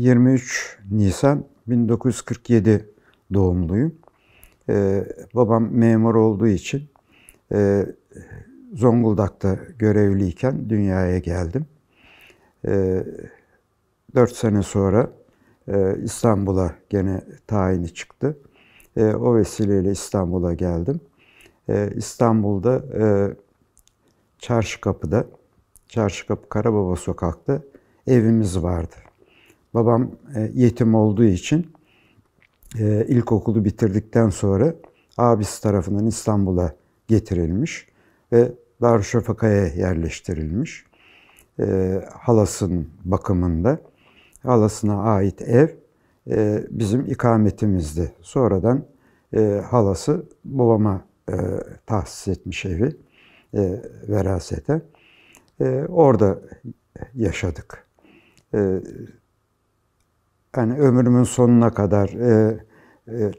23 Nisan 1947 doğumluyum. Babam memur olduğu için Zonguldak'ta görevliyken dünyaya geldim. 4 sene sonra İstanbul'a gene tayini çıktı. O vesileyle İstanbul'a geldim. İstanbul'da Çarşıkapı'da, Çarşıkapı Karababa Sokak'ta evimiz vardı. Babam yetim olduğu için ilkokulu bitirdikten sonra abisi tarafından İstanbul'a getirilmiş ve Darüşşafaka'ya yerleştirilmiş. Halasının bakımında. Halasına ait ev bizim ikametimizdi. Sonradan halası babama tahsis etmiş evi verasete. Orada yaşadık. Yani ömrümün sonuna kadar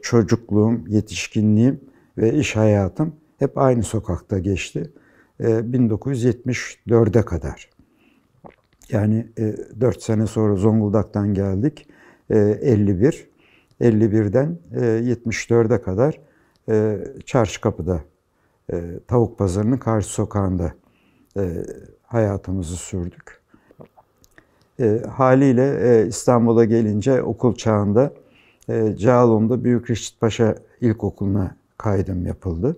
çocukluğum, yetişkinliğim ve iş hayatım hep aynı sokakta geçti. 1974'e kadar. Yani 4 sene sonra Zonguldak'tan geldik. 51. 51'den 74'e kadar Çarşıkapı'da, Tavuk Pazarı'nın karşı sokağında hayatımızı sürdük. Haliyle İstanbul'a gelince okul çağında Cağaloğlu'nda Büyük Reşit Paşa İlkokulu'na kaydım yapıldı.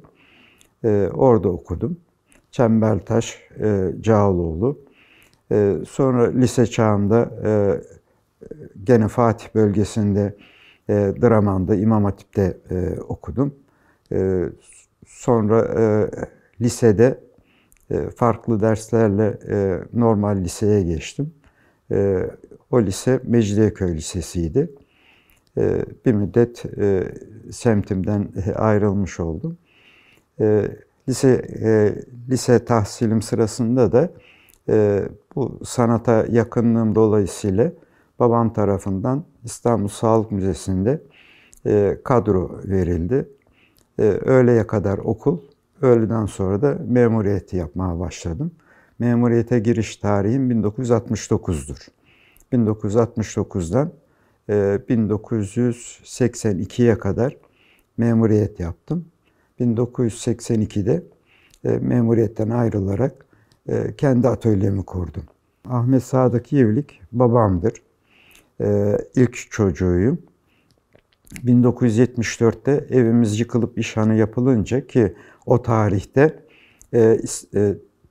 Orada okudum. Çembertaş, Cağaloğlu. Sonra lise çağımda gene Fatih bölgesinde Draman'da, İmam Hatip'te okudum. Sonra lisede farklı derslerle normal liseye geçtim. O lise Mecidiyeköy Lisesi'ydi. Bir müddet semtimden ayrılmış oldum. Lise tahsilim sırasında da bu sanata yakınlığım dolayısıyla babam tarafından İstanbul Sağlık Müzesi'nde kadro verildi. Öğleye kadar okul, öğleden sonra da memuriyeti yapmaya başladım. Memuriyete giriş tarihim 1969'dur. 1969'dan 1982'ye kadar memuriyet yaptım. 1982'de memuriyetten ayrılarak kendi atölyemi kurdum. Ahmet Sadık Yivlik babamdır. İlk çocuğuyum. 1974'te evimiz yıkılıp işhanı yapılınca ki o tarihte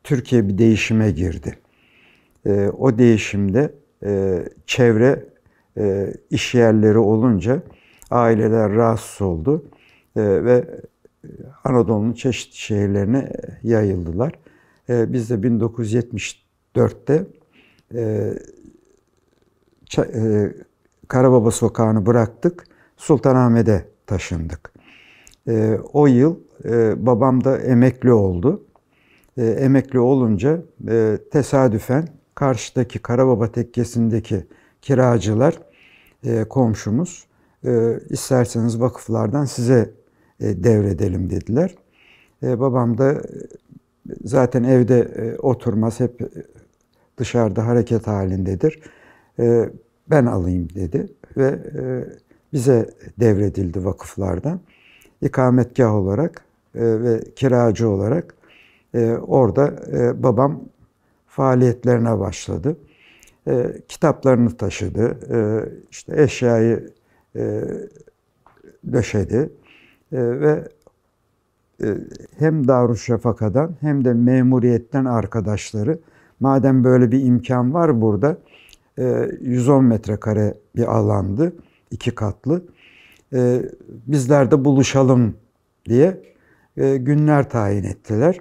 Türkiye bir değişime girdi. O değişimde çevre iş yerleri olunca aileler rahatsız oldu ve Anadolu'nun çeşitli şehirlerine yayıldılar. Biz de 1974'te Karababa Sokağı'nı bıraktık, Sultanahmet'e taşındık. O yıl babam da emekli oldu. Emekli olunca tesadüfen karşıdaki Karababa Tekkesi'ndeki kiracılar, komşumuz, isterseniz vakıflardan size devredelim dediler. Babam da zaten evde oturmaz, hep dışarıda hareket halindedir. Ben alayım dedi ve bize devredildi vakıflardan. İkametgah olarak ve kiracı olarak orada babam faaliyetlerine başladı. Kitaplarını taşıdı, işte eşyayı döşedi ve hem Darüşşafaka'dan hem de memuriyetten arkadaşları, madem böyle bir imkan var burada, 110 metrekare bir alandı, 2 katlı. Bizler de buluşalım diye günler tayin ettiler.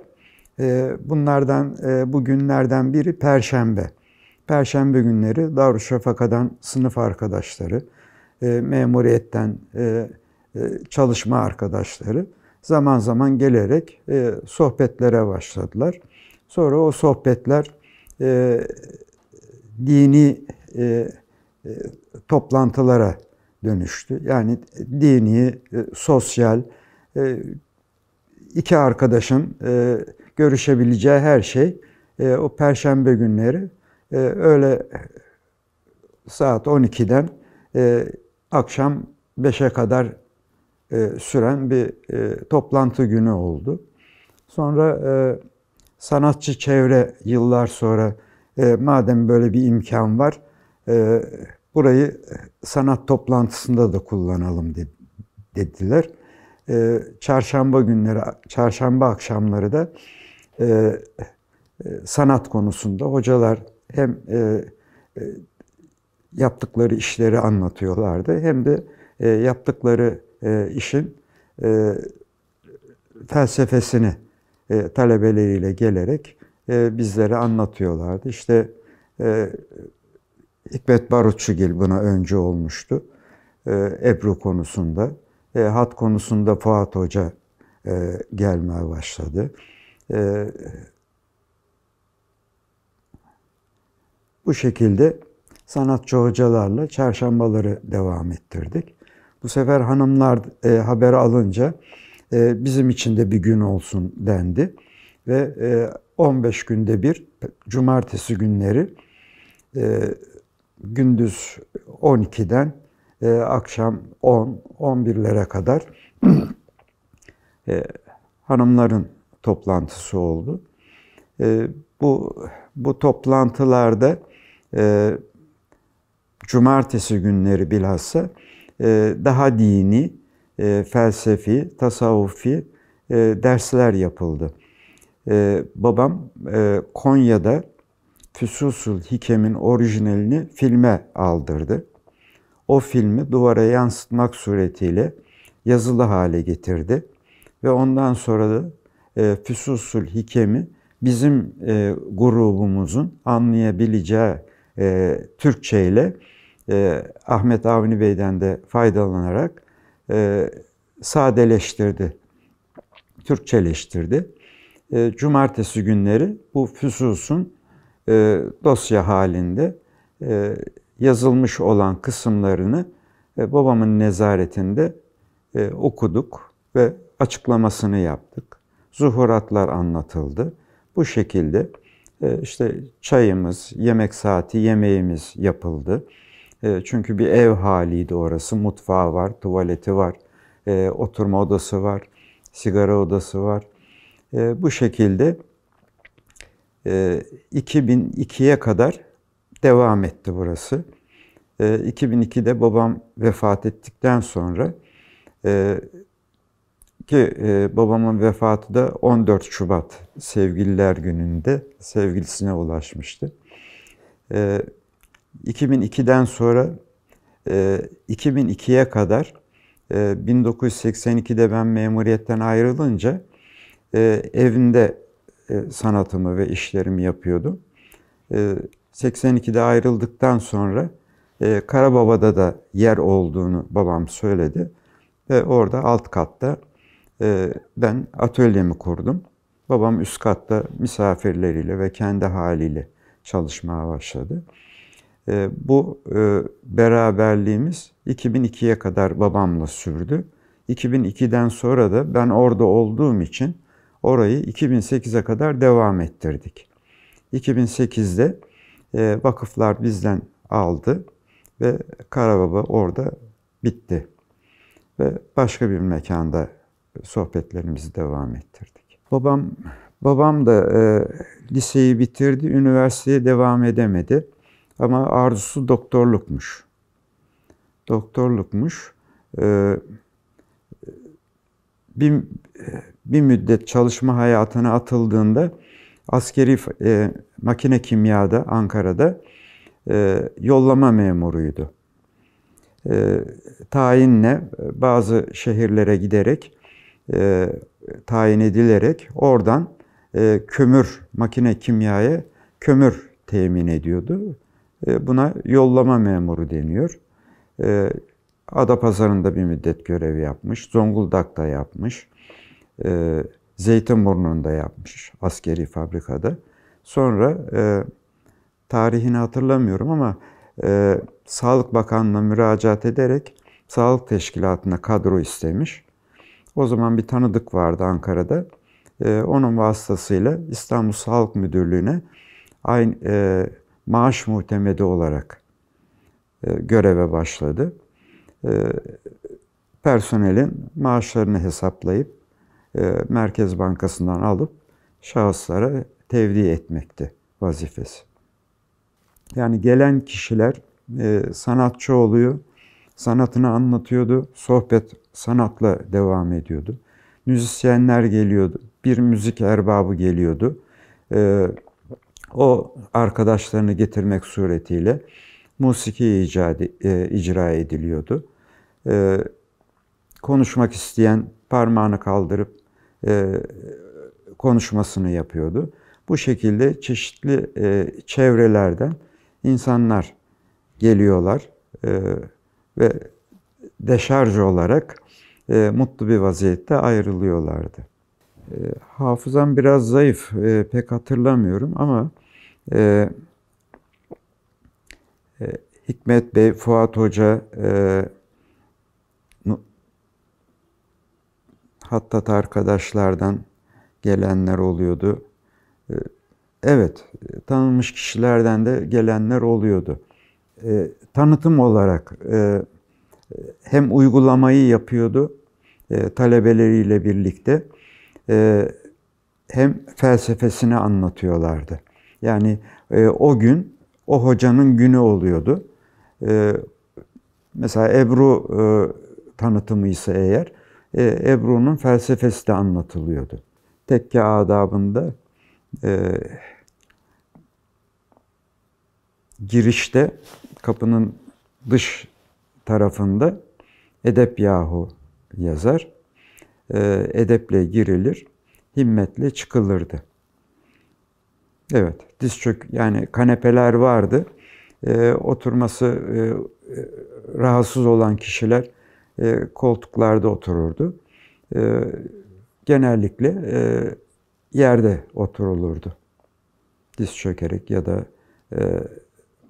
Bu günlerden biri Perşembe. Perşembe günleri Darüşşafaka'dan sınıf arkadaşları, memuriyetten çalışma arkadaşları zaman zaman gelerek sohbetlere başladılar. Sonra o sohbetler dini toplantılara dönüştü. Yani dini, sosyal, iki arkadaşın görüşebileceği her şey o Perşembe günleri öyle saat 12'den akşam 5'e kadar süren bir toplantı günü oldu. Sonra sanatçı çevre yıllar sonra madem böyle bir imkan var, burayı sanat toplantısında da kullanalım dediler. Çarşamba günleri, çarşamba akşamları da sanat konusunda hocalar hem yaptıkları işleri anlatıyorlardı hem de yaptıkları işin felsefesini talebeleriyle gelerek bizlere anlatıyorlardı. İşte Hikmet Barutçugil buna öncü olmuştu. Ebru konusunda. Hat konusunda Fuat Hoca gelmeye başladı. Bu şekilde sanatçı hocalarla çarşambaları devam ettirdik. Bu sefer hanımlar haber alınca bizim için de bir gün olsun dendi. Ve 15 günde bir cumartesi günleri gündüz 12'den akşam 10-11'lere kadar hanımların toplantısı oldu. Bu toplantılarda cumartesi günleri bilhassa daha dini, felsefi, tasavvufi dersler yapıldı. Babam Konya'da Füsus'ul Hikem'in orijinalini filme aldırdı. O filmi duvara yansıtmak suretiyle yazılı hale getirdi. Ve ondan sonra da Füsus'ul Hikem'i bizim grubumuzun anlayabileceği Türkçe ile Ahmet Avni Bey'den de faydalanarak sadeleştirdi, Türkçeleştirdi. Cumartesi günleri bu Füsus'un dosya halinde yazılmış olan kısımlarını babamın nezaretinde okuduk ve açıklamasını yaptık. Zuhuratlar anlatıldı. Bu şekilde işte çayımız, yemek saati, yemeğimiz yapıldı. Çünkü bir ev haliydi orası. Mutfağı var, tuvaleti var, oturma odası var, sigara odası var. Bu şekilde 2002'ye kadar devam etti burası. 2002'de babam vefat ettikten sonra ki babamın vefatı da 14 Şubat Sevgililer Günü'nde sevgilisine ulaşmıştı. 2002'den sonra 2002'ye kadar 1982'de ben memuriyetten ayrılınca evinde sanatımı ve işlerimi yapıyordum. 82'de ayrıldıktan sonra Karababa'da da yer olduğunu babam söyledi. Ve orada alt katta ben atölyemi kurdum. Babam üst katta misafirleriyle ve kendi haliyle çalışmaya başladı. Bu beraberliğimiz 2002'ye kadar babamla sürdü. 2002'den sonra da ben orada olduğum için orayı 2008'e kadar devam ettirdik. 2008'de vakıflar bizden aldı ve Karababa orada bitti. Ve başka bir mekanda sohbetlerimizi devam ettirdik. Babam da liseyi bitirdi, üniversiteye devam edemedi. Ama arzusu doktorlukmuş. Doktorlukmuş. Bir müddet çalışma hayatına atıldığında askeri makine kimyada Ankara'da yollama memuruydu. Tayinle bazı şehirlere giderek tayin edilerek oradan makine kimyaya kömür temin ediyordu. Buna yollama memuru deniyor. Adapazarı'nda bir müddet görev yapmış, Zonguldak'ta yapmış, Zeytinburnu'nda yapmış askeri fabrikada. Sonra tarihini hatırlamıyorum ama Sağlık Bakanlığı'na müracaat ederek sağlık teşkilatına kadro istemiş. O zaman bir tanıdık vardı Ankara'da. Onun vasıtasıyla İstanbul Sağlık Müdürlüğü'ne maaş muhtemeli olarak göreve başladı. Personelin maaşlarını hesaplayıp Merkez Bankası'ndan alıp şahıslara tevdi etmekti vazifesi. Yani gelen kişiler sanatçı oluyor, sanatını anlatıyordu, sohbet sanatla devam ediyordu. Müzisyenler geliyordu, bir müzik erbabı geliyordu. O arkadaşlarını getirmek suretiyle musiki icra ediliyordu. Konuşmak isteyen parmağını kaldırıp konuşmasını yapıyordu. Bu şekilde çeşitli çevrelerden insanlar geliyorlar ve deşarj olarak mutlu bir vaziyette ayrılıyorlardı. Hafızam biraz zayıf, pek hatırlamıyorum ama Hikmet Bey, Fuat Hoca, Hattat arkadaşlardan gelenler oluyordu. Evet, tanınmış kişilerden de gelenler oluyordu. Tanıtım olarak hem uygulamayı yapıyordu talebeleriyle birlikte hem felsefesini anlatıyorlardı. Yani o gün o hocanın günü oluyordu. Mesela Ebru tanıtımı ise eğer Ebru'nun felsefesi de anlatılıyordu. Tekke adabında girişte kapının dış tarafında edep yahu yazar. Edeple girilir, himmetle çıkılırdı. Evet, diz çök yani kanepeler vardı. Oturması rahatsız olan kişiler koltuklarda otururdu. Genellikle yerde oturulurdu. Diz çökerek ya da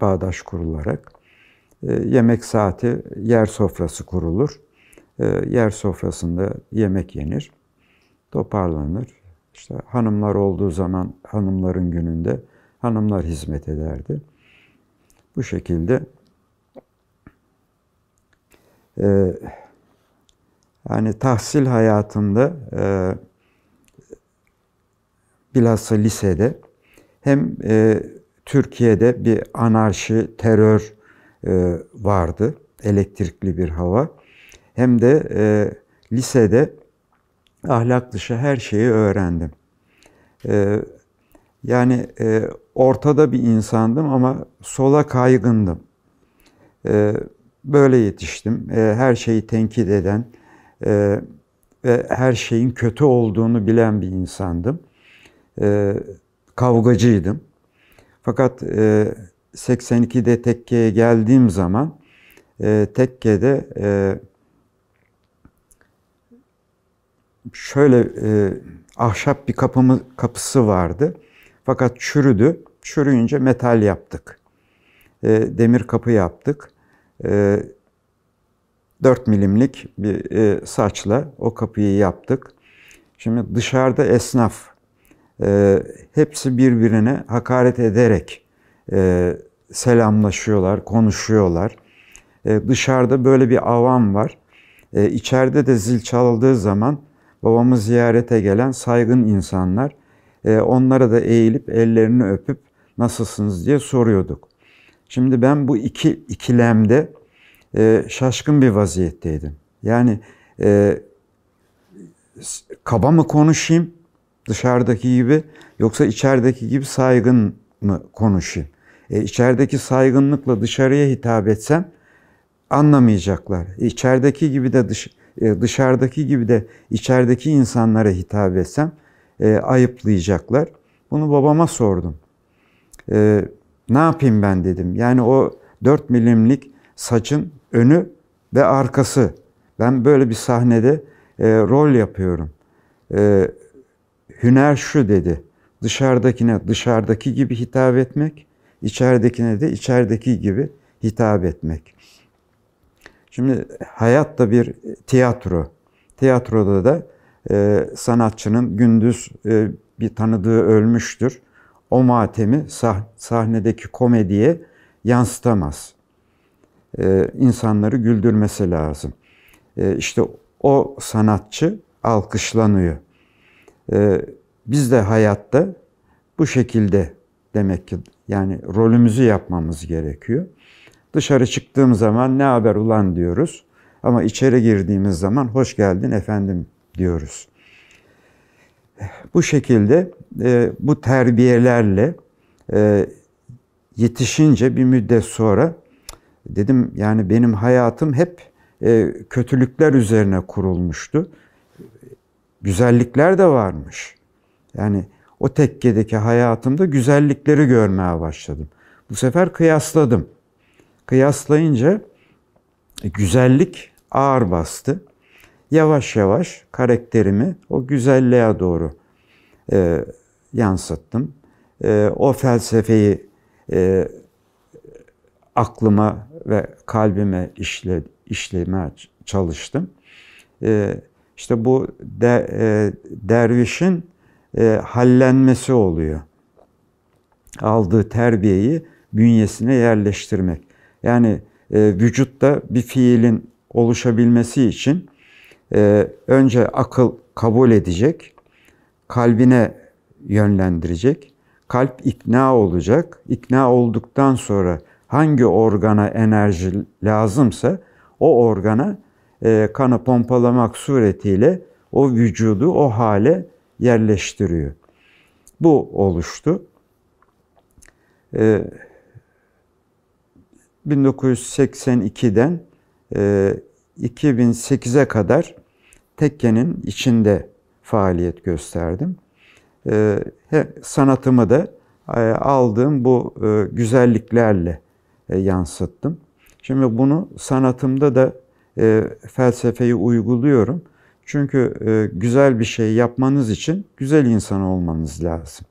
bağdaş kurularak. Yemek saati yer sofrası kurulur. Yer sofrasında yemek yenir, toparlanır. İşte hanımlar olduğu zaman hanımların gününde hanımlar hizmet ederdi. Bu şekilde yani tahsil hayatımda bilhassa lisede hem Türkiye'de bir anarşi, terör vardı, elektrikli bir hava. Hem de lisede ahlak dışı her şeyi öğrendim. Yani ortada bir insandım ama sola kaygındım. Böyle yetiştim. Her şeyi tenkit eden ve her şeyin kötü olduğunu bilen bir insandım. Kavgacıydım. Fakat 82'de Tekke'ye geldiğim zaman Tekke'de şöyle ahşap bir kapısı vardı. Fakat çürüdü. Çürüyünce metal yaptık. Demir kapı yaptık. 4 milimlik bir saçla o kapıyı yaptık. Şimdi dışarıda esnaf hepsi birbirine hakaret ederek selamlaşıyorlar, konuşuyorlar. Dışarıda böyle bir avam var. İçeride de zil çaldığı zaman babamı ziyarete gelen saygın insanlar, onlara da eğilip ellerini öpüp nasılsınız diye soruyorduk. Şimdi ben bu ikilemde şaşkın bir vaziyetteydim. Yani kaba mı konuşayım dışarıdaki gibi yoksa içerideki gibi saygın mı konuşayım? İçerideki saygınlıkla dışarıya hitap etsem anlamayacaklar. İçerideki gibi de dışarıdaki gibi de içerideki insanlara hitap etsem ayıplayacaklar. Bunu babama sordum. Ne yapayım ben dedim. Yani o 4 milimlik saçın önü ve arkası. Ben böyle bir sahnede rol yapıyorum. Hüner şu dedi. Dışarıdakine dışarıdaki gibi hitap etmek, içeridekine de içerideki gibi hitap etmek. Şimdi hayat da bir tiyatro. Tiyatroda da sanatçının gündüz bir tanıdığı ölmüştür. O matemi sahnedeki komediye yansıtamaz. insanları güldürmesi lazım. İşte o sanatçı alkışlanıyor. Biz de hayatta bu şekilde demek ki yani rolümüzü yapmamız gerekiyor. Dışarı çıktığım zaman ne haber ulan diyoruz. Ama içeri girdiğimiz zaman hoş geldin efendim diyoruz. Bu şekilde bu terbiyelerle yetişince bir müddet sonra dedim yani benim hayatım hep kötülükler üzerine kurulmuştu. Güzellikler de varmış. Yani o tekkedeki hayatımda güzellikleri görmeye başladım. Bu sefer kıyasladım. Kıyaslayınca güzellik ağır bastı. Yavaş yavaş karakterimi o güzelliğe doğru yansıttım. O felsefeyi aklıma ve kalbime işlemeye çalıştım. İşte bu dervişin hallenmesi oluyor. Aldığı terbiyeyi bünyesine yerleştirmek. Yani vücutta bir fiilin oluşabilmesi için önce akıl kabul edecek, kalbine yönlendirecek, kalp ikna olacak. İkna olduktan sonra hangi organa enerji lazımsa o organa kanı pompalamak suretiyle o vücudu o hale yerleştiriyor. Bu oluştu. 1982'den 2008'e kadar tekkenin içinde faaliyet gösterdim. Sanatımı da aldığım bu güzelliklerle yansıttım. Şimdi bunu sanatımda da felsefeyi uyguluyorum. Çünkü güzel bir şey yapmanız için güzel insan olmanız lazım.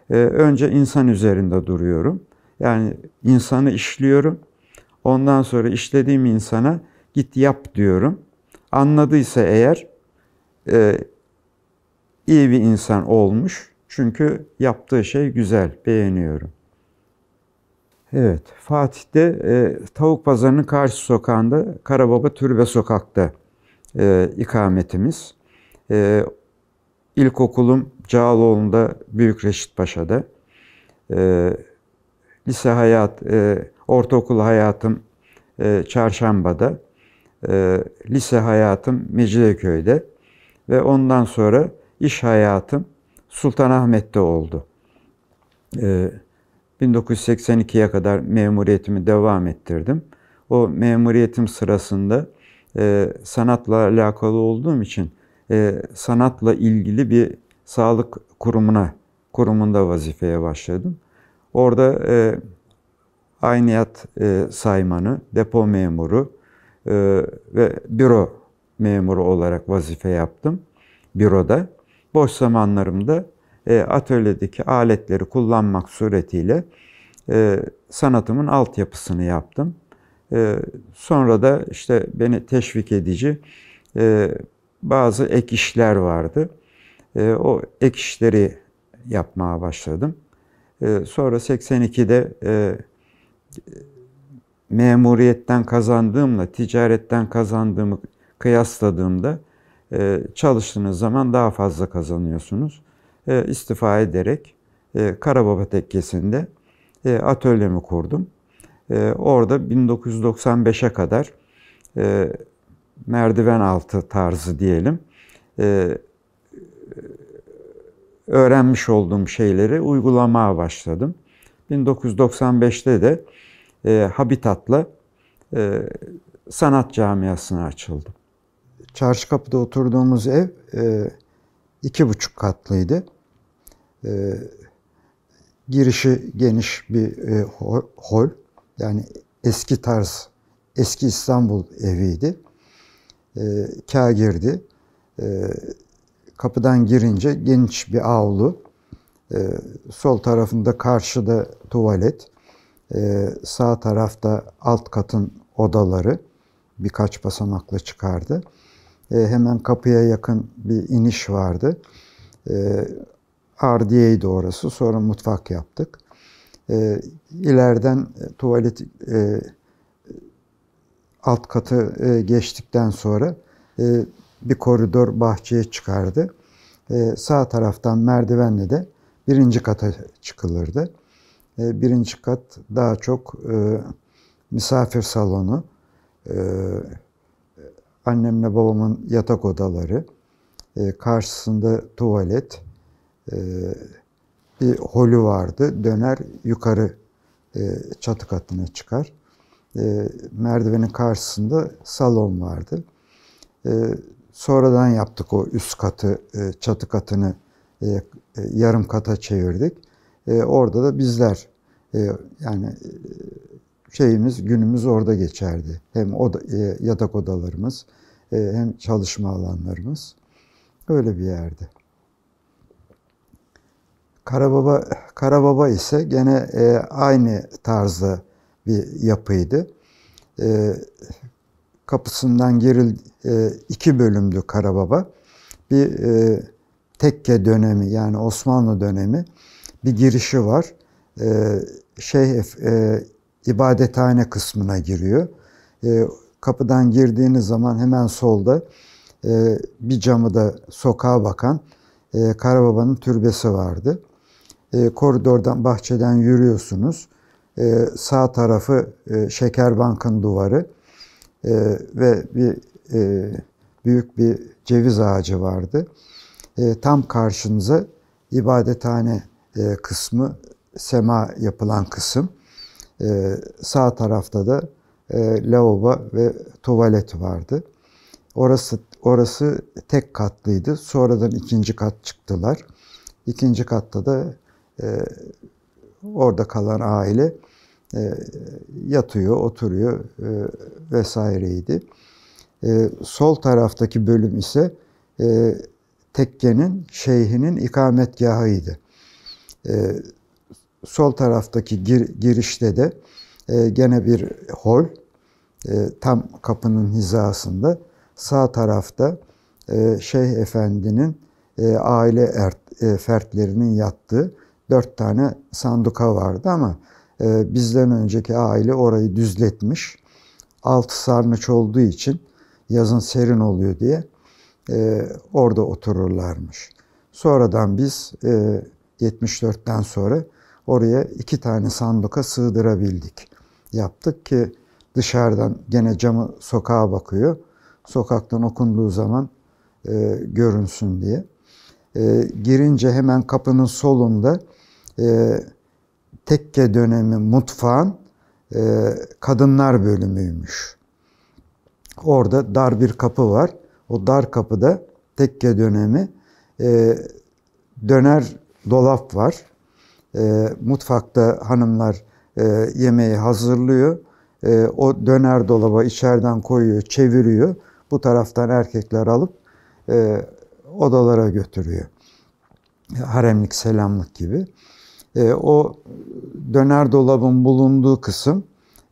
Önce insan üzerinde duruyorum. Yani insanı işliyorum. Ondan sonra işlediğim insana git yap diyorum. Anladıysa eğer iyi bir insan olmuş. Çünkü yaptığı şey güzel, beğeniyorum. Evet, Fatih'te Tavuk Pazarı'nın karşı sokağında Karababa Türbe Sokak'ta ikametimiz. İlkokulum Cağaloğlu'nda, Büyük Reşit Paşa'da. Lise ortaokul hayatım Çarşamba'da. Lise hayatım Mecidiyeköy'de. Ve ondan sonra iş hayatım Sultanahmet'te oldu. 1982'ye kadar memuriyetimi devam ettirdim. O memuriyetim sırasında sanatla alakalı olduğum için sanatla ilgili bir sağlık kurumunda vazifeye başladım. Orada ayniyat saymanı, depo memuru ve büro memuru olarak vazife yaptım büroda. Boş zamanlarımda atölyedeki aletleri kullanmak suretiyle sanatımın altyapısını yaptım. Sonra da işte beni teşvik edici bazı ek işler vardı. O ek işleri yapmaya başladım. Sonra 82'de memuriyetten kazandığımla ticaretten kazandığımı kıyasladığımda çalıştığınız zaman daha fazla kazanıyorsunuz. İstifa ederek Karababa Tekkesi'nde atölyemi kurdum. Orada 1995'e kadar merdiven altı tarzı diyelim öğrenmiş olduğum şeyleri uygulamaya başladım. 1995'te de Habitat'la sanat camiasına açıldım. Çarşıkapı'da oturduğumuz ev 2,5 katlıydı. Girişi geniş bir hol. Yani eski tarz, eski İstanbul eviydi. Kâgirdi. Kapıdan girince geniş bir avlu. Sol tarafında karşıda tuvalet. Sağ tarafta alt katın odaları. Birkaç basamakla çıkardı. Hemen kapıya yakın bir iniş vardı. Ardiyeydi orası. Sonra mutfak yaptık. İleriden tuvalet alt katı geçtikten sonra bir koridor bahçeye çıkardı. Sağ taraftan merdivenle de birinci kata çıkılırdı. Birinci kat daha çok misafir salonu, annemle babamın yatak odaları, karşısında tuvalet, bir holü vardı. Döner yukarı çatı katına çıkar. Merdivenin karşısında salon vardı. Sonradan yaptık o üst katı, çatı katını yarım kata çevirdik. Orada da bizler yani günümüz orada geçerdi. Hem yatak odalarımız hem çalışma alanlarımız öyle bir yerdi. Karababa ise gene aynı tarzda bir yapıydı. Kapısından iki bölümdü Karababa. Bir tekke dönemi yani Osmanlı dönemi bir girişi var. İbadethane kısmına giriyor. Kapıdan girdiğiniz zaman hemen solda bir camı da sokağa bakan Karababa'nın türbesi vardı. Koridordan, bahçeden yürüyorsunuz. Sağ tarafı Şekerbank'ın duvarı ve büyük bir ceviz ağacı vardı. Tam karşınıza ibadethane kısmı, sema yapılan kısım. Sağ tarafta da lavabo ve tuvalet vardı. Orası tek katlıydı. Sonradan ikinci kat çıktılar. İkinci katta da orada kalan aile yatıyor, oturuyor vesaireydi. Sol taraftaki bölüm ise tekkenin, şeyhinin ikametgahıydı. Sol taraftaki girişte de gene bir hol, tam kapının hizasında. Sağ tarafta Şeyh Efendi'nin aile fertlerinin yattığı 4 tane sanduka vardı ama bizden önceki aile orayı düzletmiş. Altı sarnıç olduğu için yazın serin oluyor diye orada otururlarmış. Sonradan biz 74'ten sonra oraya 2 tane sanduka sığdırabildik. Yaptık ki dışarıdan gene camı sokağa bakıyor. Sokaktan okunduğu zaman görünsün diye. Girince hemen kapının solunda tekke dönemi mutfağın kadınlar bölümüymüş. Orada dar bir kapı var. O dar kapıda tekke dönemi döner dolap var. Mutfakta hanımlar yemeği hazırlıyor. O döner dolaba içeriden koyuyor, çeviriyor. Bu taraftan erkekler alıp odalara götürüyor. Haremlik, selamlık gibi. O döner dolabın bulunduğu kısım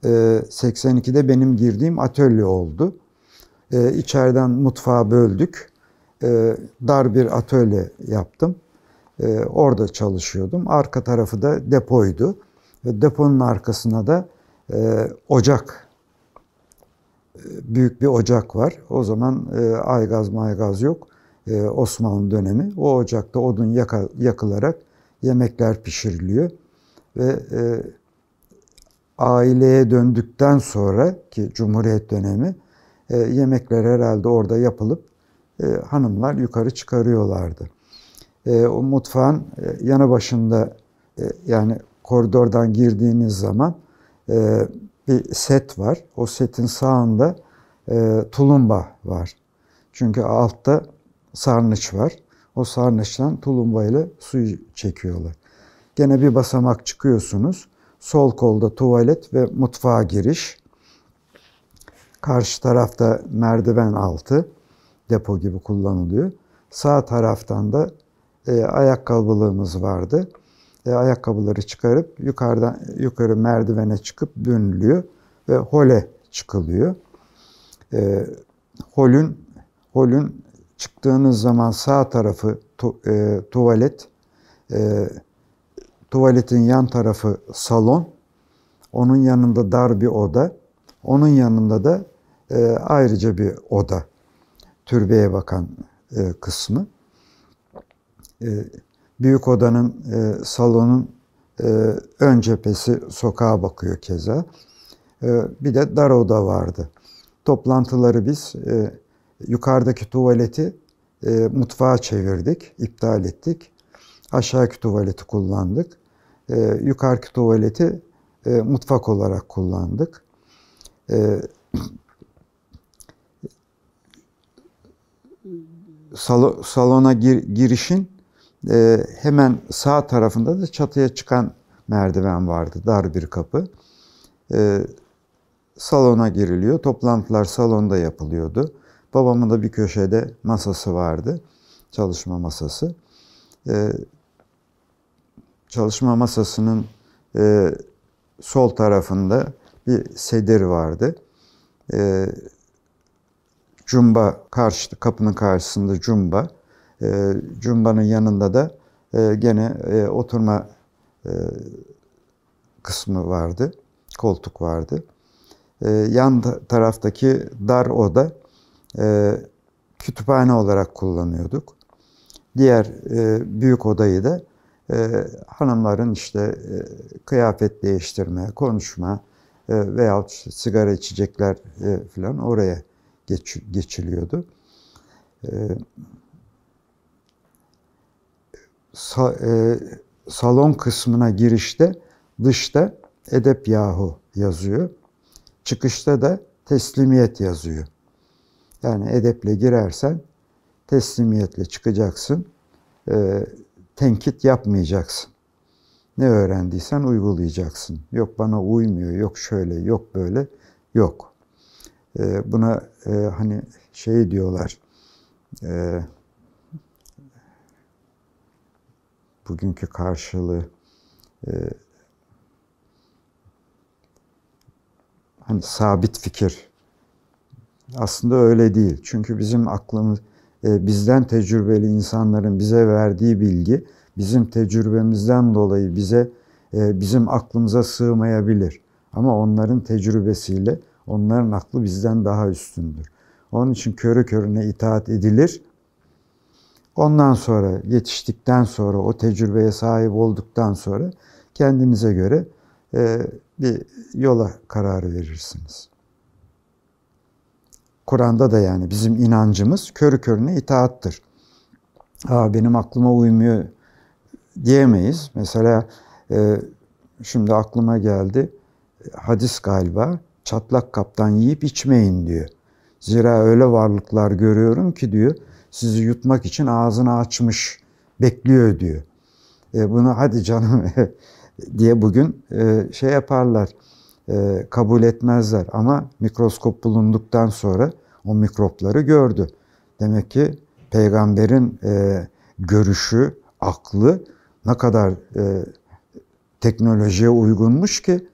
82'de benim girdiğim atölye oldu. İçeriden mutfağı böldük. Dar bir atölye yaptım. Orada çalışıyordum. Arka tarafı da depoydu. Ve deponun arkasına da ocak, büyük bir ocak var. O zaman aygaz maygaz yok. Osmanlı dönemi. O ocakta odun yakılarak yemekler pişiriliyor. Ve aileye döndükten sonra ki Cumhuriyet dönemi yemekler herhalde orada yapılıp hanımlar yukarı çıkarıyorlardı. O mutfağın yanı başında yani koridordan girdiğiniz zaman bir set var. O setin sağında tulumba var. Çünkü altta sarnıç var. O sarnıçtan tulumbayla suyu çekiyorlar. Gene bir basamak çıkıyorsunuz. Sol kolda tuvalet ve mutfağa giriş. Karşı tarafta merdiven altı depo gibi kullanılıyor. Sağ taraftan da ayakkabılığımız vardı. Ayakkabıları çıkarıp yukarı merdivene çıkıp dönülüyor ve hole çıkılıyor. Holün çıktığınız zaman sağ tarafı tuvalet, tuvaletin yan tarafı salon, onun yanında dar bir oda, onun yanında da ayrıca bir oda. Türbeye bakan kısmı. Büyük odanın, salonun ön cephesi sokağa bakıyor keza. Bir de dar oda vardı. Toplantıları biz yukarıdaki tuvaleti mutfağa çevirdik, iptal ettik. Aşağıki tuvaleti kullandık. Yukarıki tuvaleti mutfak olarak kullandık. Salona girişin hemen sağ tarafında da çatıya çıkan merdiven vardı. Dar bir kapı. Salona giriliyor. Toplantılar salonda yapılıyordu. Babamın da bir köşede masası vardı. Çalışma masası. Çalışma masasının sol tarafında bir sedir vardı. Cumba, kapının karşısında cumba. Cumbanın yanında da gene oturma kısmı vardı. Koltuk vardı. Yan taraftaki dar oda kütüphane olarak kullanıyorduk. Diğer büyük odayı da hanımların işte kıyafet değiştirme, konuşma veyahut işte sigara içecekler falan oraya geçiliyordu. Salon kısmına girişte dışta Edep Yahu yazıyor. Çıkışta da teslimiyet yazıyor. Yani edeple girersen teslimiyetle çıkacaksın. Tenkit yapmayacaksın. Ne öğrendiysen uygulayacaksın. Yok bana uymuyor, yok şöyle, yok böyle, yok. Buna hani şey diyorlar, bugünkü karşılığı hani sabit fikir. Aslında öyle değil. Çünkü bizim aklımız, bizden tecrübeli insanların bize verdiği bilgi, bizim tecrübemizden dolayı bizim aklımıza sığmayabilir. Ama onların tecrübesiyle onların aklı bizden daha üstündür. Onun için körü körüne itaat edilir. Ondan sonra, yetiştikten sonra, o tecrübeye sahip olduktan sonra kendinize göre bir yola karar verirsiniz. Kur'an'da da yani bizim inancımız körü körüne itaattır. Benim aklıma uymuyor diyemeyiz. Mesela şimdi aklıma geldi. Hadis galiba, çatlak kaptan yiyip içmeyin diyor. Zira öyle varlıklar görüyorum ki diyor, sizi yutmak için ağzını açmış, bekliyor diyor. Bunu hadi canım diye bugün şey yaparlar, kabul etmezler. Ama mikroskop bulunduktan sonra o mikropları gördü. Demek ki peygamberin görüşü, aklı ne kadar teknolojiye uygunmuş ki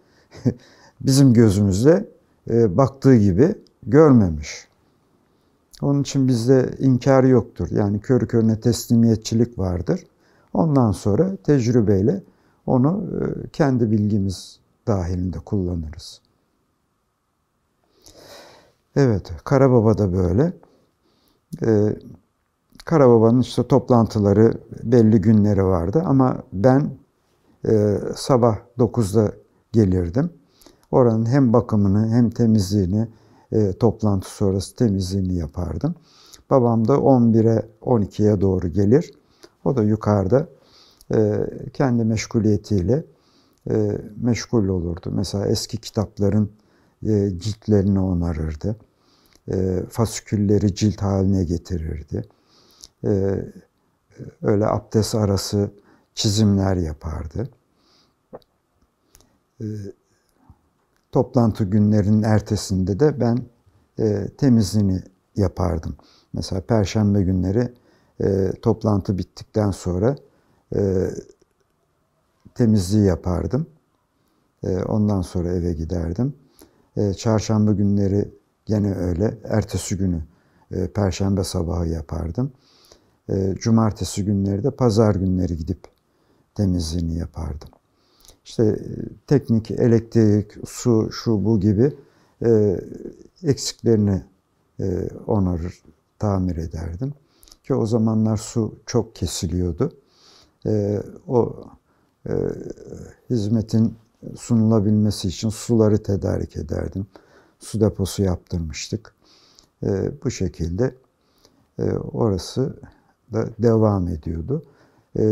bizim gözümüzle baktığı gibi görmemiş. Onun için bizde inkar yoktur. Yani körü körüne teslimiyetçilik vardır. Ondan sonra tecrübeyle onu kendi bilgimiz dahilinde kullanırız. Evet, Karababa da böyle. Karababa'nın işte toplantıları, belli günleri vardı ama ben sabah 9'da gelirdim. Oranın hem bakımını hem temizliğini, toplantı sonrası temizliğini yapardım. Babam da 11'e 12'ye doğru gelir. O da yukarıda kendi meşguliyetiyle meşgul olurdu. Mesela eski kitapların ciltlerini onarırdı. Fasikülleri cilt haline getirirdi. Öyle abdest arası çizimler yapardı. Toplantı günlerinin ertesinde de ben temizliğini yapardım. Mesela Perşembe günleri toplantı bittikten sonra temizliği yapardım. Ondan sonra eve giderdim. Çarşamba günleri gene öyle. Ertesi günü Perşembe sabahı yapardım. Cumartesi günleri de pazar günleri gidip temizliğini yapardım. İşte teknik, elektrik, su, şu bu gibi eksiklerini onarır, tamir ederdim. Ki o zamanlar su çok kesiliyordu. O hizmetin sunulabilmesi için suları tedarik ederdim. Su deposu yaptırmıştık. Bu şekilde orası da devam ediyordu.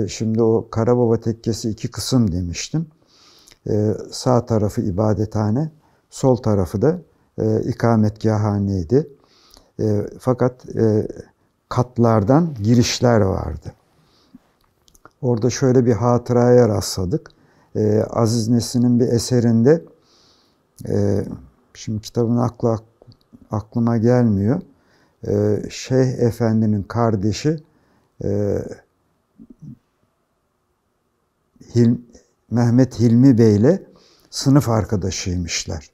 Şimdi o Karababa Tekkesi 2 kısım demiştim. Sağ tarafı ibadethane, sol tarafı da ikametgâhaneydi. Fakat katlardan girişler vardı. Orada şöyle bir hatıraya rastladık. Aziz Nesin'in bir eserinde, şimdi kitabın aklıma gelmiyor. Şeyh Efendi'nin kardeşi Mehmet Hilmi Bey'le sınıf arkadaşıymışlar.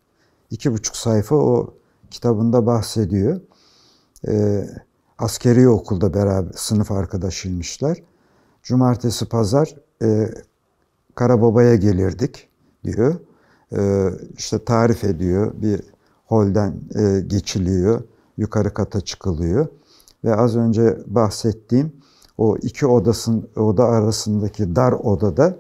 2,5 sayfa o kitabında bahsediyor. Askeri okulda beraber sınıf arkadaşıymışlar. Cumartesi, pazar Karababa'ya gelirdik diyor. İşte tarif ediyor. Bir holden geçiliyor. Yukarı kata çıkılıyor. Ve az önce bahsettiğim o iki oda arasındaki dar odada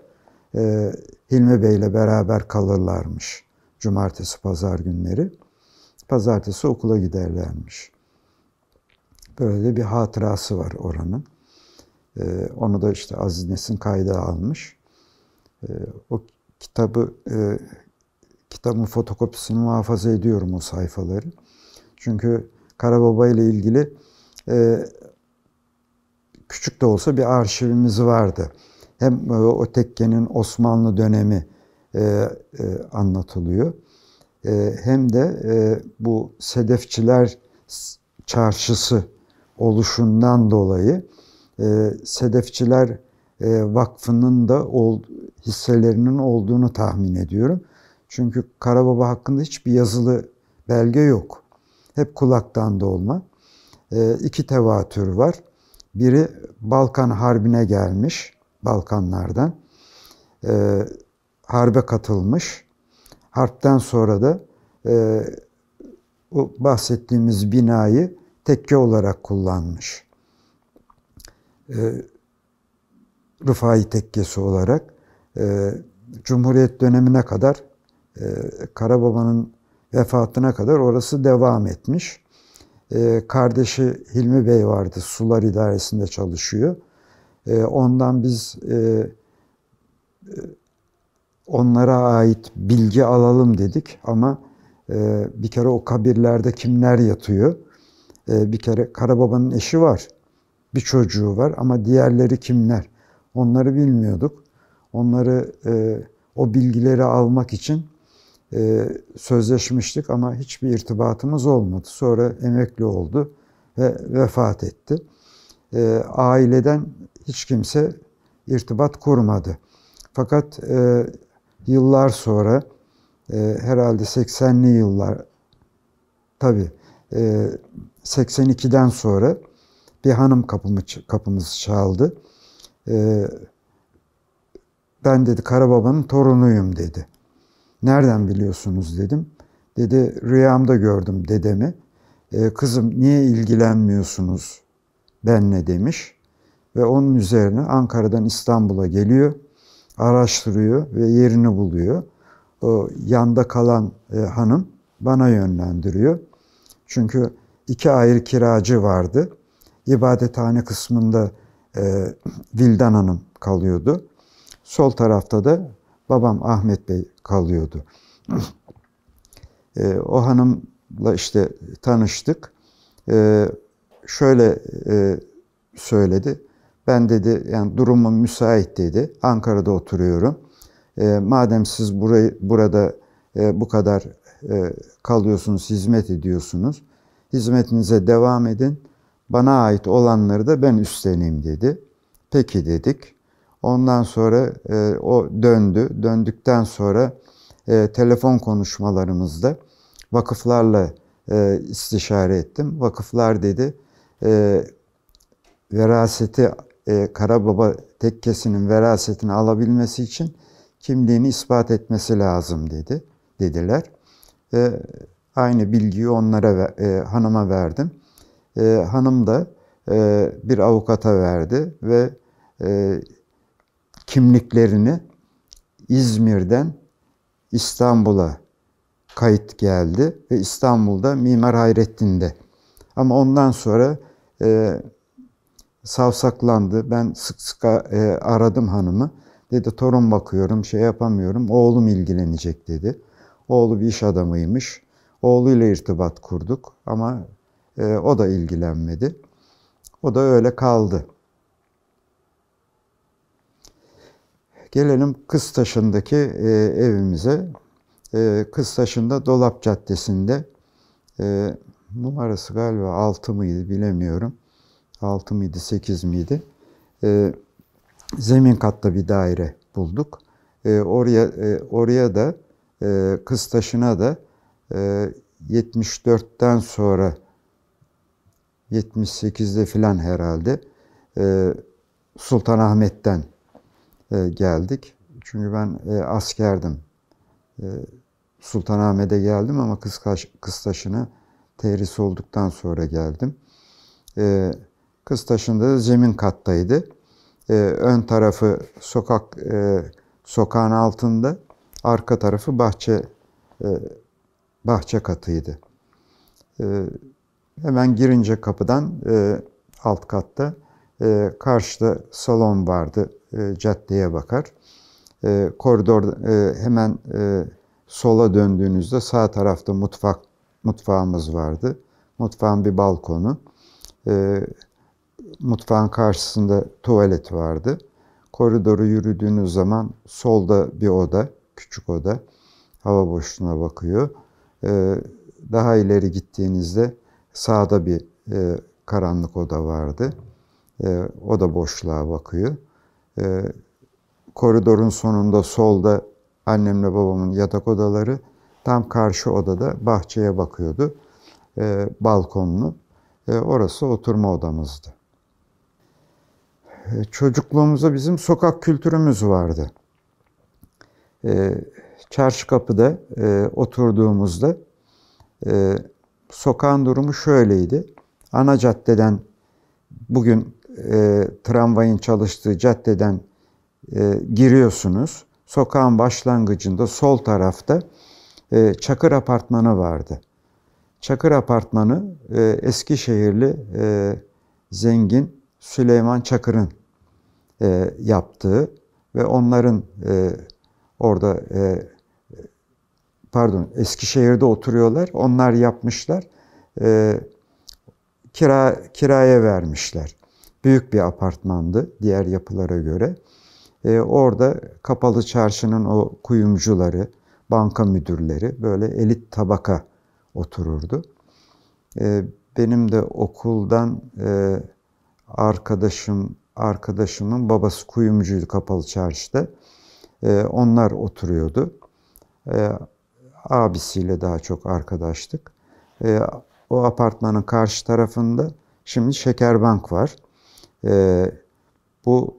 Hilmi Bey'le beraber kalırlarmış. Cumartesi, pazar günleri. Pazartesi okula giderlermiş. Böyle bir hatırası var oranın. Onu da işte Aziz Nesin kayda almış. O kitabın fotokopisini muhafaza ediyorum, o sayfaları. Çünkü Karababa ile ilgili küçük de olsa bir arşivimiz vardı. Hem o tekkenin Osmanlı dönemi anlatılıyor. Hem de bu Sedefçiler Çarşısı oluşundan dolayı Sedefçiler Vakfı'nın da hisselerinin olduğunu tahmin ediyorum. Çünkü Karababa hakkında hiçbir yazılı belge yok. Hep kulaktan dolma. 2 tevatür var. Biri Balkan Harbi'ne gelmiş, Balkanlardan. Harbe katılmış. Harpten sonra da o bahsettiğimiz binayı tekke olarak kullanmış. Rıfai Tekkesi olarak Cumhuriyet dönemine kadar, Karababa'nın vefatına kadar orası devam etmiş. Kardeşi Hilmi Bey vardı, sular idaresinde çalışıyor. Ondan biz onlara ait bilgi alalım dedik ama bir kere o kabirlerde kimler yatıyor? Bir kere Karababa'nın eşi var, bir çocuğu var ama diğerleri kimler? Onları bilmiyorduk. Onları o bilgileri almak için sözleşmiştik ama hiçbir irtibatımız olmadı. Sonra emekli oldu ve vefat etti. Aileden hiç kimse irtibat kurmadı. Fakat yıllar sonra, herhalde 80'li yıllar, tabii 82'den sonra bir hanım kapımızı çaldı. Ben dedi Karababa'nın torunuyum dedi. Nereden biliyorsunuz dedim. Dedi rüyamda gördüm dedemi. Kızım niye ilgilenmiyorsunuz benle demiş. Ve onun üzerine Ankara'dan İstanbul'a geliyor. Araştırıyor ve yerini buluyor. O yanda kalan hanım bana yönlendiriyor. Çünkü 2 ayrı kiracı vardı. İbadethane kısmında Vildan Hanım kalıyordu. Sol tarafta da babam Ahmet Bey kalıyordu. O hanımla işte tanıştık. Şöyle söyledi. Ben dedi yani durumum müsait dedi. Ankara'da oturuyorum. Madem siz burada bu kadar kalıyorsunuz, hizmet ediyorsunuz. Hizmetinize devam edin. Bana ait olanları da ben üstleneyim dedi. Peki dedik. Ondan sonra o döndü. Döndükten sonra telefon konuşmalarımızda vakıflarla istişare ettim. Vakıflar dedi veraseti, Karababa Tekkesi'nin verasetini alabilmesi için kimliğini ispat etmesi lazım dediler. Aynı bilgiyi hanıma verdim. Hanım da bir avukata verdi ve kimliklerini İzmir'den İstanbul'a kayıt geldi ve İstanbul'da Mimar Hayrettin'de. Ama ondan sonra savsaklandı. Ben sık sık aradım hanımı. Dedi torun bakıyorum, şey yapamıyorum. Oğlum ilgilenecek dedi. Oğlu bir iş adamıymış. Oğluyla irtibat kurduk ama o da ilgilenmedi. O da öyle kaldı. Gelelim Kıztaşı'ndaki evimize. Kıztaşı'nda Dolap Caddesi'nde numarası galiba 6 mıydı bilemiyorum. 6 mıydı 8 miydi? Zemin katta bir daire bulduk. Oraya da Kıztaşı'na da 74'ten sonra 78'de filan herhalde Sultanahmet'ten geldik. Çünkü ben askerdim. Sultanahmet'e geldim ama Kıztaşı'na terhis olduktan sonra geldim. Kıztaşı'nda da zemin kattaydı. Ön tarafı sokağın altında, arka tarafı bahçe katıydı. Hemen girince kapıdan alt katta karşıda salon vardı, caddeye bakar. Koridor hemen sola döndüğünüzde sağ tarafta mutfağımız vardı. Mutfağın bir balkonu. Mutfağın karşısında tuvalet vardı. Koridoru yürüdüğünüz zaman solda bir oda, küçük oda. Hava boşluğuna bakıyor. Daha ileri gittiğinizde sağda bir karanlık oda vardı. O da boşluğa bakıyor. Koridorun sonunda solda annemle babamın yatak odaları, tam karşı odada bahçeye bakıyordu. Balkonlu. Orası oturma odamızdı. Çocukluğumuzda bizim sokak kültürümüz vardı. Çarşı kapıda oturduğumuzda sokağın durumu şöyleydi. Ana caddeden, bugün tramvayın çalıştığı caddeden giriyorsunuz. Sokağın başlangıcında sol tarafta Çakır Apartmanı vardı. Çakır Apartmanı Eskişehirli zengin Süleyman Çakır'ın yaptığı ve onların orada Eskişehir'de oturuyorlar. Onlar yapmışlar. Kiraya vermişler. Büyük bir apartmandı diğer yapılara göre. Orada Kapalı Çarşı'nın o kuyumcuları, banka müdürleri, böyle elit tabaka otururdu. Benim de okuldan arkadaşımın babası kuyumcuydu Kapalı Çarşı'da. Onlar oturuyordu. Abisiyle daha çok arkadaştık. O apartmanın karşı tarafında şimdi Şekerbank var. Bu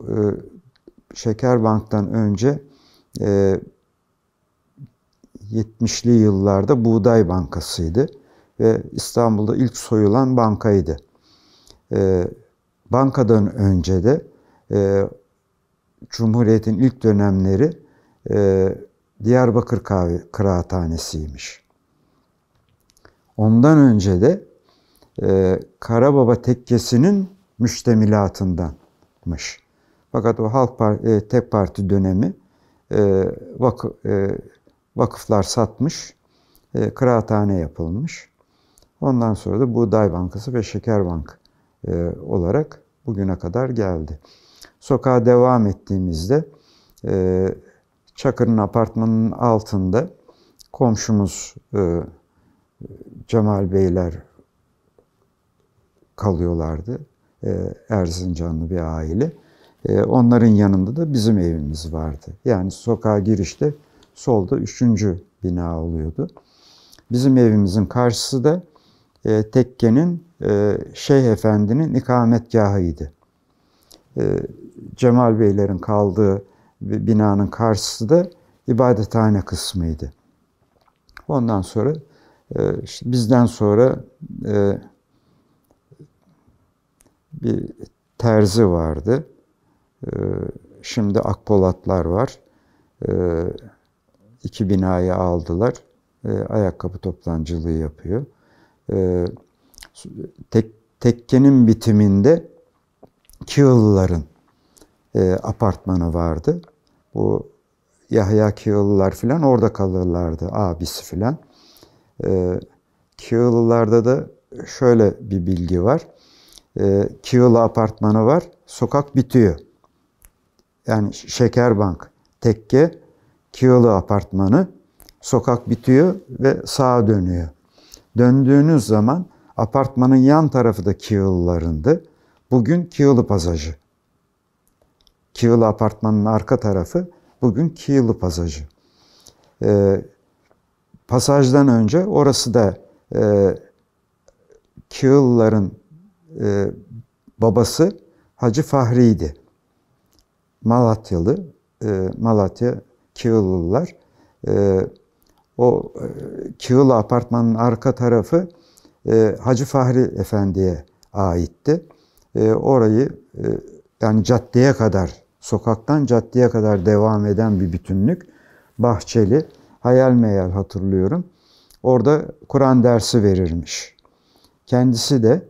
Şekerbank'tan önce 70'li yıllarda Buğday Bankası'ydı ve İstanbul'da ilk soyulan bankaydı. Bankadan önce de Cumhuriyet'in ilk dönemleri Diyarbakır Kıraathanesi'ymiş. Ondan önce de Karababa Tekkesi'nin müştemilatındanmış. Fakat o Tek Parti dönemi vakıflar satmış, kıraathane yapılmış. Ondan sonra da Buğday Bankası ve Şekerbank olarak bugüne kadar geldi. Sokağa devam ettiğimizde Çakır'ın apartmanının altında komşumuz Cemal Beyler kalıyorlardı. Erzincanlı bir aile. Onların yanında da bizim evimiz vardı. Yani sokağa girişte solda 3. bina oluyordu. Bizim evimizin karşısı da tekkenin Şeyh Efendi'nin ikametgahıydı. Cemal Beylerin kaldığı binanın karşısı da ibadethane kısmıydı. Ondan sonra İşte bizden sonra bir terzi vardı. Şimdi Akpolatlar var. 2 binayı aldılar. Ayakkabı toptancılığı yapıyor. Tekkenin bitiminde Kığılıların apartmanı vardı. Bu Yahya Kığılılar filan orada kalırlardı. Abisi filan. Kığılılarda da şöyle bir bilgi var. Kığılı apartmanı var. Sokak bitiyor. Yani Şekerbank, tekke, Kığılı apartmanı, sokak bitiyor ve sağa dönüyor. Döndüğünüz zaman apartmanın yan tarafı da Kığılılarındı. Bugün Kığılı Pasajı. Kığılı apartmanın arka tarafı bugün Kığılı Pasajı. Pasajdan önce orası da Kığılıların babası Hacı Fahri'ydi. Malatyalı, Malatya Kığılılar. O Kığılı apartmanın arka tarafı Hacı Fahri Efendi'ye aitti. Orayı yani caddeye kadar, sokaktan caddeye kadar devam eden bir bütünlük. Bahçeli, hayal meyal hatırlıyorum. Orada Kur'an dersi verirmiş. Kendisi de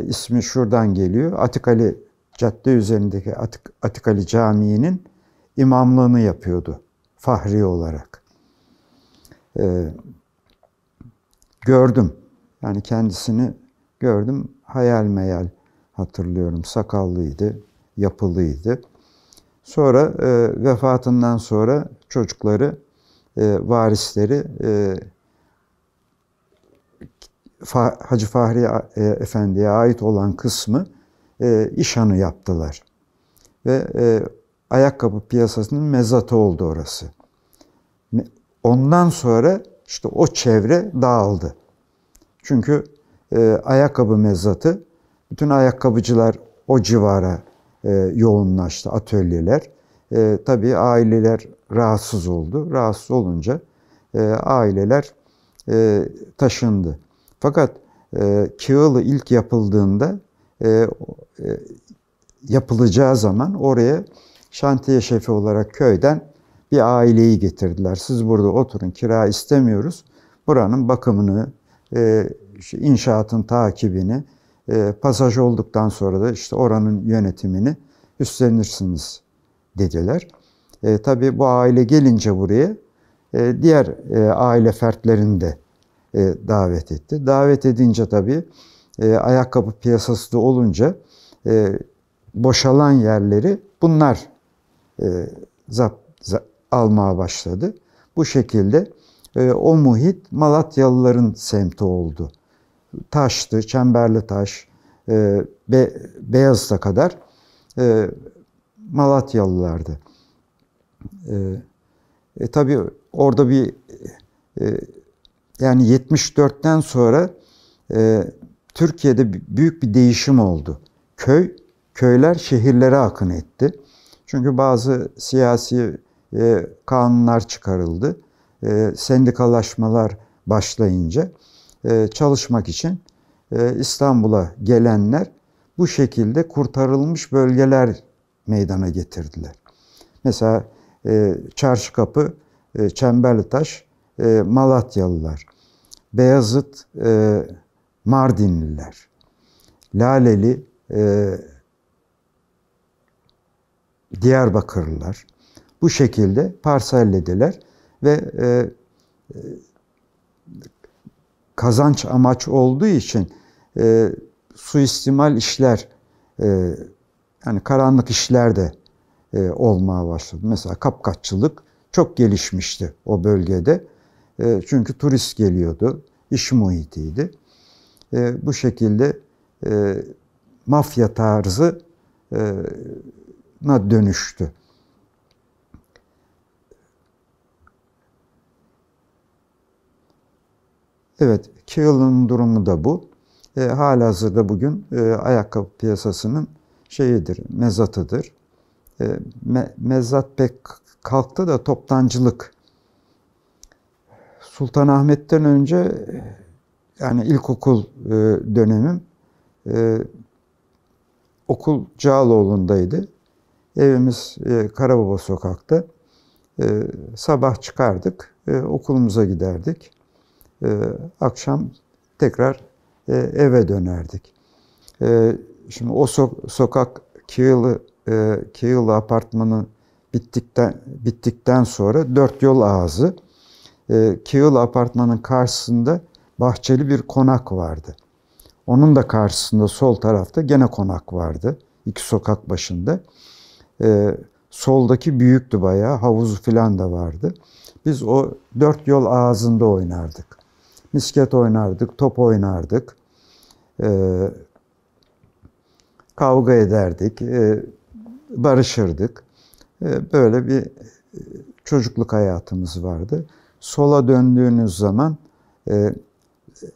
ismi şuradan geliyor. Atikali cadde üzerindeki Atikali Camii'nin imamlığını yapıyordu Fahri olarak. Gördüm. Yani kendisini gördüm. Hayal meyal hatırlıyorum. Sakallıydı, yapılıydı. Sonra vefatından sonra çocukları, varisleri Hacı Fahri Efendi'ye ait olan kısmı işhanı yaptılar. Ve ayakkabı piyasasının mezatı oldu orası. Ondan sonra işte o çevre dağıldı. Çünkü ayakkabı mezatı, bütün ayakkabıcılar o civara yoğunlaştı, atölyeler. Tabii aileler rahatsız oldu. Rahatsız olunca aileler taşındı. Fakat Kığılı ilk yapıldığında yapılacağı zaman oraya şantiye şefi olarak köyden bir aileyi getirdiler. Siz burada oturun, kira istemiyoruz. Buranın bakımını, inşaatın takibini, pasaj olduktan sonra da işte oranın yönetimini üstlenirsiniz dediler. Tabii bu aile gelince buraya diğer aile fertlerini de davet etti. Davet edince tabii ayakkabı piyasası da olunca boşalan yerleri bunlar almaya başladı. Bu şekilde o muhit Malatyalıların semti oldu. Taş'tı, Çemberlitaş, Beyazıt'a kadar Malatyalılardı. Tabii orada bir yani 74'ten sonra Türkiye'de büyük bir değişim oldu. Köyler şehirlere akın etti. Çünkü bazı siyasi kanunlar çıkarıldı. Sendikalaşmalar başlayınca çalışmak için İstanbul'a gelenler bu şekilde kurtarılmış bölgeler meydana getirdiler. Mesela Çarşıkapı, Çemberlitaş, Malatyalılar, Beyazıt, Mardinliler, Laleli, Diyarbakırlılar bu şekilde parsellediler ve kazanç amaç olduğu için suistimal işler, yani karanlık işler de olmaya başladı. Mesela kapkaççılık çok gelişmişti o bölgede. Çünkü turist geliyordu, iş muhitiydi. Bu şekilde mafya tarzına dönüştü. Evet, Kığılı'nın durumu da bu. Halihazırda bugün ayakkabı piyasasının mezatıdır. Mezat pek kalktı da toptancılık Sultanahmet'ten önce yani ilkokul dönemim okul Cağaloğlu'ndaydı. Evimiz Karababa Sokak'ta. Sabah çıkardık, okulumuza giderdik. Akşam tekrar eve dönerdik. Şimdi o sokak Kıyılı apartmanı bittikten sonra dört yol ağzı. Kıyılı apartmanın karşısında bahçeli bir konak vardı. Onun da karşısında sol tarafta gene konak vardı. İki sokak başında. Soldaki büyüktü bayağı. Havuzu falan da vardı. Biz o dört yol ağzında oynardık. Misket oynardık, top oynardık. Kavga ederdik, barışırdık. Böyle bir çocukluk hayatımız vardı. Sola döndüğünüz zaman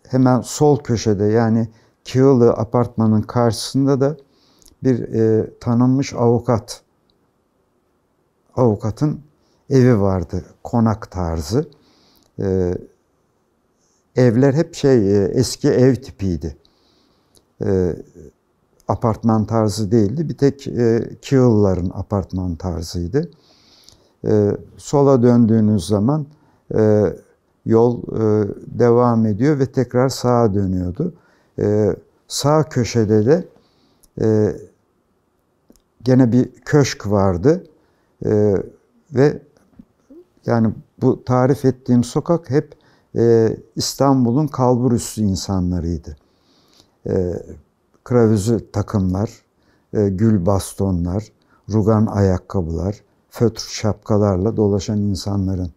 hemen sol köşede, yani Kığılı apartmanın karşısında da bir tanınmış avukatın evi vardı, konak tarzı. Evler hep eski ev tipiydi. Apartman tarzı değildi. Bir tek Kığıllıların apartman tarzıydı. Sola döndüğünüz zaman yol devam ediyor ve tekrar sağa dönüyordu. Sağ köşede de gene bir köşk vardı. Ve yani bu tarif ettiğim sokak hep İstanbul'un kalburüstü insanlarıydı. Kravüzü takımlar, gül bastonlar, rugan ayakkabılar, fötr şapkalarla dolaşan insanların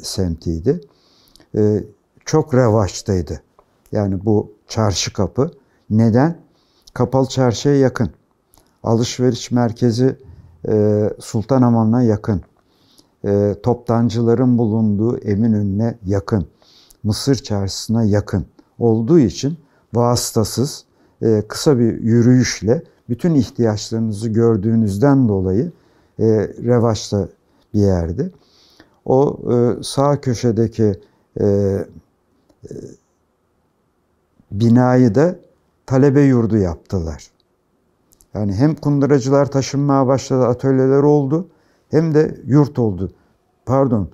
semtiydi. Çok revaçtaydı. Yani bu çarşı kapı. Neden? Kapalı Çarşı'ya yakın. Alışveriş merkezi Sultanhamam'a yakın. Toptancıların bulunduğu Eminönü'ne yakın. Mısır Çarşısı'na yakın olduğu için vasıtasız, kısa bir yürüyüşle bütün ihtiyaçlarınızı gördüğünüzden dolayı revaçta bir yerdi. O sağ köşedeki binayı da talebe yurdu yaptılar. Yani hem kunduracılar taşınmaya başladı, atölyeler oldu, hem de yurt oldu. Pardon,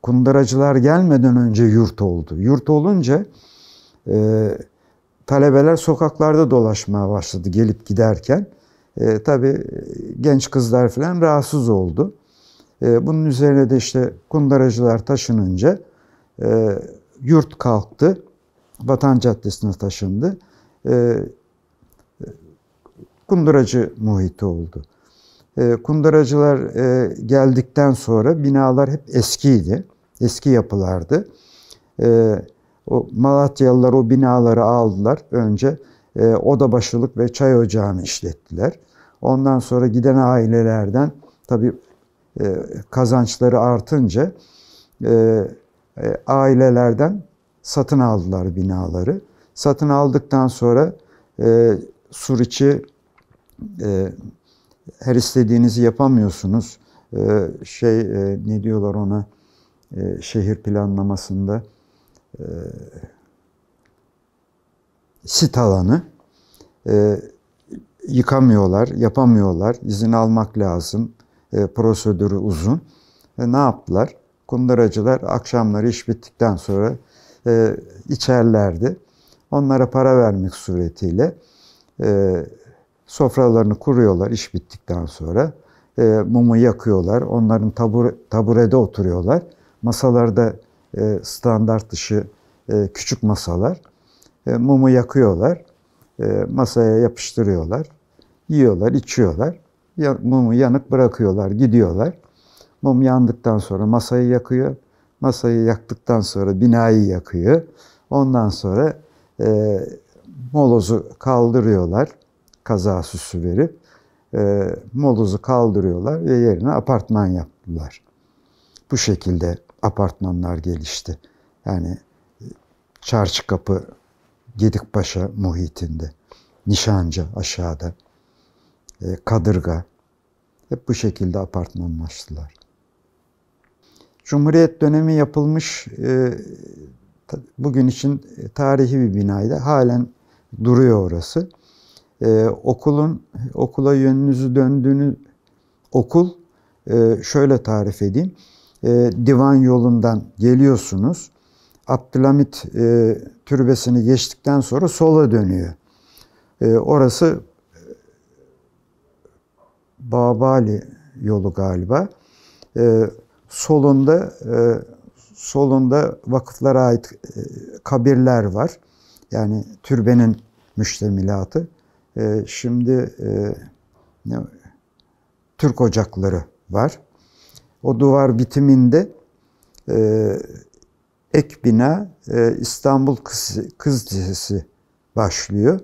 kunduracılar gelmeden önce yurt oldu. Yurt olunca talebeler sokaklarda dolaşmaya başladı gelip giderken. Tabii genç kızlar falan rahatsız oldu. Bunun üzerine de işte kunduracılar taşınınca yurt kalktı. Vatan Caddesi'ne taşındı. Kunduracı muhiti oldu. Kunduracılar geldikten sonra binalar hep eskiydi. Eski yapılardı. O Malatyalılar o binaları aldılar. Önce odabaşılık ve çay ocağını işlettiler. Ondan sonra giden ailelerden tabii kazançları artınca ailelerden satın aldılar binaları. Satın aldıktan sonra Suriçi her istediğinizi yapamıyorsunuz. Ne diyorlar ona, şehir planlamasında sit alanı yıkamıyorlar, yapamıyorlar. İzin almak lazım. Prosedürü uzun. Ne yaptılar? Kunduracılar akşamları iş bittikten sonra içerlerdi. Onlara para vermek suretiyle sofralarını kuruyorlar iş bittikten sonra. Mumu yakıyorlar. Onların taburede oturuyorlar. Masalarda standart dışı küçük masalar. Mumu yakıyorlar. Masaya yapıştırıyorlar. Yiyorlar, içiyorlar. Mumu yanık bırakıyorlar, gidiyorlar. Mum yandıktan sonra masayı yakıyor. Masayı yaktıktan sonra binayı yakıyor. Ondan sonra molozu kaldırıyorlar. Kaza süsü verip molozu kaldırıyorlar ve yerine apartman yaptılar. Bu şekilde apartmanlar gelişti. Yani Çarşıkapı, Gedikpaşa muhitinde, Nişancı aşağıda, Kadırga, hep bu şekilde apartmanlaştılar. Cumhuriyet dönemi yapılmış, bugün için tarihi bir binaydı. Halen duruyor orası. Okula yönünüzü döndüğünüz okul, şöyle tarif edeyim. Divan yolundan geliyorsunuz. Abdülhamit türbesini geçtikten sonra sola dönüyor. Orası Babali yolu galiba. Solunda vakıflara ait kabirler var. Yani türbenin müştemilatı. Şimdi Türk ocakları var. O duvar bitiminde ek bina İstanbul Kız Lisesi başlıyor.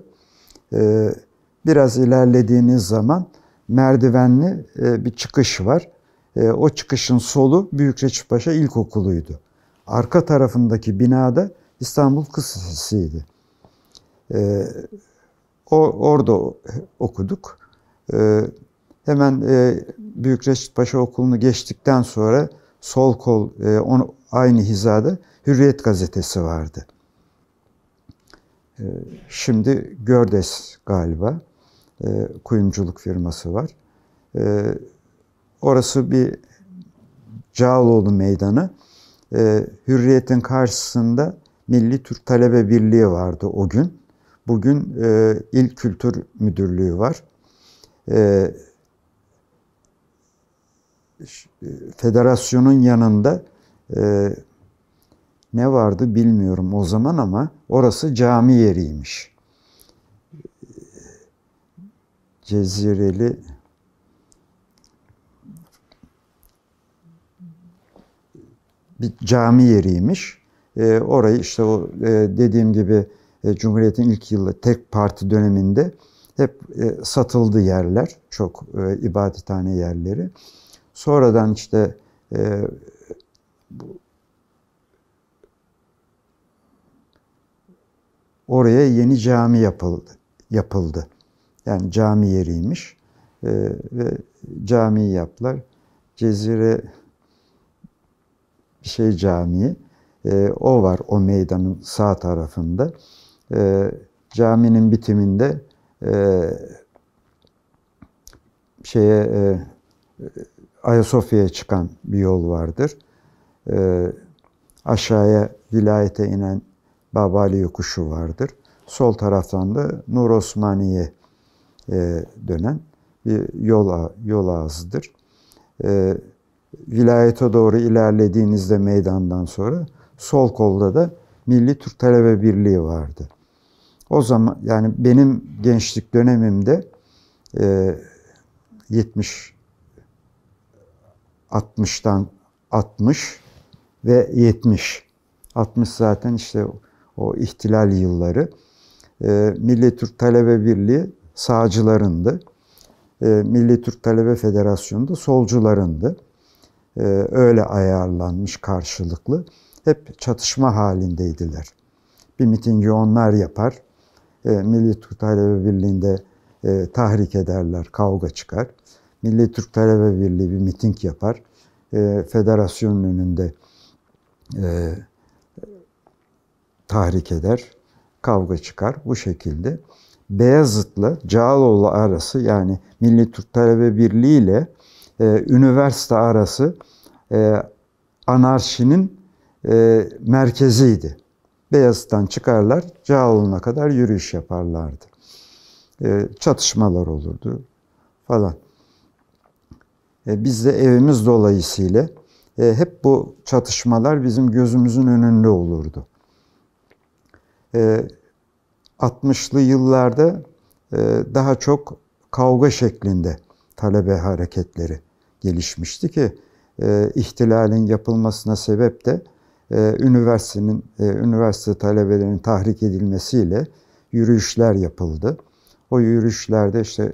Biraz ilerlediğiniz zaman merdivenli bir çıkış var. O çıkışın solu Büyükreçipaşa İlkokulu'ydu. Arka tarafındaki binada İstanbul Kız Lisesi'ydi. Orada okuduk. Hemen Büyükreçipaşa Okulu'nu geçtikten sonra sol kol aynı hizada Hürriyet gazetesi vardı. Şimdi Gördes galiba kuyumculuk firması var. Orası bir Cağaloğlu Meydanı. Hürriyet'in karşısında Milli Türk Talebe Birliği vardı o gün. Bugün İl Kültür Müdürlüğü var. Federasyonun yanında ne vardı bilmiyorum o zaman ama orası cami yeriymiş. Cezireli bir cami yeriymiş. Orayı işte o dediğim gibi Cumhuriyet'in ilk yılı tek parti döneminde hep satıldı yerler. Çok ibadethane yerleri. Sonradan işte oraya yeni cami yapıldı. Yani cami yeriymiş. Ve camiyi yaptılar. Cezire Camii. O var o meydanın sağ tarafında. Caminin bitiminde Ayasofya'ya çıkan bir yol vardır. Aşağıya vilayete inen Babali yokuşu vardır. Sol taraftan da Nur Osmaniye dönen bir yol ağzıdır. Vilayete doğru ilerlediğinizde meydandan sonra sol kolda da Milli Türk Talebe Birliği vardı. O zaman yani benim gençlik dönemimde 60'tan 60 ve 70. 60 zaten işte o ihtilal yılları. Milli Türk Talebe Birliği sağcılarındı. Milli Türk Talebe Federasyonu da solcularındı. Öyle ayarlanmış karşılıklı. Hep çatışma halindeydiler. Bir mitingi onlar yapar. Milli Türk Talebe Birliği'nde tahrik ederler, kavga çıkar. Milli Türk Talebe Birliği bir miting yapar. Federasyonun önünde tahrik eder, kavga çıkar. Bu şekilde Beyazıt'la Cağaloğlu arası yani Milli Türk Talebe Birliği ile üniversite arası anarşinin merkeziydi. Beyazıt'tan çıkarlar, Cağaloğlu'na kadar yürüyüş yaparlardı. Çatışmalar olurdu falan. Biz de evimiz dolayısıyla hep bu çatışmalar bizim gözümüzün önünde olurdu. 60'lı yıllarda daha çok kavga şeklinde talebe hareketleri gelişmişti ki ihtilalin yapılmasına sebep de üniversite talebelerinin tahrik edilmesiyle yürüyüşler yapıldı. O yürüyüşlerde işte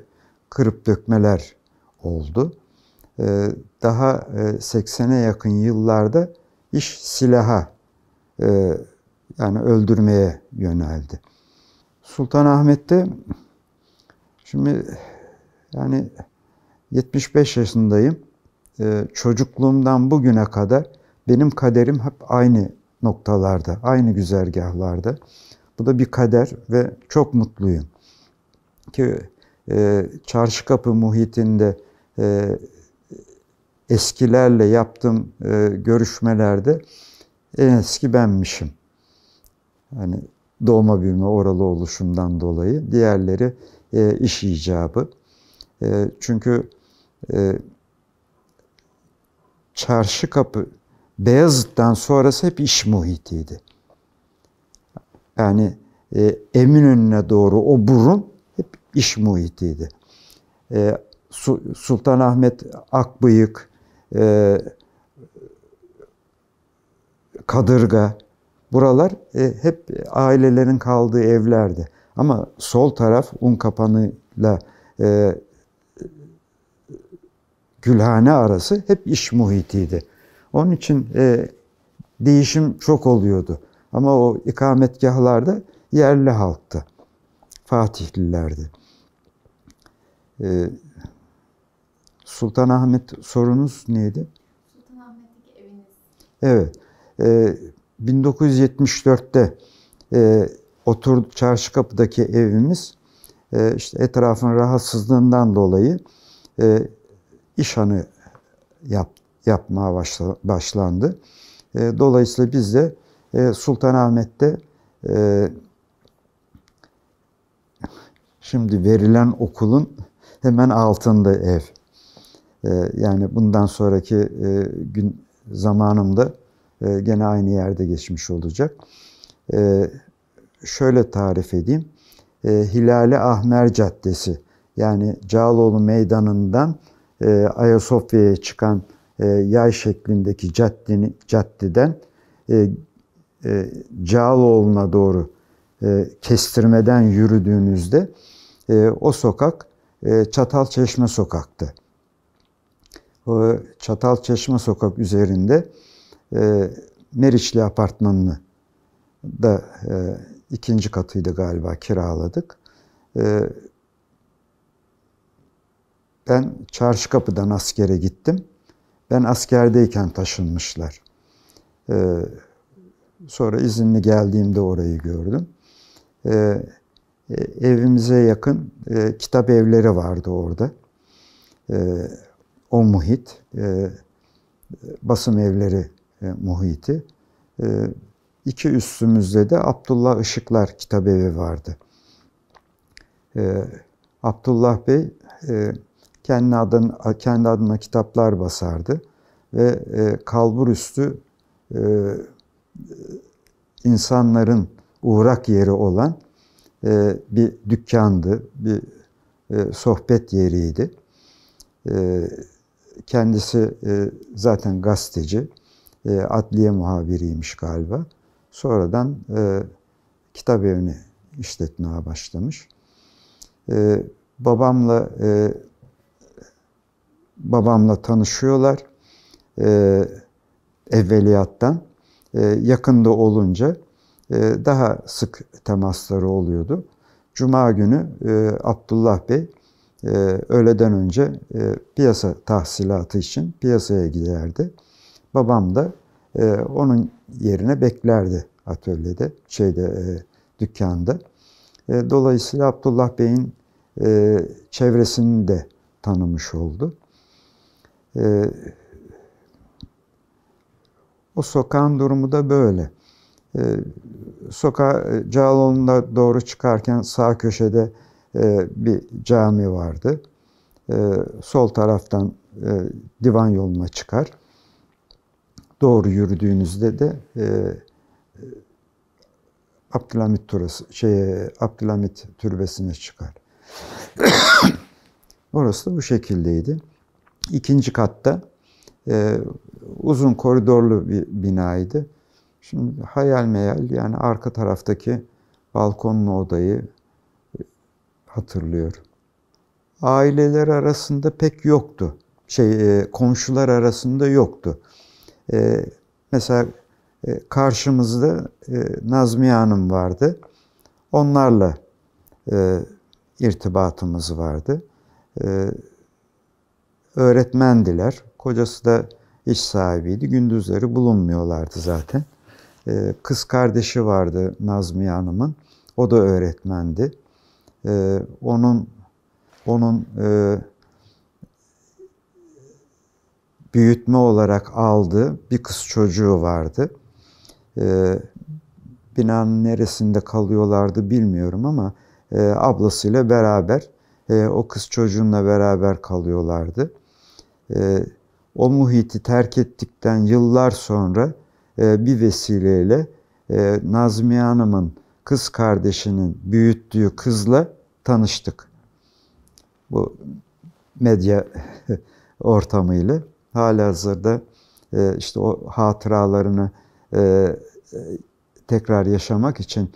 kırıp dökmeler oldu. Daha 80'e yakın yıllarda iş silaha yani öldürmeye yöneldi. Sultanahmet'te şimdi yani 75 yaşındayım. Çocukluğumdan bugüne kadar benim kaderim hep aynı noktalarda, aynı güzergahlarda. Bu da bir kader ve çok mutluyum ki Çarşıkapı muhitinde eskilerle yaptığım görüşmelerde en eski benmişim. Hani doğma büyüme oralı oluşumdan dolayı. Diğerleri iş icabı. Çünkü Çarşıkapı, Beyazıt'tan sonrası hep iş muhitiydi. Yani Eminönü'ne doğru o burun hep iş muhitiydi. Sultanahmet, Akbıyık, Kadırga, buralar hep ailelerin kaldığı evlerdi. Ama sol taraf Unkapanı'yla Gülhane arası hep iş muhitiydi. Onun için değişim çok oluyordu. Ama o ikametgahlarda yerli halktı. Fatihlilerdi. Sultanahmet sorunuz neydi? Sultanahmet'teki eviniz. Evet. 1974'te Çarşıkapı'daki evimiz işte etrafın rahatsızlığından dolayı işhanı yapmaya başlandı. Dolayısıyla biz de Sultanahmet'te şimdi verilen okulun hemen altında ev. Yani bundan sonraki gün zamanımda gene aynı yerde geçmiş olacak. Şöyle tarif edeyim. Hilali Ahmer Caddesi, yani Cağaloğlu Meydanı'ndan Ayasofya'ya çıkan yay şeklindeki caddeden Cağaloğlu'na doğru kestirmeden yürüdüğünüzde o sokak Çatalçeşme Sokak'tı. O Çatalçeşme Sokak üzerinde Meriçli Apartmanı'nı da ikinci katıydı galiba, kiraladık. Ben Çarşıkapı'dan askere gittim. Ben askerdeyken taşınmışlar. Sonra izinli geldiğimde orayı gördüm. Evimize yakın kitap evleri vardı orada. O muhit, basım evleri muhiti. İki üstümüzde de Abdullah Işıklar Kitabevi vardı. Abdullah Bey kendi adına kitaplar basardı ve kalburüstü insanların uğrak yeri olan bir dükkandı, bir sohbet yeriydi. Kendisi zaten gazeteci, adliye muhabiriymiş galiba. Sonradan kitap evini işletmeye başlamış. Babamla tanışıyorlar evveliyattan. Yakında olunca daha sık temasları oluyordu. Cuma günü Abdullah Bey öğleden önce piyasa tahsilatı için piyasaya giderdi. Babam da onun yerine beklerdi atölyede, dükkanda. Dolayısıyla Abdullah Bey'in çevresini de tanımış oldu. O sokağın durumu da böyle. Cağaloğlu'na doğru çıkarken sağ köşede bir cami vardı. Sol taraftan divan yoluna çıkar. Doğru yürüdüğünüzde de Abdülhamit Türbesi'ne çıkar. Orası da bu şekildeydi. İkinci katta uzun koridorlu bir binaydı. Şimdi hayal meyal, yani arka taraftaki balkonlu odayı hatırlıyorum. Aileler arasında pek yoktu. Komşular arasında yoktu. Mesela karşımızda Nazmiye Hanım vardı. Onlarla irtibatımız vardı. Öğretmendiler. Kocası da iş sahibiydi. Gündüzleri bulunmuyorlardı zaten. Kız kardeşi vardı Nazmiye Hanım'ın. O da öğretmendi. Onun büyütme olarak aldığı bir kız çocuğu vardı. Binanın neresinde kalıyorlardı bilmiyorum ama ablasıyla beraber o kız çocuğunla beraber kalıyorlardı. O muhiti terk ettikten yıllar sonra bir vesileyle Nazmiye Hanım'ın kız kardeşinin büyüttüğü kızla tanıştık. Bu medya ortamıyla halihazırda işte o hatıralarını tekrar yaşamak için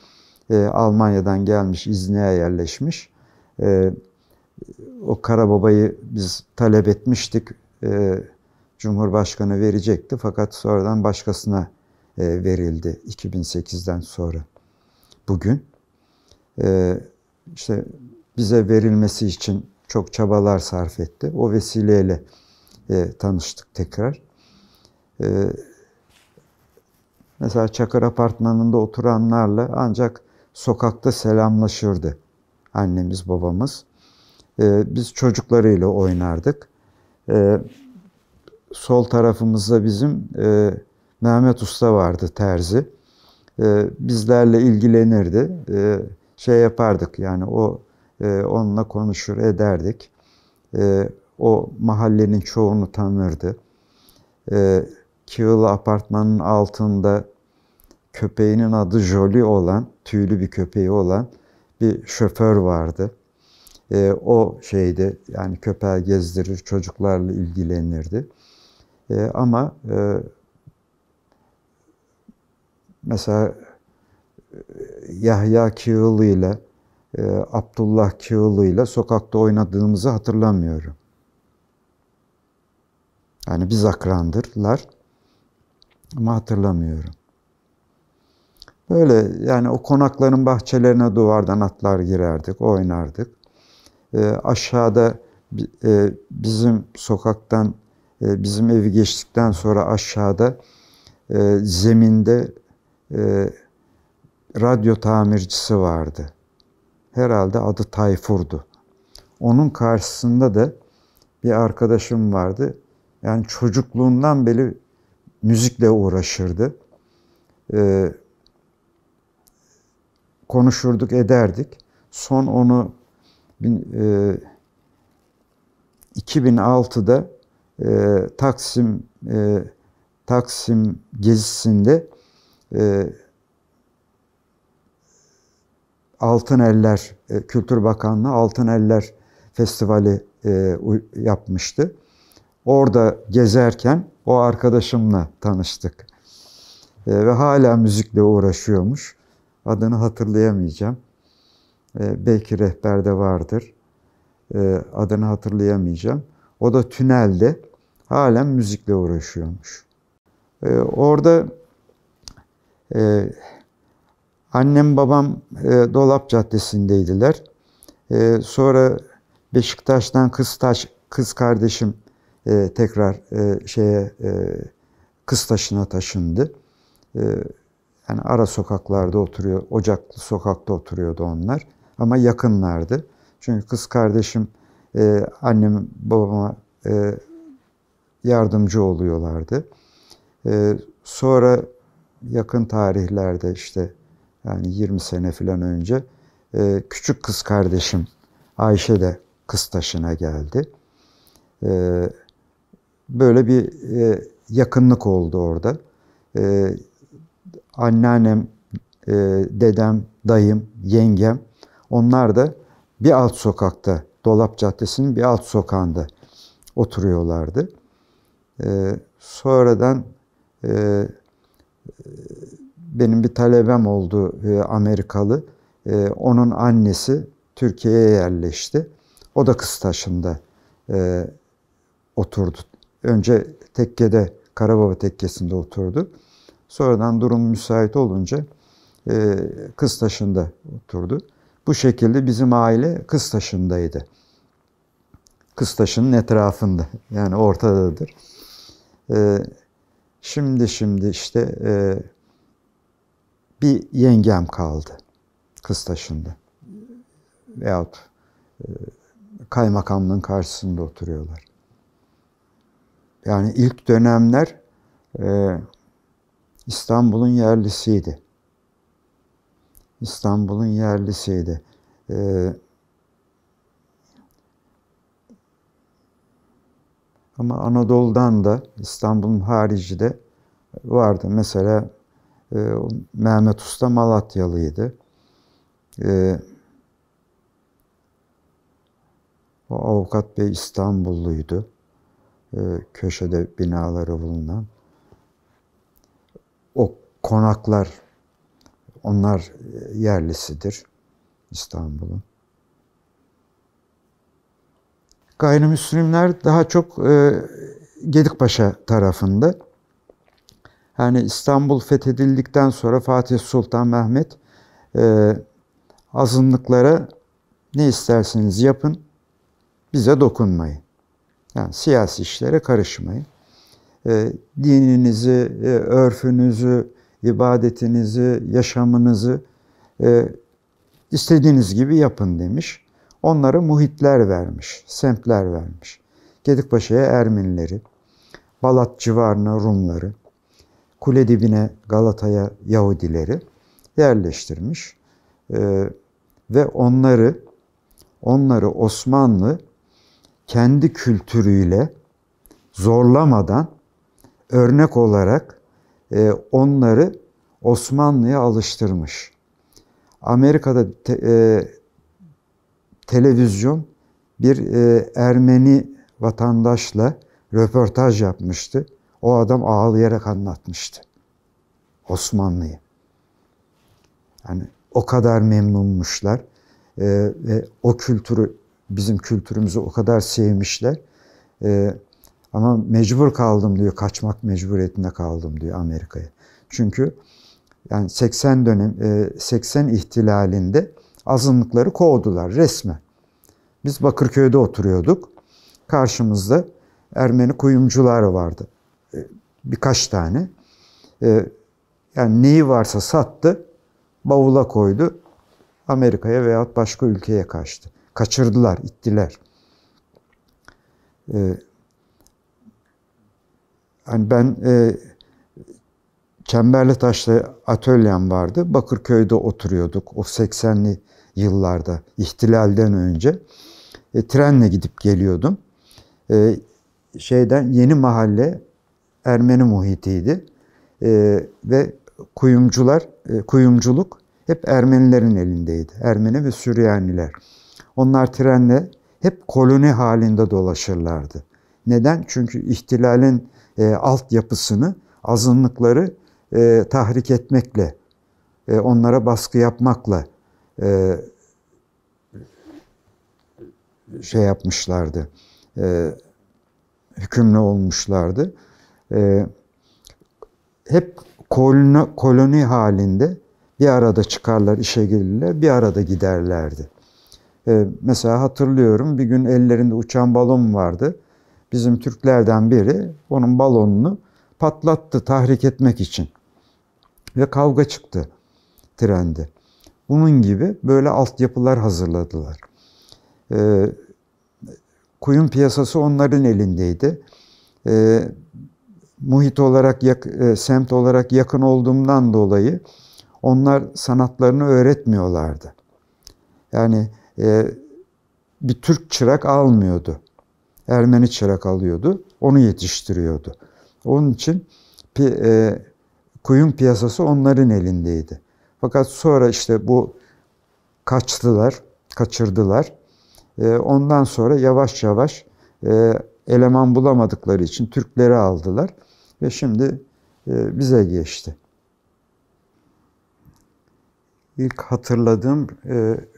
Almanya'dan gelmiş, İznik'e yerleşmiş. O Karababa'yı biz talep etmiştik. Cumhurbaşkanı verecekti fakat sonradan başkasına verildi 2008'den sonra. Bugün işte bize verilmesi için çok çabalar sarf etti. O vesileyle tanıştık tekrar. Mesela Çakır Apartmanı'nda oturanlarla ancak sokakta selamlaşırdı annemiz, babamız. Biz çocuklarıyla oynardık. Sol tarafımızda bizim Mehmet Usta vardı, terzi. Bizlerle ilgilenirdi. Şey yapardık yani onunla konuşur ederdik. O mahallenin çoğunu tanırdı. Kığılı Apartmanı'nın altında köpeğinin adı Jolly olan, tüylü bir köpeği olan bir şoför vardı. O şeyde yani köpeği gezdirir, çocuklarla ilgilenirdi. Ama mesela Yahya Kığılı ile Abdullah Kığılı ile sokakta oynadığımızı hatırlamıyorum. Yani biz akrandırlar ama hatırlamıyorum. Böyle yani o konakların bahçelerine duvardan atlar girerdik, oynardık. Aşağıda bizim sokaktan, bizim evi geçtikten sonra aşağıda zeminde radyo tamircisi vardı. Herhalde adı Tayfur'du. Onun karşısında da bir arkadaşım vardı. Yani çocukluğundan beri müzikle uğraşırdı. Konuşurduk, ederdik. Son onu 2006'da Taksim gezisinde Altın Eller, Kültür Bakanlığı Altın Eller Festivali yapmıştı. Orada gezerken o arkadaşımla tanıştık. Ve hala müzikle uğraşıyormuş. Adını hatırlayamayacağım. Belki rehberde vardır. Adını hatırlayamayacağım. O da tünelde halen müzikle uğraşıyormuş. Orada annem babam Dolap Caddesi'ndeydiler. Sonra Beşiktaş'tan kız kardeşim tekrar Kıztaşı'na taşındı. Yani ara sokaklarda oturuyor, Ocaklı sokakta oturuyordu onlar. Ama yakınlardı. Çünkü kız kardeşim annem babama yardımcı oluyorlardı. Sonra yakın tarihlerde işte yani 20 sene falan önce küçük kız kardeşim Ayşe de Kıztaşı'na geldi. Böyle bir yakınlık oldu orada. Anneannem, dedem, dayım, yengem onlar da bir alt sokakta, Dolap Caddesi'nin bir alt sokağında oturuyorlardı. Sonradan benim bir talebem oldu Amerikalı. Onun annesi Türkiye'ye yerleşti. O da Kıztaşı'nda oturdu. Önce tekkede, Karababa tekkesinde oturdu. Sonradan durum müsait olunca Kıztaşı'nda oturdu. Bu şekilde bizim aile Kıztaşı'ndaydı. Kıztaşı'nın etrafında, yani ortadadır. Şimdi işte bir yengem kaldı Kıztaşı'nda. Veyahut kaymakamlığın karşısında oturuyorlar. Yani ilk dönemler İstanbul'un yerlisiydi. İstanbul'un yerlisiydi. Ama Anadolu'dan da İstanbul'un harici de vardı. Mesela Mehmet Usta Malatyalıydı. O avukat bey İstanbulluydu. Köşede binaları bulunan. O konaklar, onlar yerlisidir İstanbul'un. Gayrimüslimler daha çok Gedikpaşa tarafında. Yani İstanbul fethedildikten sonra Fatih Sultan Mehmet azınlıklara ne isterseniz yapın, bize dokunmayın. Yani siyasi işlere karışmayın. Dininizi, örfünüzü, ibadetinizi, yaşamınızı istediğiniz gibi yapın demiş. Onlara muhitler vermiş, semtler vermiş. Gedikpaşa'ya Ermenileri, Balat civarına Rumları, Kuledibine Galata'ya Yahudileri yerleştirmiş. Ve onları Osmanlı kendi kültürüyle zorlamadan örnek olarak onları Osmanlı'ya alıştırmış. Amerika'da televizyon bir Ermeni vatandaşla röportaj yapmıştı. O adam ağlayarak anlatmıştı Osmanlı'yı. Yani o kadar memnunmuşlar ve o kültürü, bizim kültürümüzü o kadar sevmişler. Ama mecbur kaldım diyor, kaçmak mecburiyetinde kaldım diyor Amerika'ya. Çünkü yani 80 ihtilalinde azınlıkları kovdular resmen. Biz Bakırköy'de oturuyorduk. Karşımızda Ermeni kuyumcular vardı. Birkaç tane. Yani neyi varsa sattı, bavula koydu. Amerika'ya veyahut başka ülkeye kaçtı. Kaçırdılar, ittiler. Yani ben Çemberlitaş'ta atölyem vardı. Bakırköy'de oturuyorduk o 80'li yıllarda, ihtilalden önce. Trenle gidip geliyordum. Yeni mahalle Ermeni muhitiydi. Ve kuyumculuk hep Ermenilerin elindeydi. Ermeni ve Süryaniler. Onlar trenle hep koloni halinde dolaşırlardı. Neden? Çünkü ihtilalin altyapısını, azınlıkları tahrik etmekle, onlara baskı yapmakla yapmışlardı. Hükümlü olmuşlardı. Hep koloni halinde bir arada çıkarlar, işe gelirler, bir arada giderlerdi. Mesela hatırlıyorum, bir gün ellerinde uçan balon vardı. Bizim Türklerden biri onun balonunu patlattı tahrik etmek için. Ve kavga çıktı trende. Bunun gibi böyle altyapılar hazırladılar. Kuyum piyasası onların elindeydi. Muhit olarak, semt olarak yakın olduğumdan dolayı onlar sanatlarını öğretmiyorlardı. Yani bir Türk çırak almıyordu. Ermeni çırak alıyordu. Onu yetiştiriyordu. Onun için kuyum piyasası onların elindeydi. Fakat sonra işte bu kaçırdılar. Ondan sonra yavaş yavaş eleman bulamadıkları için Türkleri aldılar. Ve şimdi bize geçti. İlk hatırladığım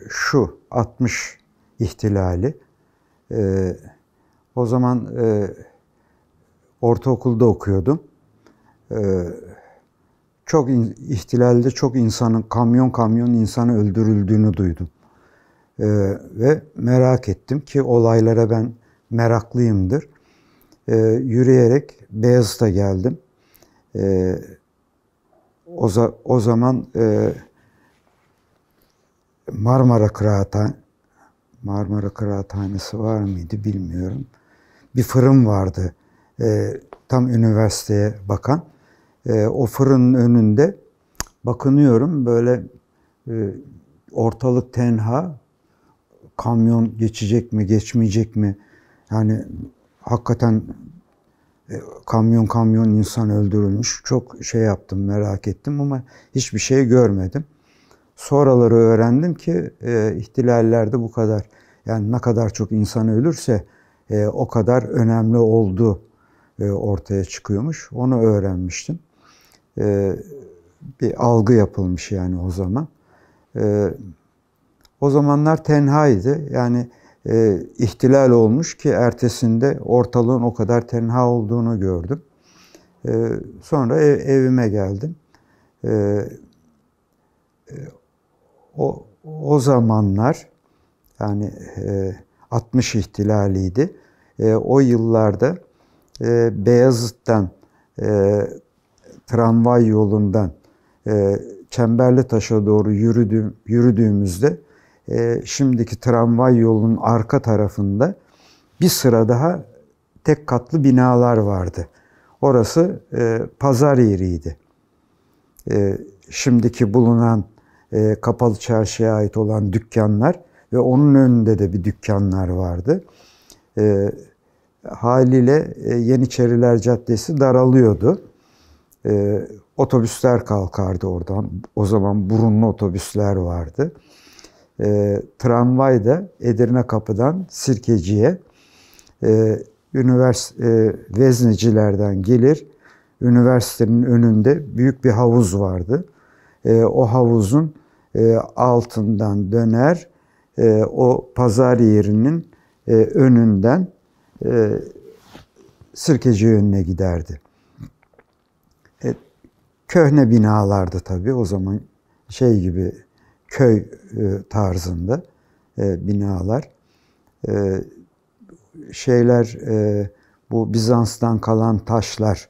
şu 60 ihtilali. O zaman ortaokulda okuyordum. İhtilalde çok insanın, kamyon insanı öldürüldüğünü duydum. Ve merak ettim ki olaylara ben meraklıyımdır. yürüyerek Beyazıt'a geldim. O zaman Marmara Kıraathanesi var mıydı bilmiyorum. Bir fırın vardı. Tam üniversiteye bakan. O fırının önünde bakınıyorum böyle ortalık tenha. Kamyon geçecek mi, geçmeyecek mi? Yani hakikaten kamyon insan öldürülmüş. Çok şey yaptım, merak ettim ama hiçbir şey görmedim. Sonraları öğrendim ki ihtilallerde bu kadar, yani ne kadar çok insan ölürse o kadar önemli olduğu ortaya çıkıyormuş. Onu öğrenmiştim. Bir algı yapılmış yani o zaman. O zamanlar tenhaydı. Yani ihtilal olmuş ki ertesinde ortalığın o kadar tenha olduğunu gördüm. Sonra evime geldim. O zamanlar yani 60 ihtilaliydi. O yıllarda Beyazıt'tan tramvay yolundan Çemberlitaş'a doğru yürüdüğümüzde şimdiki tramvay yolunun arka tarafında bir sıra daha tek katlı binalar vardı. Orası pazar yeriydi. Şimdiki bulunan Kapalı Çarşı'ya ait olan dükkanlar ve onun önünde de bir dükkanlar vardı. Haliyle Yeniçeriler Caddesi daralıyordu. Otobüsler kalkardı oradan. O zaman burunlu otobüsler vardı. Tramvay da Edirne Kapı'dan Sirkeci'ye Veznecilerden gelir. Üniversitenin önünde büyük bir havuz vardı. O havuzun altından döner, o pazar yerinin önünden Sirkeci yönüne giderdi. Köhne binalardı tabii o zaman, şey gibi köy tarzında binalar. Bu Bizans'tan kalan taşlar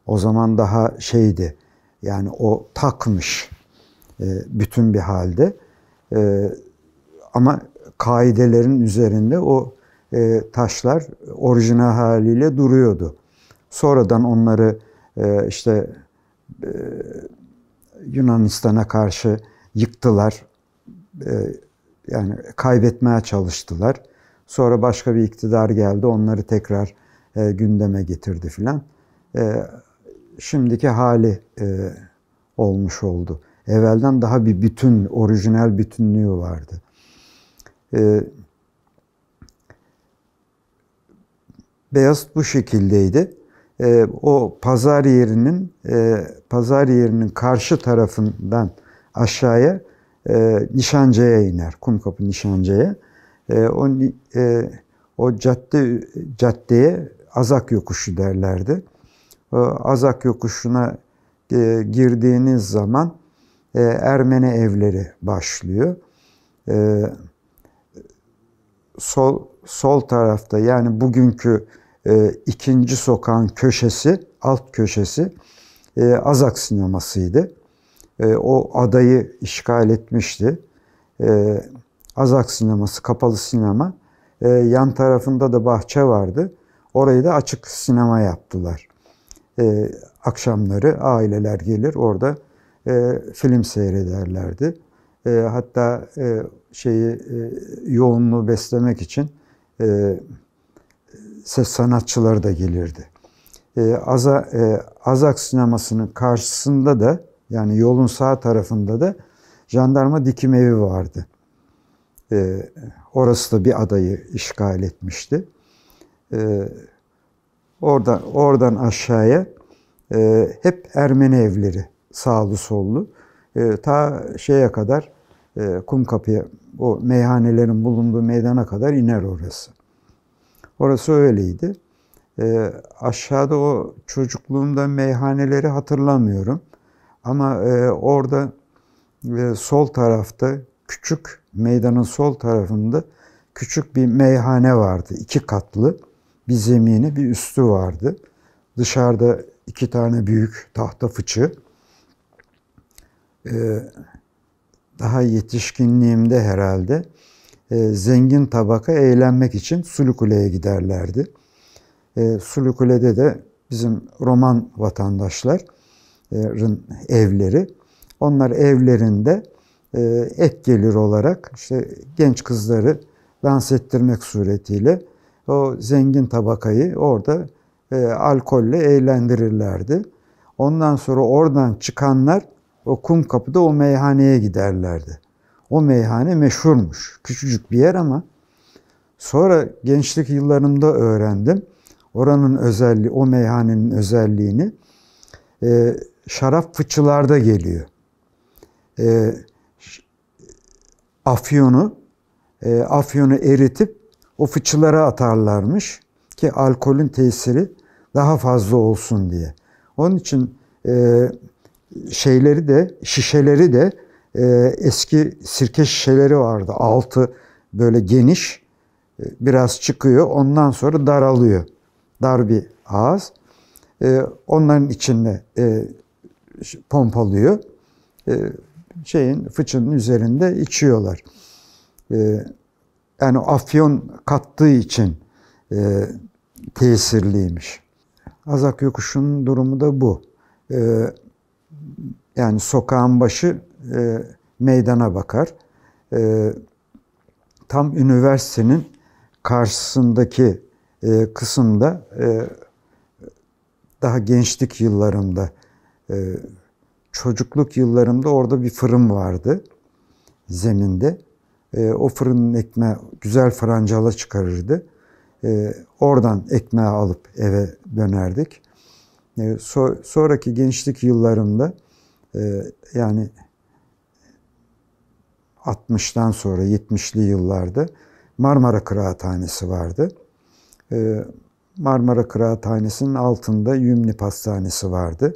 o zaman daha şeydi, yani o takmış bütün bir halde. Ama kaidelerin üzerinde o taşlar orijinal haliyle duruyordu. Sonradan onları Yunanistan'a karşı yıktılar. Yani kaybetmeye çalıştılar. Sonra başka bir iktidar geldi. Onları tekrar gündeme getirdi filan. Şimdiki hali olmuş oldu. Evvelden daha bir bütün, orijinal bütünlüğü vardı. Beyazıt bu şekildeydi. O pazar yerinin karşı tarafından aşağıya Nişancı'ya iner. Kumkapı Nişancı'ya. O caddeye Azak Yokuşu derlerdi. O Azak Yokuşu'na girdiğiniz zaman Ermeni evleri başlıyor. Sol tarafta, yani bugünkü ikinci sokağın köşesi, alt köşesi Azak sinemasıydı. O adayı işgal etmişti. Azak sineması, kapalı sinema. Yan tarafında da bahçe vardı. Orayı da açık sinema yaptılar. Akşamları aileler gelir orada film seyrederlerdi. Hatta yoğunluğu beslemek için ses sanatçıları da gelirdi. Azak sinemasının karşısında da, yani yolun sağ tarafında da jandarma dikim evi vardı. Orası da bir adayı işgal etmişti. Oradan aşağıya hep Ermeni evleri, sağlı sollu. Ta şeye kadar, Kumkapı'ya, o meyhanelerin bulunduğu meydana kadar iner orası. Orası öyleydi. Aşağıda o çocukluğumda meyhaneleri hatırlamıyorum. Ama orada sol tarafta, küçük meydanın sol tarafında küçük bir meyhane vardı. 2 katlı. bir zemini, bir üstü vardı. Dışarıda 2 tane büyük tahta fıçı. Daha yetişkinliğimde herhalde zengin tabaka eğlenmek için Sulukule'ye giderlerdi. Sulukule'de de bizim Roman vatandaşların evleri. Onlar evlerinde ek gelir olarak işte genç kızları dans ettirmek suretiyle o zengin tabakayı orada alkolle eğlendirirlerdi. Ondan sonra oradan çıkanlar o Kumkapı'da o meyhaneye giderlerdi. O meyhane meşhurmuş. Küçücük bir yer ama sonra gençlik yıllarımda öğrendim. Oranın özelliği, o meyhanenin özelliğini şarap fıçılarda geliyor. Afyonu eritip o fıçılara atarlarmış ki alkolün tesiri daha fazla olsun diye. Onun için şişeleri de eski sirke şişeleri vardı. Altı böyle geniş, biraz çıkıyor. Ondan sonra daralıyor. Dar bir ağız. Onların içinde pompalıyor. Fıçının üzerinde içiyorlar. Yani afyon kattığı için tesirliymiş. Azak yokuşunun durumu da bu. Yani sokağın başı meydana bakar. Tam üniversitenin karşısındaki kısımda daha gençlik yıllarımda, çocukluk yıllarımda orada bir fırın vardı zeminde. O fırının ekmeği güzel francala çıkarırdı. Oradan ekmeği alıp eve dönerdik. Sonraki gençlik yıllarımda yani 60'tan sonra 70'li yıllarda Marmara Kıraathanesi vardı. Marmara Kıraathanesi'nin altında Yümni Pastanesi vardı.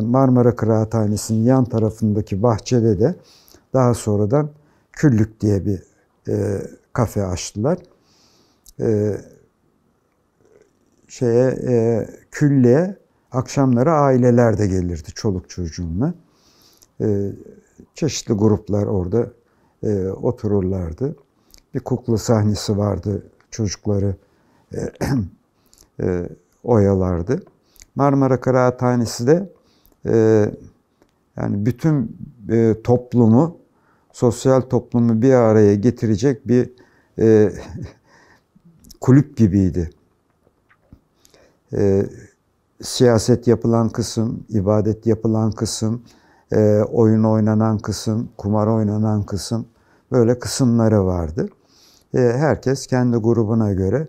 Marmara Kıraathanesi'nin yan tarafındaki bahçede de daha sonradan Küllük diye bir kafe açtılar. Küllüğe akşamları aileler de gelirdi çoluk çocuğunla. Çeşitli gruplar orada otururlardı. Bir kukla sahnesi vardı, çocukları oyalardı. Marmara Kıraathanesi de yani bütün toplumu, sosyal toplumu bir araya getirecek bir kulüp gibiydi. Siyaset yapılan kısım, ibadet yapılan kısım, oyun oynanan kısım, kumar oynanan kısım, böyle kısımları vardı. Herkes kendi grubuna göre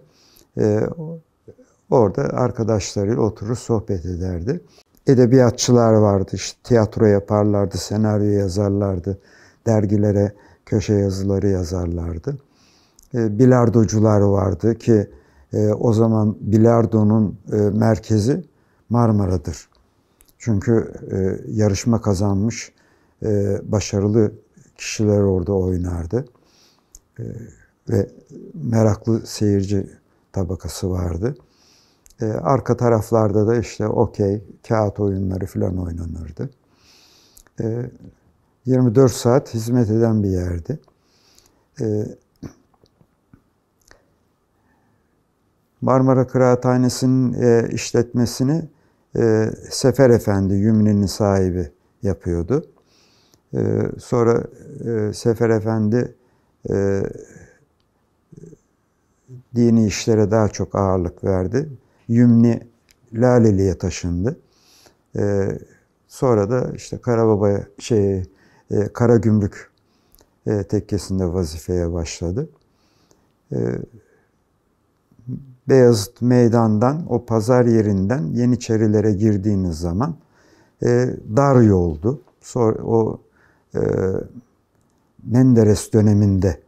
orada arkadaşlarıyla oturur sohbet ederdi. Edebiyatçılar vardı, işte tiyatro yaparlardı, senaryo yazarlardı, dergilere köşe yazıları yazarlardı. Bilardocular vardı ki o zaman bilardonun merkezi Marmara'dır. Çünkü yarışma kazanmış başarılı kişiler orada oynardı. Ve meraklı seyirci tabakası vardı. Arka taraflarda da işte okey, kağıt oyunları falan oynanırdı. 24 saat hizmet eden bir yerdi. Marmara Kıraathanesi'nin işletmesini Sefer Efendi, Yümni'nin sahibi yapıyordu. Sonra Sefer Efendi dini işlere daha çok ağırlık verdi. Yümni Laleli'ye taşındı. Sonra da işte Karagümrük tekkesinde vazifeye başladı. Beyazıt Meydan'dan, o pazar yerinden Yeniçerilere girdiğiniz zaman dar yoldu. Sonra o Menderes döneminde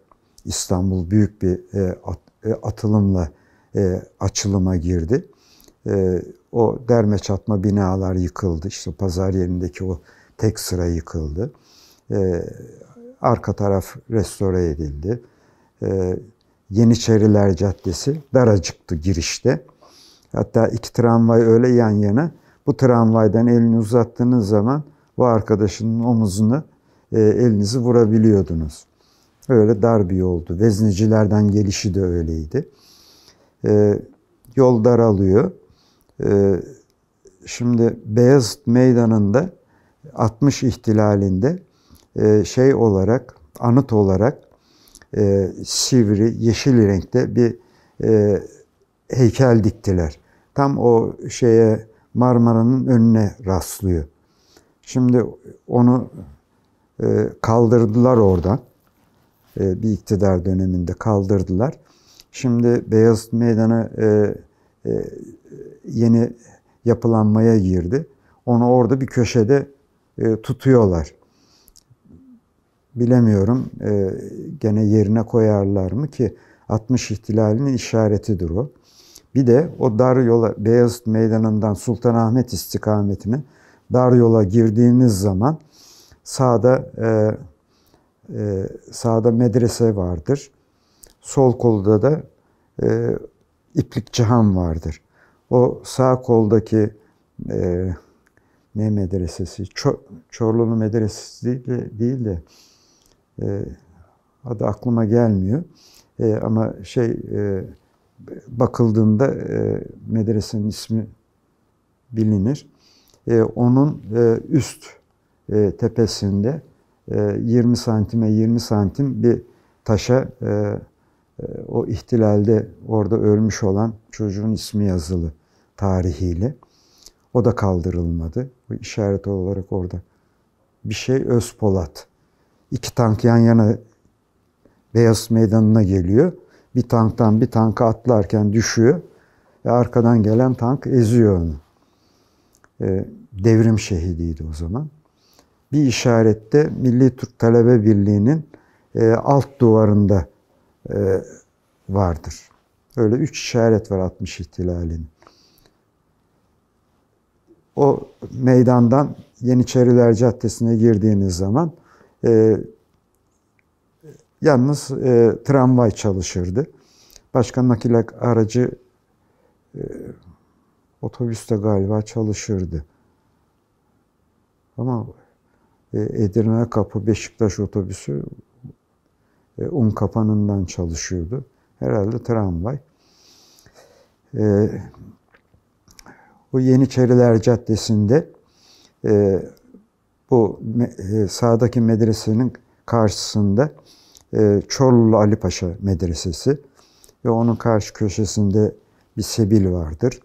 İstanbul büyük bir atılımla açılıma girdi. O derme çatma binalar yıkıldı. İşte pazar yerindeki o tek sıra yıkıldı. Arka taraf restore edildi. Yeniçeriler Caddesi daracıktı girişte. Hatta iki tramvay öyle yan yana. Bu tramvaydan elini uzattığınız zaman bu arkadaşının omuzuna elinizi vurabiliyordunuz. Öyle dar bir yoldu. Veznecilerden gelişi de öyleydi. Yol daralıyor. Şimdi Beyazıt Meydanı'nda 60 ihtilalinde şey olarak, anıt olarak sivri, yeşil renkte bir heykel diktiler. Tam o şeye Marmara'nın önüne rastlıyor. Şimdi onu kaldırdılar oradan. Bir iktidar döneminde kaldırdılar. Şimdi Beyazıt Meydanı yeni yapılanmaya girdi. Onu orada bir köşede tutuyorlar. Bilemiyorum gene yerine koyarlar mı ki 60 ihtilalinin işaretidir o. Bir de o dar yola Beyazıt Meydanı'ndan Sultanahmet istikametine dar yola girdiğiniz zaman sağda medrese vardır. Sol kolda da İplik Cihan vardır. O sağ koldaki ne medresesi? Çorlulu Medresesi değil de adı aklıma gelmiyor. Ama bakıldığında medresenin ismi bilinir. Onun üst tepesinde 20 santime 20 santim bir taşa o ihtilalde orada ölmüş olan çocuğun ismi yazılı tarihiyle. O da kaldırılmadı. Bu işaret olarak orada. Bir şey Özpolat. İki tank yan yana Beyazıt Meydanı'na geliyor. Bir tanktan bir tanka atlarken düşüyor. Ve arkadan gelen tank eziyor onu. Devrim şehidiydi o zaman. Bir işarette Milli Türk Talebe Birliği'nin alt duvarında vardır. Öyle 3 işaret var 60 ihtilalinin. O meydandan Yeniçeriler Caddesi'ne girdiğiniz zaman yalnız tramvay çalışırdı. Başka nakil aracı otobüs de galiba çalışırdı. Ama Edirne Kapı Beşiktaş otobüsü Unkapanı'ndan çalışıyordu. Herhalde tramvay. Bu Yeniçeriler Caddesi'nde bu sağdaki medresenin karşısında Çorlulu Ali Paşa Medresesi ve onun karşı köşesinde bir sebil vardır.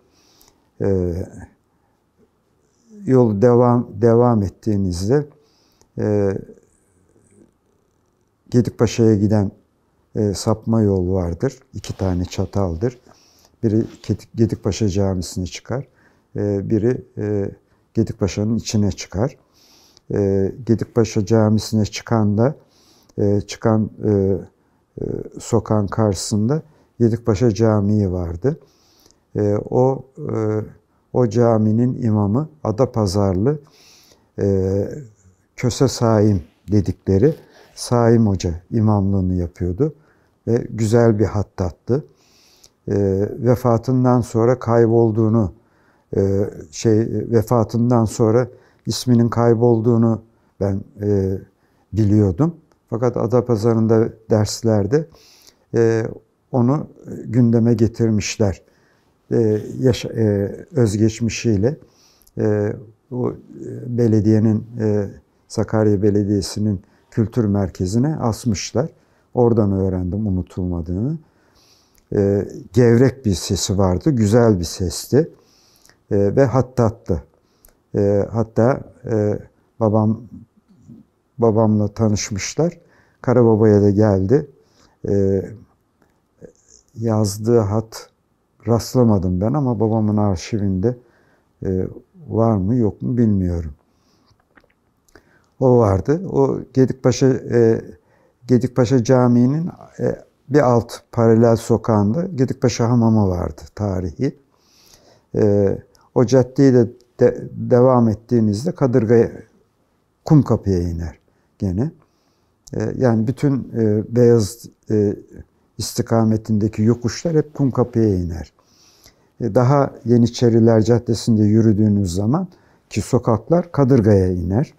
Yol devam ettiğinizde Gedikpaşa'ya giden sapma yol vardır. 2 tane çataldır. Biri Gedikpaşa Camisi'ne çıkar. Biri Gedikpaşa'nın içine çıkar. Gedikpaşa Camisi'ne çıkan sokağın karşısında Gedikpaşa Camii vardı. O caminin imamı Adapazarlı Köse Saim dedikleri Saim Hoca imamlığını yapıyordu ve güzel bir hattattı. Vefatından sonra kaybolduğunu vefatından sonra isminin kaybolduğunu ben biliyordum. Fakat Adapazarı'nda derslerde onu gündeme getirmişler. Özgeçmişiyle o belediyenin Sakarya Belediyesi'nin kültür merkezine asmışlar. Oradan öğrendim unutulmadığını. Gevrek bir sesi vardı, güzel bir sesti ve hattattı. Hatta babamla tanışmışlar. Karababa'ya da geldi. Yazdığı hat rastlamadım ben ama babamın arşivinde var mı yok mu bilmiyorum. O vardı. O Gedikpaşa Camii'nin bir alt paralel sokağında Gedikpaşa Hamamı vardı tarihi. O caddeyi de devam ettiğinizde Kadırga'ya Kumkapı'ya iner gene. Yani bütün Beyazıt istikametindeki yokuşlar hep Kumkapı'ya iner. Daha Yeniçeriler Caddesi'nde yürüdüğünüz zaman ki sokaklar Kadırga'ya iner.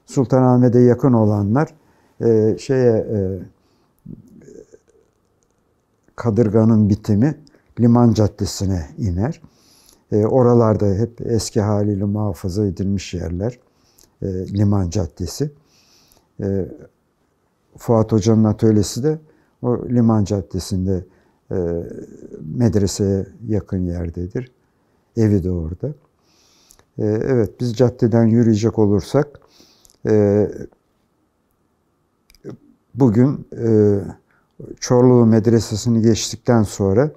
Sultanahmet'e yakın olanlar Kadırga'nın bitimi Liman Caddesi'ne iner. Oralarda hep eski haliyle muhafaza edilmiş yerler. Liman Caddesi. Fuat Hoca'nın atölyesi de o Liman Caddesi'nde medreseye yakın yerdedir. Evi de orada. Evet, biz caddeden yürüyecek olursak bugün Çorlu Medresesi'ni geçtikten sonra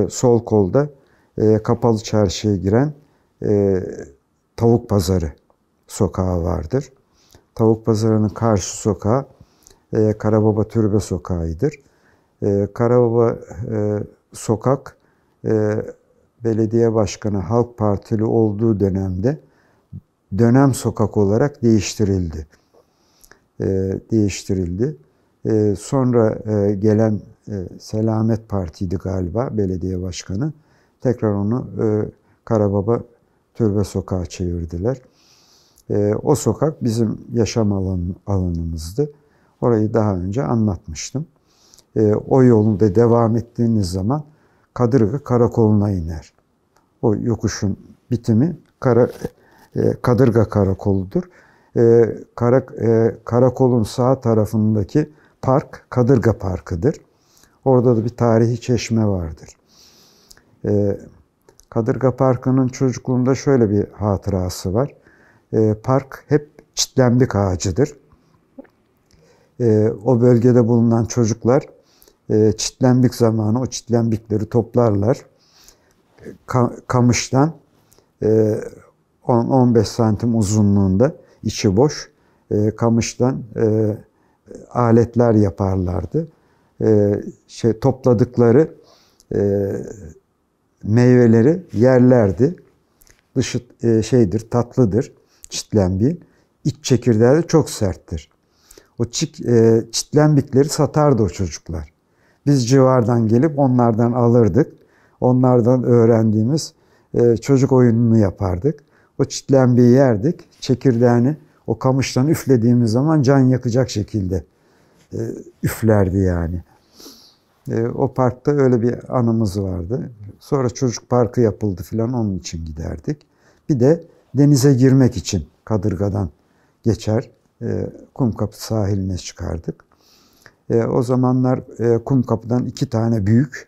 sol kolda Kapalı Çarşı'ya giren Tavuk Pazarı sokağı vardır. Tavuk Pazarı'nın karşı sokağı Karababa Türbe Sokağı'dır. Karababa Sokak belediye başkanı Halk Partili olduğu dönemde dönem sokak olarak değiştirildi. Sonra gelen Selamet Parti'ydi galiba belediye başkanı. Tekrar onu Karababa Türbe Sokağı çevirdiler. O sokak bizim yaşam alanımızdı. Orayı daha önce anlatmıştım. O yolda devam ettiğiniz zaman Kadırga Karakolu'na iner. O yokuşun bitimi Kadırga Karakolu'dur. Karakolun sağ tarafındaki park Kadırga Parkı'dır. Orada da bir tarihi çeşme vardır. Kadırga Parkı'nın çocukluğumda şöyle bir hatırası var. Park hep çitlenbik ağacıdır. O bölgede bulunan çocuklar çitlenbik zamanı o çitlenbikleri toplarlar. Kamıştan 10-15 santim uzunluğunda içi boş kamıştan aletler yaparlardı. Topladıkları meyveleri yerlerdi. Dışı tatlıdır çitlenbiğin. İç çekirdeği de çok serttir. O çitlenbikleri satardı o çocuklar. Biz civardan gelip onlardan alırdık. Onlardan öğrendiğimiz çocuk oyununu yapardık. O çitlenbiği yerdik. Çekirdeğini o kamıştan üflediğimiz zaman can yakacak şekilde üflerdi yani. O parkta öyle bir anımız vardı. Sonra çocuk parkı yapıldı filan, onun için giderdik. Bir de denize girmek için Kadırga'dan geçer Kumkapı sahiline çıkardık. O zamanlar Kumkapı'dan 2 tane büyük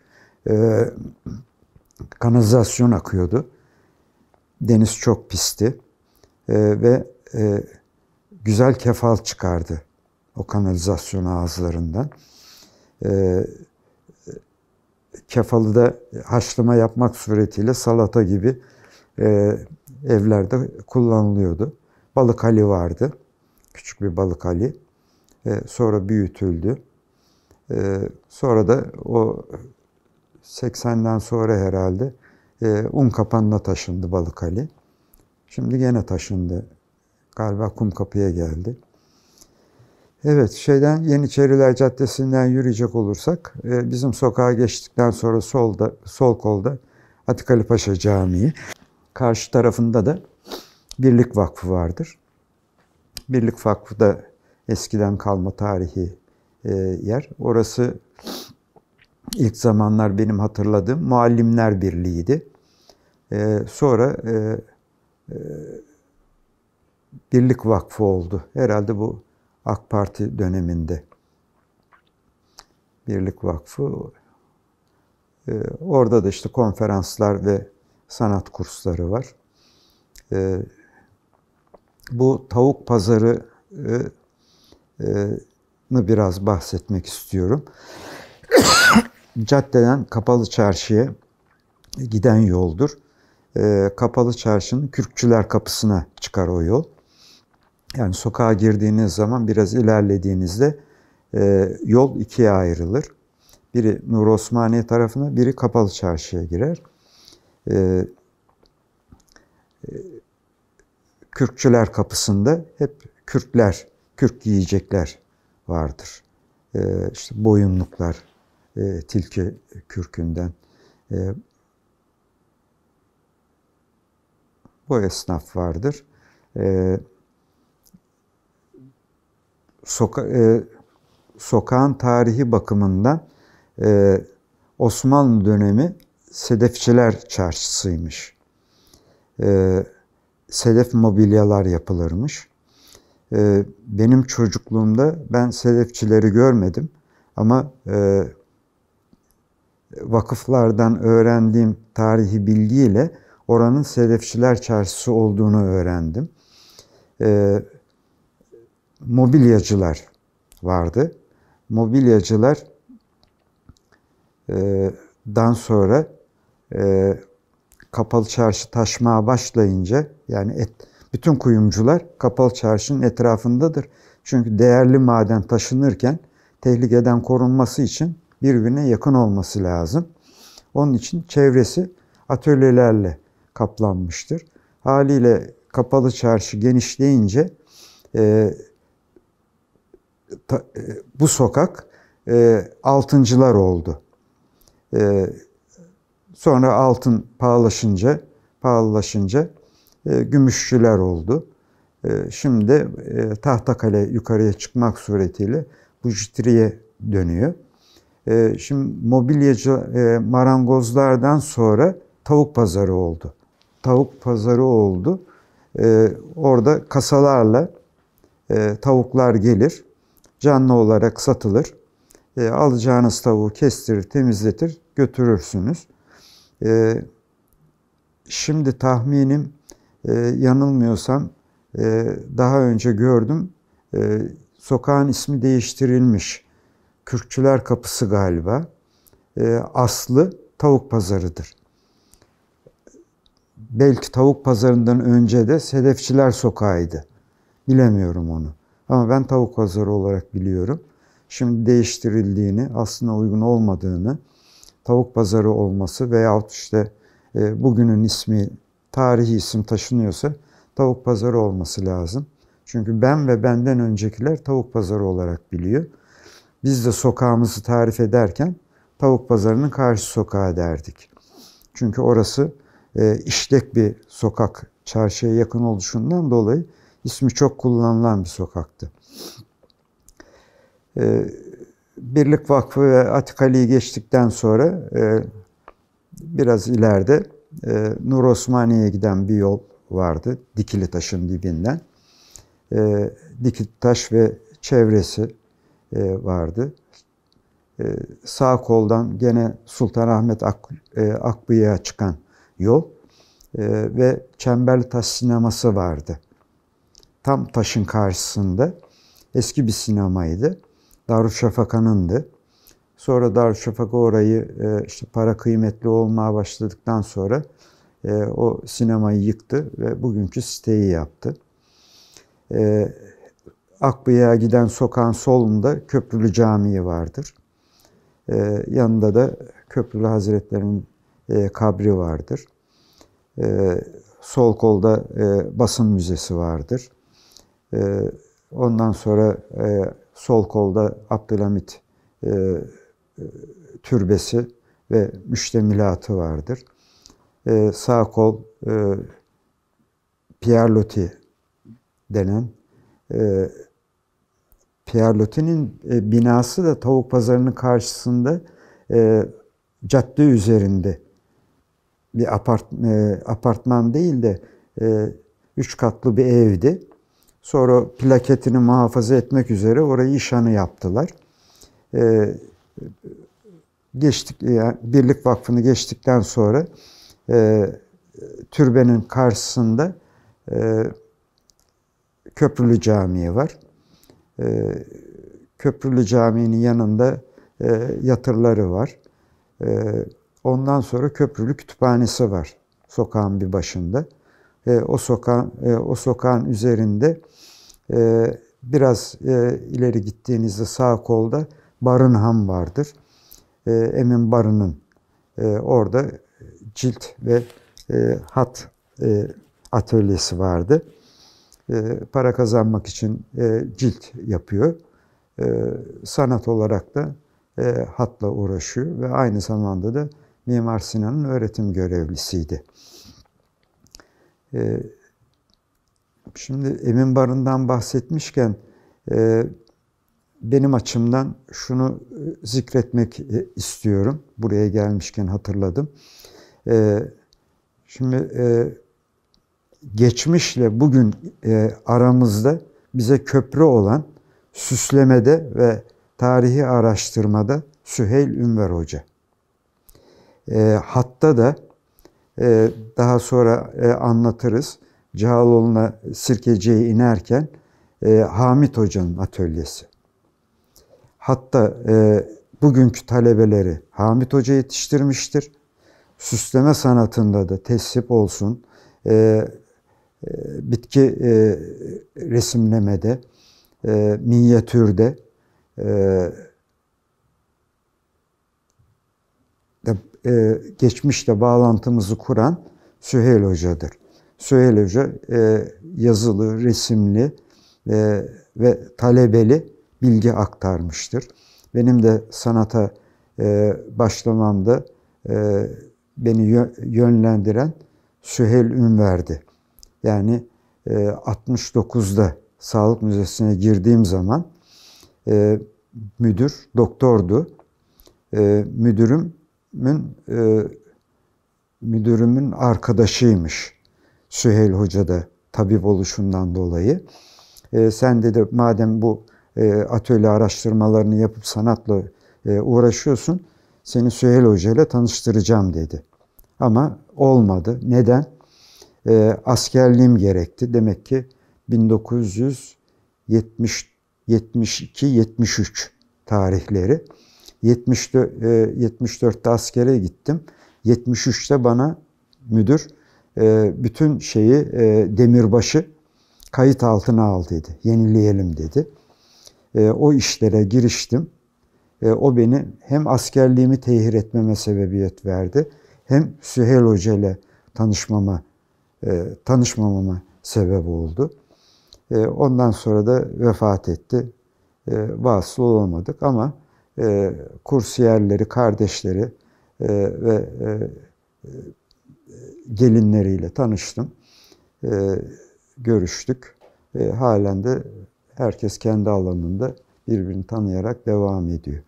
kanalizasyon akıyordu. Deniz çok pisti ve güzel kefal çıkardı o kanalizasyon ağızlarından. Kefalı da haşlama yapmak suretiyle salata gibi evlerde kullanılıyordu. Balık hali vardı. Küçük bir balık hali. Sonra büyütüldü. Sonra da o 80'den sonra herhalde Unkapanı'na taşındı balık hali. Şimdi gene taşındı. Galiba Kumkapı'ya geldi. Evet, Yeniçeriler Caddesi'nden yürüyecek olursak bizim sokağa geçtikten sonra sol kolda Atik Ali Paşa Camii. Karşı tarafında da Birlik Vakfı vardır. Birlik Vakfı da eskiden kalma tarihi yer. Orası ilk zamanlar benim hatırladığım Muallimler Birliği'ydi. Sonra Birlik Vakfı oldu. Herhalde bu AK Parti döneminde. Birlik Vakfı. Orada da işte konferanslar ve sanat kursları var. Bu tavuk pazarını biraz bahsetmek istiyorum. Caddeden Kapalı Çarşı'ya giden yoldur. Kapalı Çarşı'nın Kürkçüler Kapısı'na çıkar o yol. Yani sokağa girdiğiniz zaman biraz ilerlediğinizde yol ikiye ayrılır. Biri Nur Osmaniye tarafına, biri Kapalı Çarşı'ya girer. Kürkçüler Kapısı'nda hep Kürk yiyecekler vardır. İşte boyunluklar, tilki kürkünden. Bu esnaf vardır. Sokağın tarihi bakımından Osmanlı dönemi sedefçiler çarşısıymış. Sedef mobilyalar yapılırmış. Benim çocukluğumda ben sedefçileri görmedim ama vakıflardan öğrendiğim tarihi bilgiyle oranın sedefçiler çarşısı olduğunu öğrendim. Mobilyacılar vardı. Mobilyacılar dan sonra Kapalı Çarşı taşmaya başlayınca yani bütün kuyumcular Kapalı Çarşı'nın etrafındadır. Çünkü değerli maden taşınırken tehlikeden korunması için birbirine yakın olması lazım. Onun için çevresi atölyelerle kaplanmıştır. Haliyle Kapalı Çarşı genişleyince bu sokak altıncılar oldu. Sonra altın pahalılaşınca gümüşçüler oldu. Şimdi Tahtakale yukarıya çıkmak suretiyle Bujitri'ye dönüyor. Şimdi mobilyacı marangozlardan sonra tavuk pazarı oldu. Tavuk pazarı oldu. Orada kasalarla tavuklar gelir. Canlı olarak satılır. Alacağınız tavuğu kestirir, temizletir, götürürsünüz. Şimdi tahminim yanılmıyorsam daha önce gördüm. Sokağın ismi değiştirilmiş. Kürkçüler Kapısı galiba. Aslı tavuk pazarıdır. Belki tavuk pazarından önce de Sedefçiler Sokağı'ydı. Bilemiyorum onu. Ama ben tavuk pazarı olarak biliyorum. Şimdi değiştirildiğini, aslında uygun olmadığını, tavuk pazarı olması veyahut işte bugünün ismi, tarihi isim taşınıyorsa tavuk pazarı olması lazım. Çünkü ben ve benden öncekiler tavuk pazarı olarak biliyor. Biz de sokağımızı tarif ederken tavuk pazarının karşı sokağı derdik. Çünkü orası işlek bir sokak, çarşıya yakın oluşundan dolayı ismi çok kullanılan bir sokaktı. Birlik Vakfı ve Atik Ali'yi geçtikten sonra biraz ileride Nur Osmaniye'ye giden bir yol vardı. Dikilitaş'ın dibinden. Dikilitaş ve çevresi vardı. Sağ koldan gene Sultanahmet Akbıyık'a çıkan yol ve Çemberlitaş sineması vardı. Tam taşın karşısında eski bir sinemaydı. Darüşşafaka'nındı. Sonra Darüşşafaka orayı işte para kıymetli olmaya başladıktan sonra o sinemayı yıktı ve bugünkü siteyi yaptı. Akbıyık'a giden sokağın solunda Köprülü Camii vardır. Yanında da Köprülü Hazretleri'nin kabri vardır. Sol kolda basın müzesi vardır. Ondan sonra sol kolda Abdülhamit türbesi ve müştemilatı vardır. Sağ kol Pierre Loti denen Pierre Loti'nin binası da tavuk pazarının karşısında cadde üzerinde bir apartman değil de 3 katlı bir evdi. Sonra plaketini muhafaza etmek üzere orayı işhanı yaptılar. Yani Birlik Vakfı'nı geçtikten sonra türbenin karşısında Köprülü Camii var. Köprülü Camii'nin yanında yatırları var. Ondan sonra Köprülü Kütüphanesi var sokağın bir başında. O sokağın üzerinde biraz ileri gittiğinizde sağ kolda Barınhan vardır. Emin Barın'ın orada cilt ve hat atölyesi vardı. Para kazanmak için cilt yapıyor. Sanat olarak da hatla uğraşıyor ve aynı zamanda da Mimar Sinan'ın öğretim görevlisiydi. Şimdi Emin Barı'ndan bahsetmişken benim açımdan şunu zikretmek istiyorum. Buraya gelmişken hatırladım. Şimdi geçmişle bugün aramızda bize köprü olan süslemede ve tarihi araştırmada Süheyl Ünver Hoca. Hatta da daha sonra anlatırız. Cağaloğlu'na Sirkeci'ye inerken Hamit Hoca'nın atölyesi. Hatta bugünkü talebeleri Hamit Hoca yetiştirmiştir. Süsleme sanatında da tesip olsun, bitki resimlemede, minyatürde, geçmişle bağlantımızı kuran Süheyl Hoca'dır. Süheyl Hoca yazılı, resimli ve talebeli bilgi aktarmıştır. Benim de sanata başlamamda beni yönlendiren Süheyl Ünver'di. Yani 69'da Sağlık Müzesi'ne girdiğim zaman müdür doktordu. Müdürümün arkadaşıymış Süheyl Hoca da tabip oluşundan dolayı. Sen dedi madem bu atölye araştırmalarını yapıp sanatla uğraşıyorsun, seni Süheyl Hoca ile tanıştıracağım dedi. Ama olmadı. Neden? Askerliğim gerekti. Demek ki 1972-73 tarihleri. 74'te askere gittim. 73'te bana müdür bütün şeyi demirbaşı kayıt altına al dedi. Yenileyelim dedi. O işlere giriştim. O beni hem askerliğimi tehir etmeme sebebiyet verdi, hem Süheyl Hoca ile tanışmamama sebep oldu. Ondan sonra da vefat etti. Vasıl olamadık ama kursiyerleri, kardeşleri ve gelinleriyle tanıştım. Görüştük. Halen de herkes kendi alanında birbirini tanıyarak devam ediyor.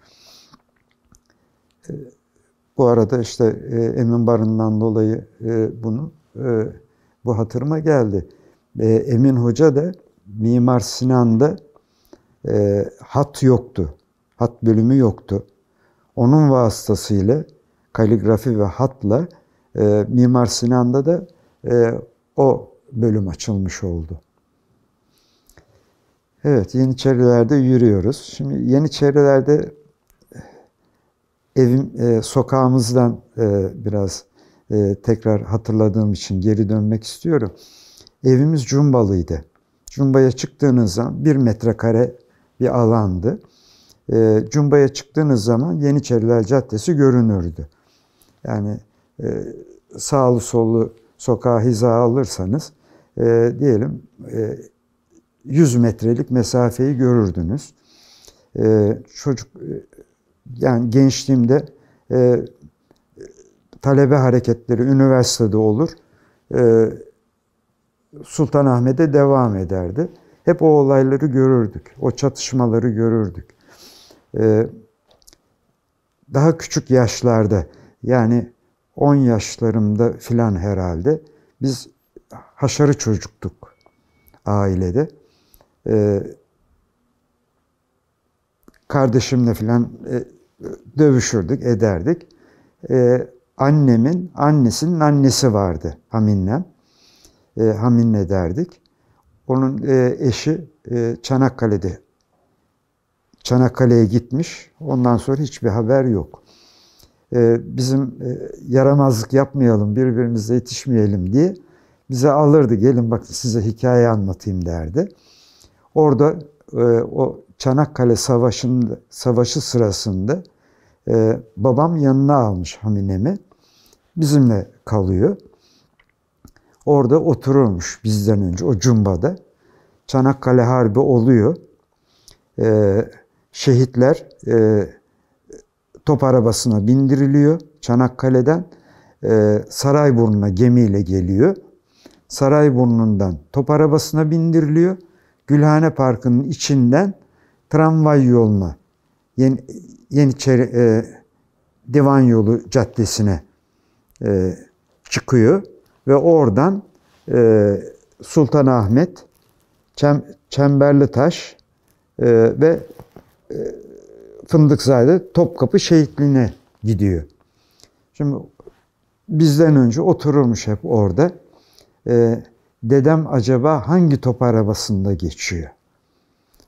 Bu arada işte Emin Barı'ndan dolayı bu hatırıma geldi. Emin Hoca da Mimar Sinan'da hat yoktu. Hat bölümü yoktu. Onun vasıtasıyla kaligrafi ve hatla Mimar Sinan'da da o bölüm açılmış oldu. Evet, Yeniçerilerde yürüyoruz. Şimdi Yeniçerilerde sokağımızdan biraz tekrar hatırladığım için geri dönmek istiyorum. Evimiz Cumbalıydı. Cumba'ya çıktığınız zaman 1 metrekare bir alandı. Cumba'ya çıktığınız zaman Yeniçeriler Caddesi görünürdü. Yani sağlı sollu sokağa hiza alırsanız diyelim 100 metrelik mesafeyi görürdünüz. Yani gençliğimde talebe hareketleri üniversitede olur. Sultanahmet'e devam ederdi. Hep o olayları görürdük. O çatışmaları görürdük. Daha küçük yaşlarda, yani 10 yaşlarımda filan herhalde, biz haşarı çocuktuk ailede. Kardeşimle filan dövüşürdük, ederdik. Annemin annesinin annesi vardı, Haminnem. Haminle derdik. Onun eşi Çanakkale'ye gitmiş. Ondan sonra hiçbir haber yok. Bizim yaramazlık yapmayalım, birbirimizle yetişmeyelim diye bize alırdı. Gelin bak size hikaye anlatayım derdi. Orada o Çanakkale Savaşı sırasında babam yanına almış Hamine'mi. Bizimle kalıyor. Orada otururmuş bizden önce o Cumba'da. Çanakkale Harbi oluyor. Şehitler top arabasına bindiriliyor Çanakkale'den. Sarayburnu'na gemiyle geliyor. Sarayburnu'ndan top arabasına bindiriliyor. Gülhane Parkı'nın içinden tramvay yoluna, Yeniçeri Divan Yolu Caddesi'ne çıkıyor ve oradan Sultanahmet, Çemberlitaş ve Fındıkzade Topkapı Şehitliği'ne gidiyor. Şimdi bizden önce otururmuş hep orada. Dedem acaba hangi top arabasında geçiyor?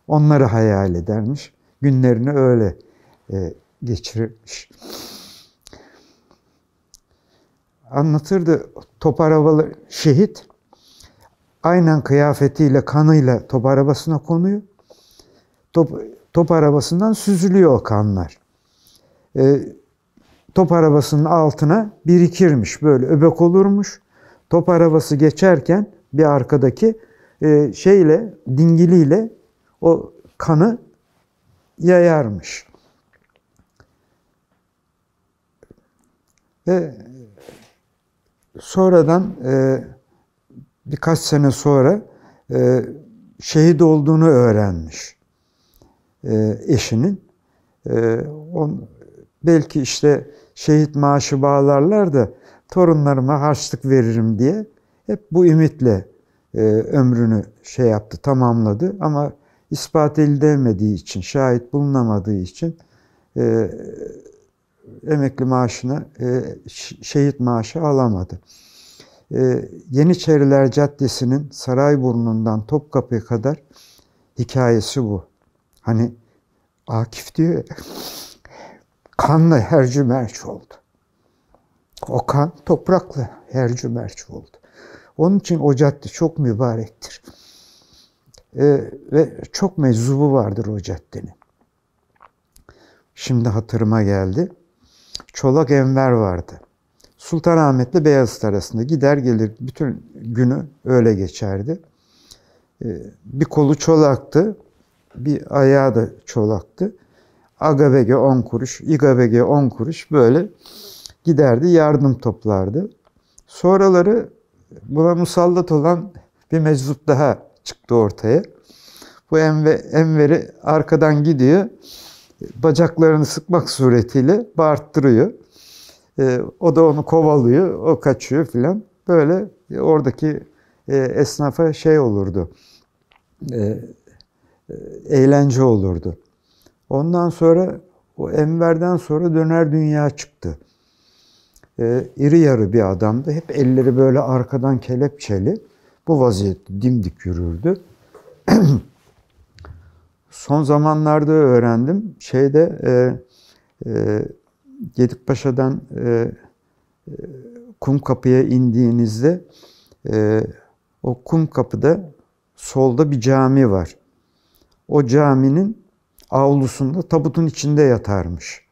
Onları hayal edermiş. Günlerini öyle geçirirmiş. Anlatırdı, top arabalı şehit aynen kıyafetiyle, kanıyla top arabasına konuyor. Top arabasından süzülüyor o kanlar. Top arabasının altına birikirmiş, böyle öbek olurmuş. Top arabası geçerken bir arkadaki dingiliyle o kanı yayarmış. Ve sonradan birkaç sene sonra şehit olduğunu öğrenmiş eşinin. Belki işte şehit maaşı bağlarlar da torunlarıma harçlık veririm diye hep bu ümitle ömrünü tamamladı. Ama ispat edilemediği için, şahit bulunamadığı için emekli maaşını, şehit maaşı alamadı. Yeniçeriler Caddesi'nin Sarayburnu'ndan Topkapı'ya kadar hikayesi bu. Hani Akif diyor ya, kanla hercümerç oldu. O kan toprakla hercümerç oldu. Onun için o cadde çok mübarektir. Ve çok meczubu vardır o caddenin. Şimdi hatırıma geldi. Çolak Enver vardı. Sultanahmet'le Beyazıt arasında gider gelir, bütün günü öyle geçerdi. Bir kolu çolaktı, bir ayağı da çolaktı. Agabege 10 kuruş, İgabege 10 kuruş böyle giderdi, yardım toplardı. Sonraları buna musallat olan bir meczup daha çıktı ortaya. Bu Enver'i arkadan gidiyor, bacaklarını sıkmak suretiyle bağırttırıyor. O da onu kovalıyor, o kaçıyor filan. Böyle oradaki esnafa olurdu, eğlence olurdu. Ondan sonra o Enver'den sonra Döner Dünya çıktı. İri yarı bir adamdı. Hep elleri böyle arkadan kelepçeli. Bu vaziyette dimdik yürürdü. Son zamanlarda öğrendim. Gedikpaşa'dan Kumkapı'ya indiğinizde o Kumkapı'da solda bir cami var. O caminin avlusunda tabutun içinde yatarmış.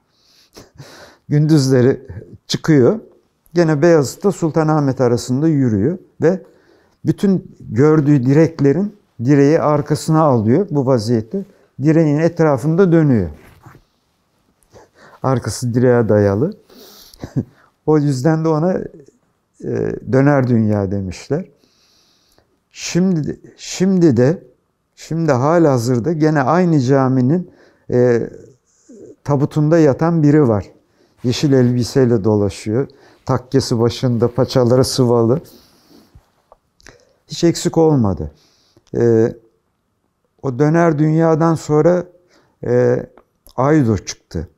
Gündüzleri çıkıyor. Gene Beyazıt'ta Sultanahmet arasında yürüyor ve bütün gördüğü direği arkasına alıyor bu vaziyette. Direğin etrafında dönüyor. Arkası direğe dayalı. O yüzden de ona Döner Dünya demişler. Şimdi halihazırda gene aynı caminin tabutunda yatan biri var. Yeşil elbiseyle dolaşıyor. Takkesi başında, paçaları sıvalı. Hiç eksik olmadı. O Döner Dünya'dan sonra Aydo çıktı.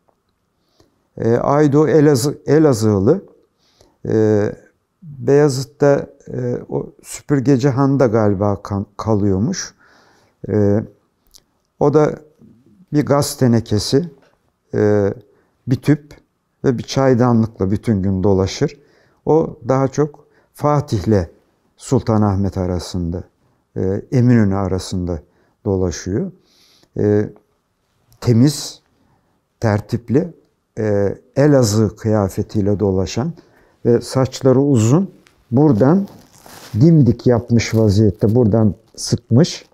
Aydo Elazığlı. Beyazıt'ta o Süpürgeci Han'da galiba kalıyormuş. O da bir gaz tenekesi, bir tüp ve bir çaydanlıkla bütün gün dolaşır. O daha çok Fatih'le Sultanahmet arasında, Eminönü arasında dolaşıyor. Temiz, tertipli, Elazığ kıyafetiyle dolaşan ve saçları uzun, buradan dimdik yapmış vaziyette, buradan sıkmış,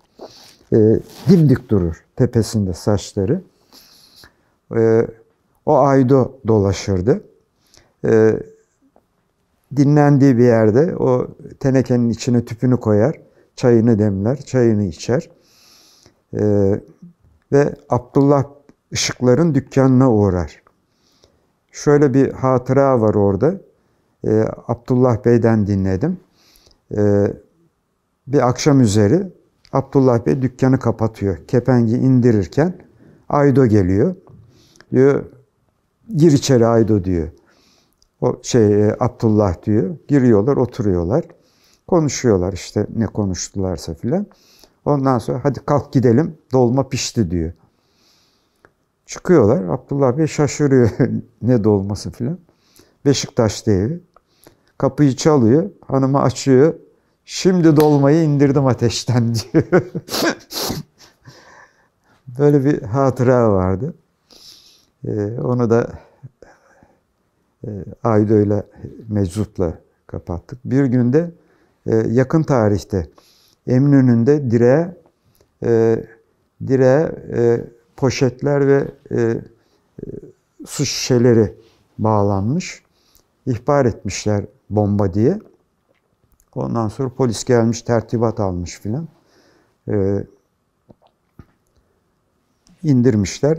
dimdik durur tepesinde saçları. O aydo dolaşırdı. Dinlendiği bir yerde o tenekenin içine tüpünü koyar, çayını demler, çayını içer. Ve Abdullah Işıklar'ın dükkanına uğrar. Şöyle bir hatıra var orada. Abdullah Bey'den dinledim. Bir akşam üzeri Abdullah Bey dükkanı kapatıyor. Kepengi indirirken aydo geliyor. Diyor, gir içeri aydo diyor. Abdullah diyor. Giriyorlar, oturuyorlar. Konuşuyorlar işte ne konuştularsa filan. Ondan sonra hadi kalk gidelim, dolma pişti diyor. Çıkıyorlar. Abdullah Bey şaşırıyor. Ne dolması filan. Beşiktaş'ta evi. Kapıyı çalıyor. Hanımı açıyor. Şimdi dolmayı indirdim ateşten diyor. Böyle bir hatıra vardı. Onu da aydoyla, meczupla kapattık. Bir günde yakın tarihte Eminönü'nde direğe poşetler ve su şişeleri bağlanmış. İhbar etmişler bomba diye. Ondan sonra polis gelmiş, tertibat almış filan. İndirmişler.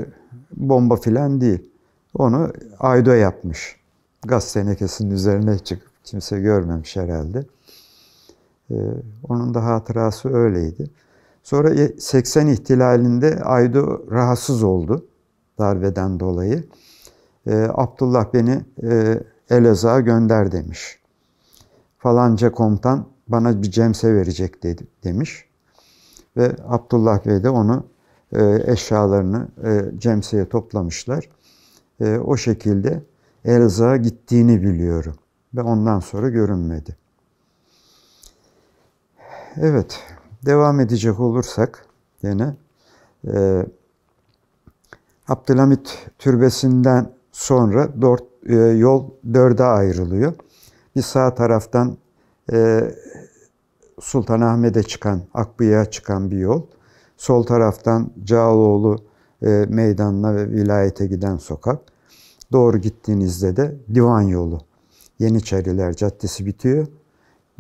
Bomba filan değil. Onu aydo yapmış. Gaz tenekesinin üzerine çıkıp kimse görmemiş herhalde. Onun da hatırası öyleydi. Sonra 80 ihtilalinde aydo rahatsız oldu darbeden dolayı. Abdullah beni Elazığ'a gönder demiş. Falanca komutan bana bir cemse verecek demiş. Ve Abdullah Bey de onu eşyalarını cemseye toplamışlar. O şekilde Elazığ'a gittiğini biliyorum. Ve ondan sonra görünmedi. Evet, devam edecek olursak yine Abdülhamit Türbesi'nden sonra yol dörde ayrılıyor. Bir sağ taraftan Sultanahmet'e çıkan, Akbıyık'a çıkan bir yol. Sol taraftan Cağaloğlu Meydanı'na ve vilayete giden sokak. Doğru gittiğinizde de Divan Yolu. Yeniçeriler Caddesi bitiyor.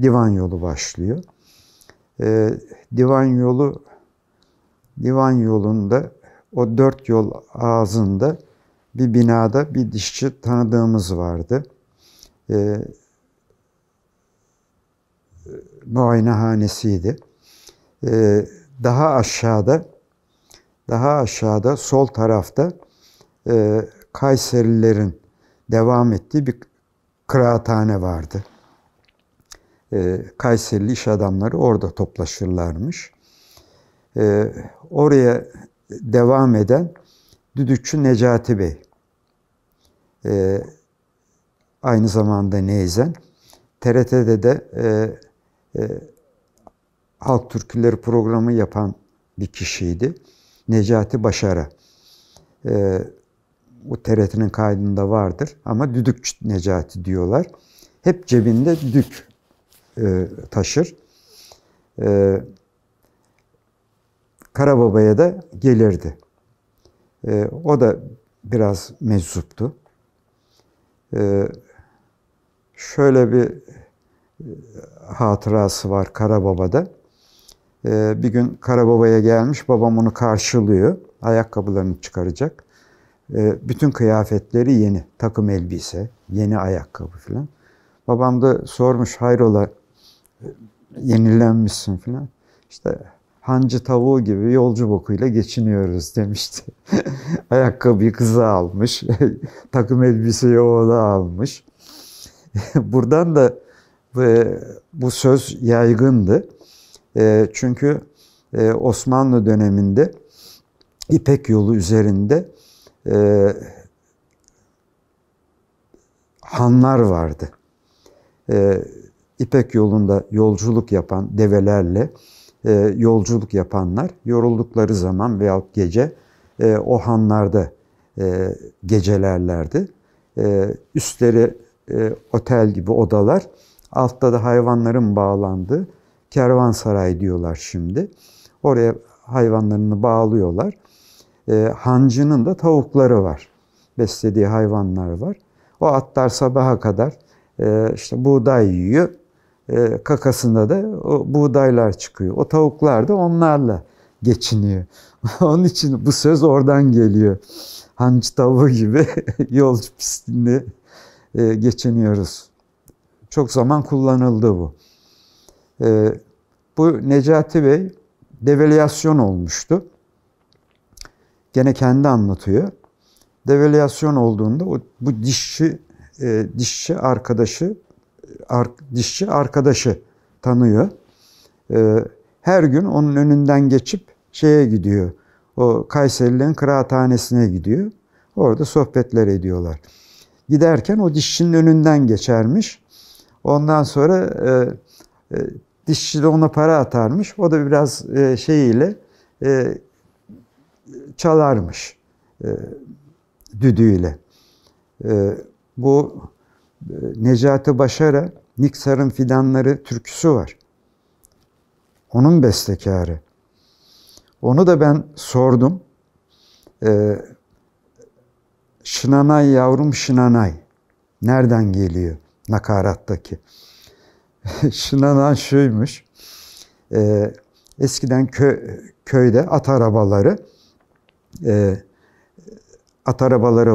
Divan Yolu başlıyor. Divan Yolu'nda o 4 yol ağzında bir binada bir dişçi tanıdığımız vardı. Muayenehanesiydi. Daha aşağıda sol tarafta Kayserilerin devam ettiği bir kıraathane vardı. Kayserili iş adamları orada toplaşırlarmış. Oraya devam eden Düdükçü Necati Bey. Aynı zamanda neyzen. TRT'de de halk türküleri programı yapan bir kişiydi. Necati Başara. Bu TRT'nin kaydında vardır ama Düdükçü Necati diyorlar. Hep cebinde düdük taşır. Karababa'ya da gelirdi. O da biraz meczuptu. Şöyle bir hatırası var Karababa'da. Bir gün Karababa'ya gelmiş, babam onu karşılıyor. Ayakkabılarını çıkaracak. Bütün kıyafetleri yeni. Takım elbise, yeni ayakkabı falan. Babam da sormuş, hayrola yenilenmişsin falan. İşte hancı tavuğu gibi yolcu bokuyla geçiniyoruz demişti. Ayakkabıyı kıza almış. Takım elbiseyi oğla almış. Buradan da bu söz yaygındı. Çünkü Osmanlı döneminde İpek Yolu üzerinde hanlar vardı. İpek Yolu'nda yolculuk yapan develerle yolculuk yapanlar yoruldukları zaman veyahut gece o hanlarda gecelerlerdi. Üstleri otel gibi odalar, altta da hayvanların bağlandığı kervansaray diyorlar şimdi. Oraya hayvanlarını bağlıyorlar. Hancının da tavukları var. beslediği hayvanlar var. O atlar sabaha kadar işte buğday yiyor. Kakasında da o buğdaylar çıkıyor. O tavuklar da onlarla geçiniyor. Onun için bu söz oradan geliyor. Hancı tavuğu gibi yolcu pistinde geçiniyoruz. Çok zaman kullanıldı bu. Bu Necati Bey devalüasyon olmuştu. Gene kendi anlatıyor. Devalüasyon olduğunda bu dişçi arkadaşı tanıyor. Her gün onun önünden geçip şeye gidiyor. O Kayserilerin kıraathanesine gidiyor. Orada sohbetler ediyorlar. Giderken o dişçinin önünden geçermiş. Ondan sonra dişçi de ona para atarmış. O da biraz şeyiyle çalarmış. Düdüğüyle. Bu Necati Başar'a Niksar'ın Fidanları türküsü var. Onun bestekarı. Onu da ben sordum. Şınanay yavrum şınanay. Nereden geliyor? Nakarattaki. Şınanan şuymuş. Eskiden köyde at arabaları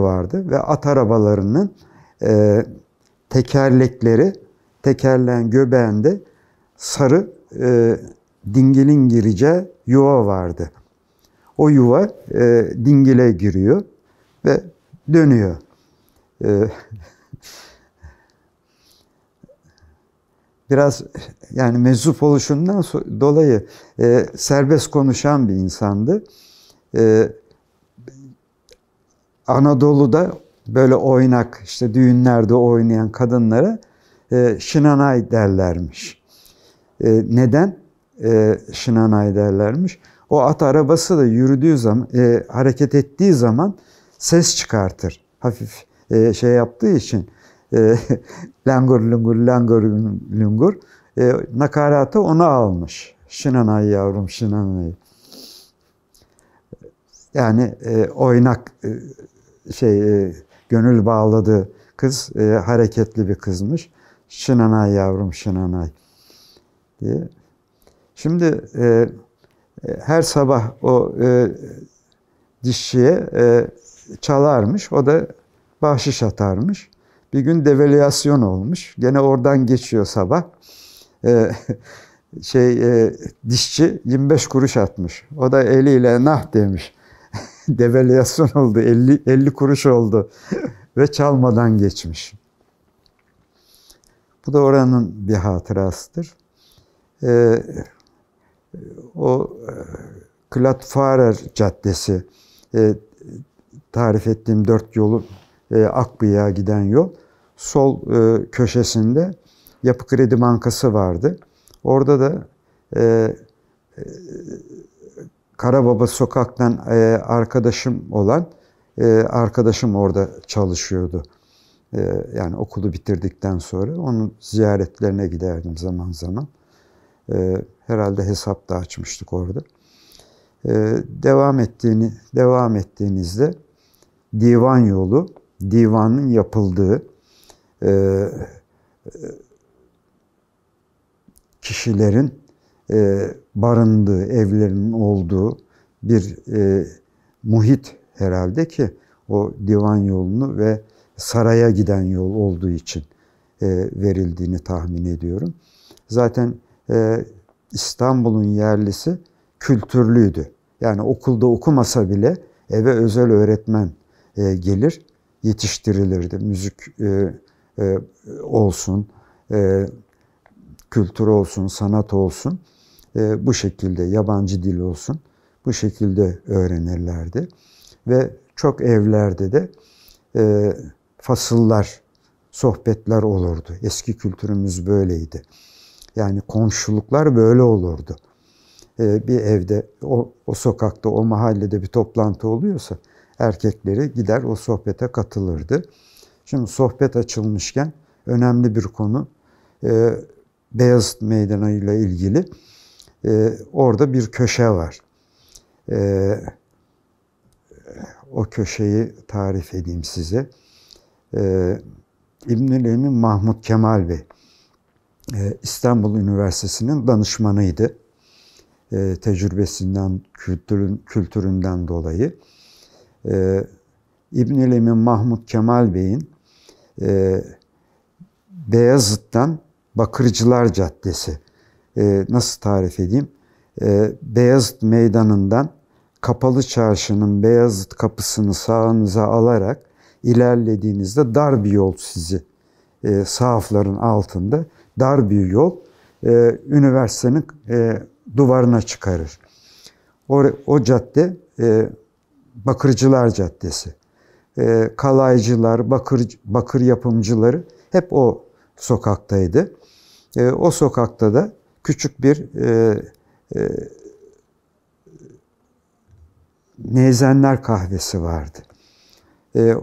vardı ve at arabalarının tekerleğin göbeğinde sarı dingilin gireceği yuva vardı. O yuva dingile giriyor ve dönüyor. Biraz yani meczup oluşundan dolayı serbest konuşan bir insandı. Anadolu'da böyle oynak, işte düğünlerde oynayan kadınlara şınanay derlermiş. Neden şınanay derlermiş? O at arabası da yürüdüğü zaman, hareket ettiği zaman ses çıkartır. Hafif şey yaptığı için langur lungur, langur lungur. Nakaratı ona almış. Şınanay yavrum şınanay. Yani oynak gönül bağladığı kız hareketli bir kızmış. Şınanay yavrum şınanay diye. Şimdi her sabah o dişçiye çalarmış. O da bahşiş atarmış. Bir gün devalüasyon olmuş. Gene oradan geçiyor sabah. Dişçi 25 kuruş atmış. O da eliyle nah demiş. Devalüasyon oldu. 50 kuruş oldu. Ve çalmadan geçmiş. Bu da oranın bir hatırasıdır. O Klatfarer Caddesi tarif ettiğim 4 yolu Akbıyık'a giden yol. Sol köşesinde Yapı Kredi Bankası vardı. Orada da Karababa Sokak'tan arkadaşım olan arkadaşım orada çalışıyordu. Yani okulu bitirdikten sonra onun ziyaretlerine giderdim zaman zaman. Herhalde hesap da açmıştık orada. Devam ettiğinizde divan yolu, divanın yapıldığı, kişilerin barındığı, evlerinin olduğu bir muhit herhalde ki o divan yolunu ve saraya giden yol olduğu için verildiğini tahmin ediyorum. Zaten İstanbul'un yerlisi kültürlüydü. Yani okulda okumasa bile eve özel öğretmen gelir, yetiştirilirdi. Müzik olsun, kültür olsun, sanat olsun, bu şekilde yabancı dil olsun, bu şekilde öğrenirlerdi. Ve çok evlerde de fasıllar, sohbetler olurdu. Eski kültürümüz böyleydi. Yani komşuluklar böyle olurdu. Bir evde, o sokakta, o mahallede bir toplantı oluyorsa erkekleri gider o sohbete katılırdı. Şimdi sohbet açılmışken önemli bir konu Beyazıt Meydanı ile ilgili. Orada bir köşe var. o köşeyi tarif edeyim size. İbnül Emin Mahmud Kemal Bey, İstanbul Üniversitesi'nin danışmanıydı. Tecrübesinden, kültüründen dolayı. İbnül Emin Mahmud Kemal Bey'in Beyazıt'tan Bakırcılar Caddesi, nasıl tarif edeyim? Beyazıt Meydanı'ndan Kapalı Çarşı'nın Beyazıt kapısını sağınıza alarak ilerlediğinizde dar bir yol sizi sahafların altında dar bir yol üniversitenin duvarına çıkarır. O cadde Bakırcılar Caddesi. Kalaycılar, bakır yapımcıları hep o sokaktaydı. O sokakta da küçük bir Neyzenler kahvesi vardı.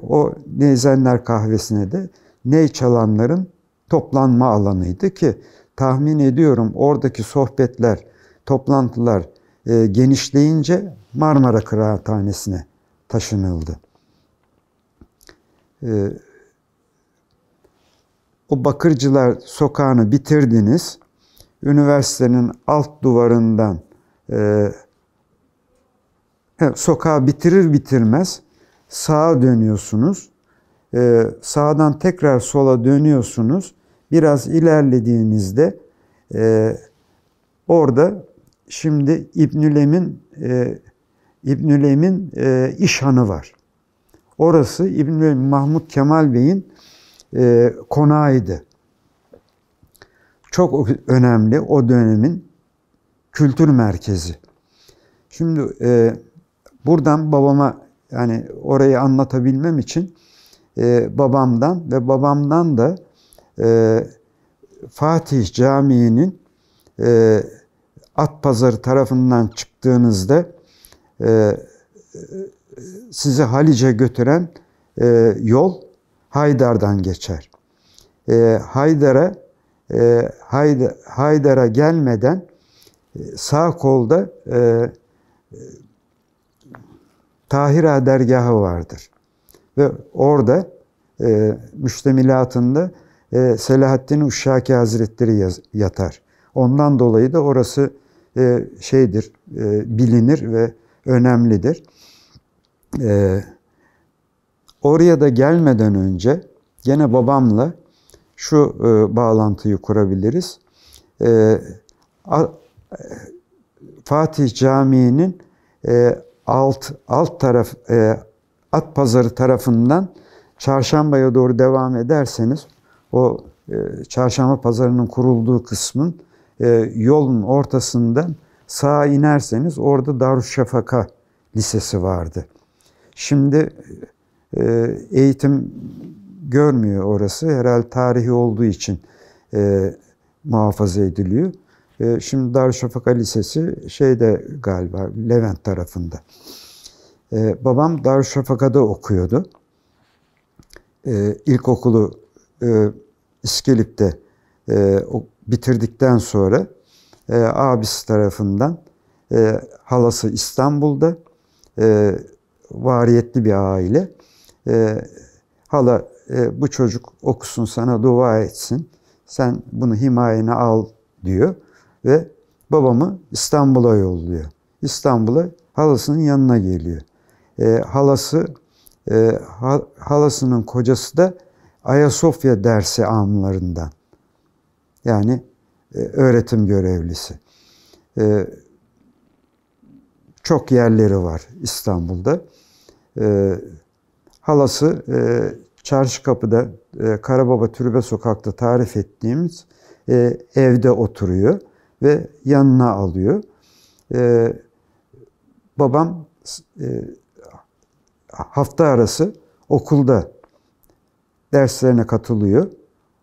O Neyzenler kahvesine de ney çalanların toplanma alanıydı ki tahmin ediyorum oradaki sohbetler, toplantılar genişleyince Marmara Kıraathanesi'ne taşınıldı. O Bakırcılar sokağını bitirdiniz. Üniversitenin alt duvarından sokağı bitirir bitirmez sağa dönüyorsunuz. Sağdan tekrar sola dönüyorsunuz. Biraz ilerlediğinizde orada şimdi İbnül Emin İşhanı var. Orası İbnül Emin Mahmud Kemal Bey'in konağıydı. Çok önemli o dönemin kültür merkezi. Şimdi buradan babama, yani orayı anlatabilmem için babamdan da Fatih Camii'nin Atpazarı tarafından çıktığınızda sizi Haliç'e götüren yol Haydar'dan geçer. Haydar'a gelmeden sağ kolda Tahira dergahı vardır. Ve orada müştemilatında Selahaddin Uşşaki Hazretleri yatar. Ondan dolayı da orası bilinir ve önemlidir. Oraya da gelmeden önce gene babamla şu bağlantıyı kurabiliriz. Fatih Camii'nin alt taraf Atpazarı tarafından Çarşamba'ya doğru devam ederseniz o Çarşamba Pazarı'nın kurulduğu kısmın yolun ortasından sağa inerseniz orada Darüşşafaka Lisesi vardı. Şimdi eğitim görmüyor orası. Herhalde tarihi olduğu için muhafaza ediliyor. Şimdi Darüşşafaka Lisesi galiba Levent tarafında. Babam Darüşşafaka'da okuyordu. İlkokulu İskilip'te bitirdikten sonra abisi tarafından halası İstanbul'da variyetli bir aile. Hala bu çocuk okusun, sana dua etsin, sen bunu himayene al diyor ve babamı İstanbul'a yolluyor. İstanbul'a halasının yanına geliyor. Halasının kocası da Ayasofya dersi amlarından. Yani öğretim görevlisi. Çok yerleri var İstanbul'da. Halası Çarşıkapı'da Karababa Türbe Sokak'ta tarif ettiğimiz evde oturuyor ve yanına alıyor. Babam hafta arası okulda derslerine katılıyor.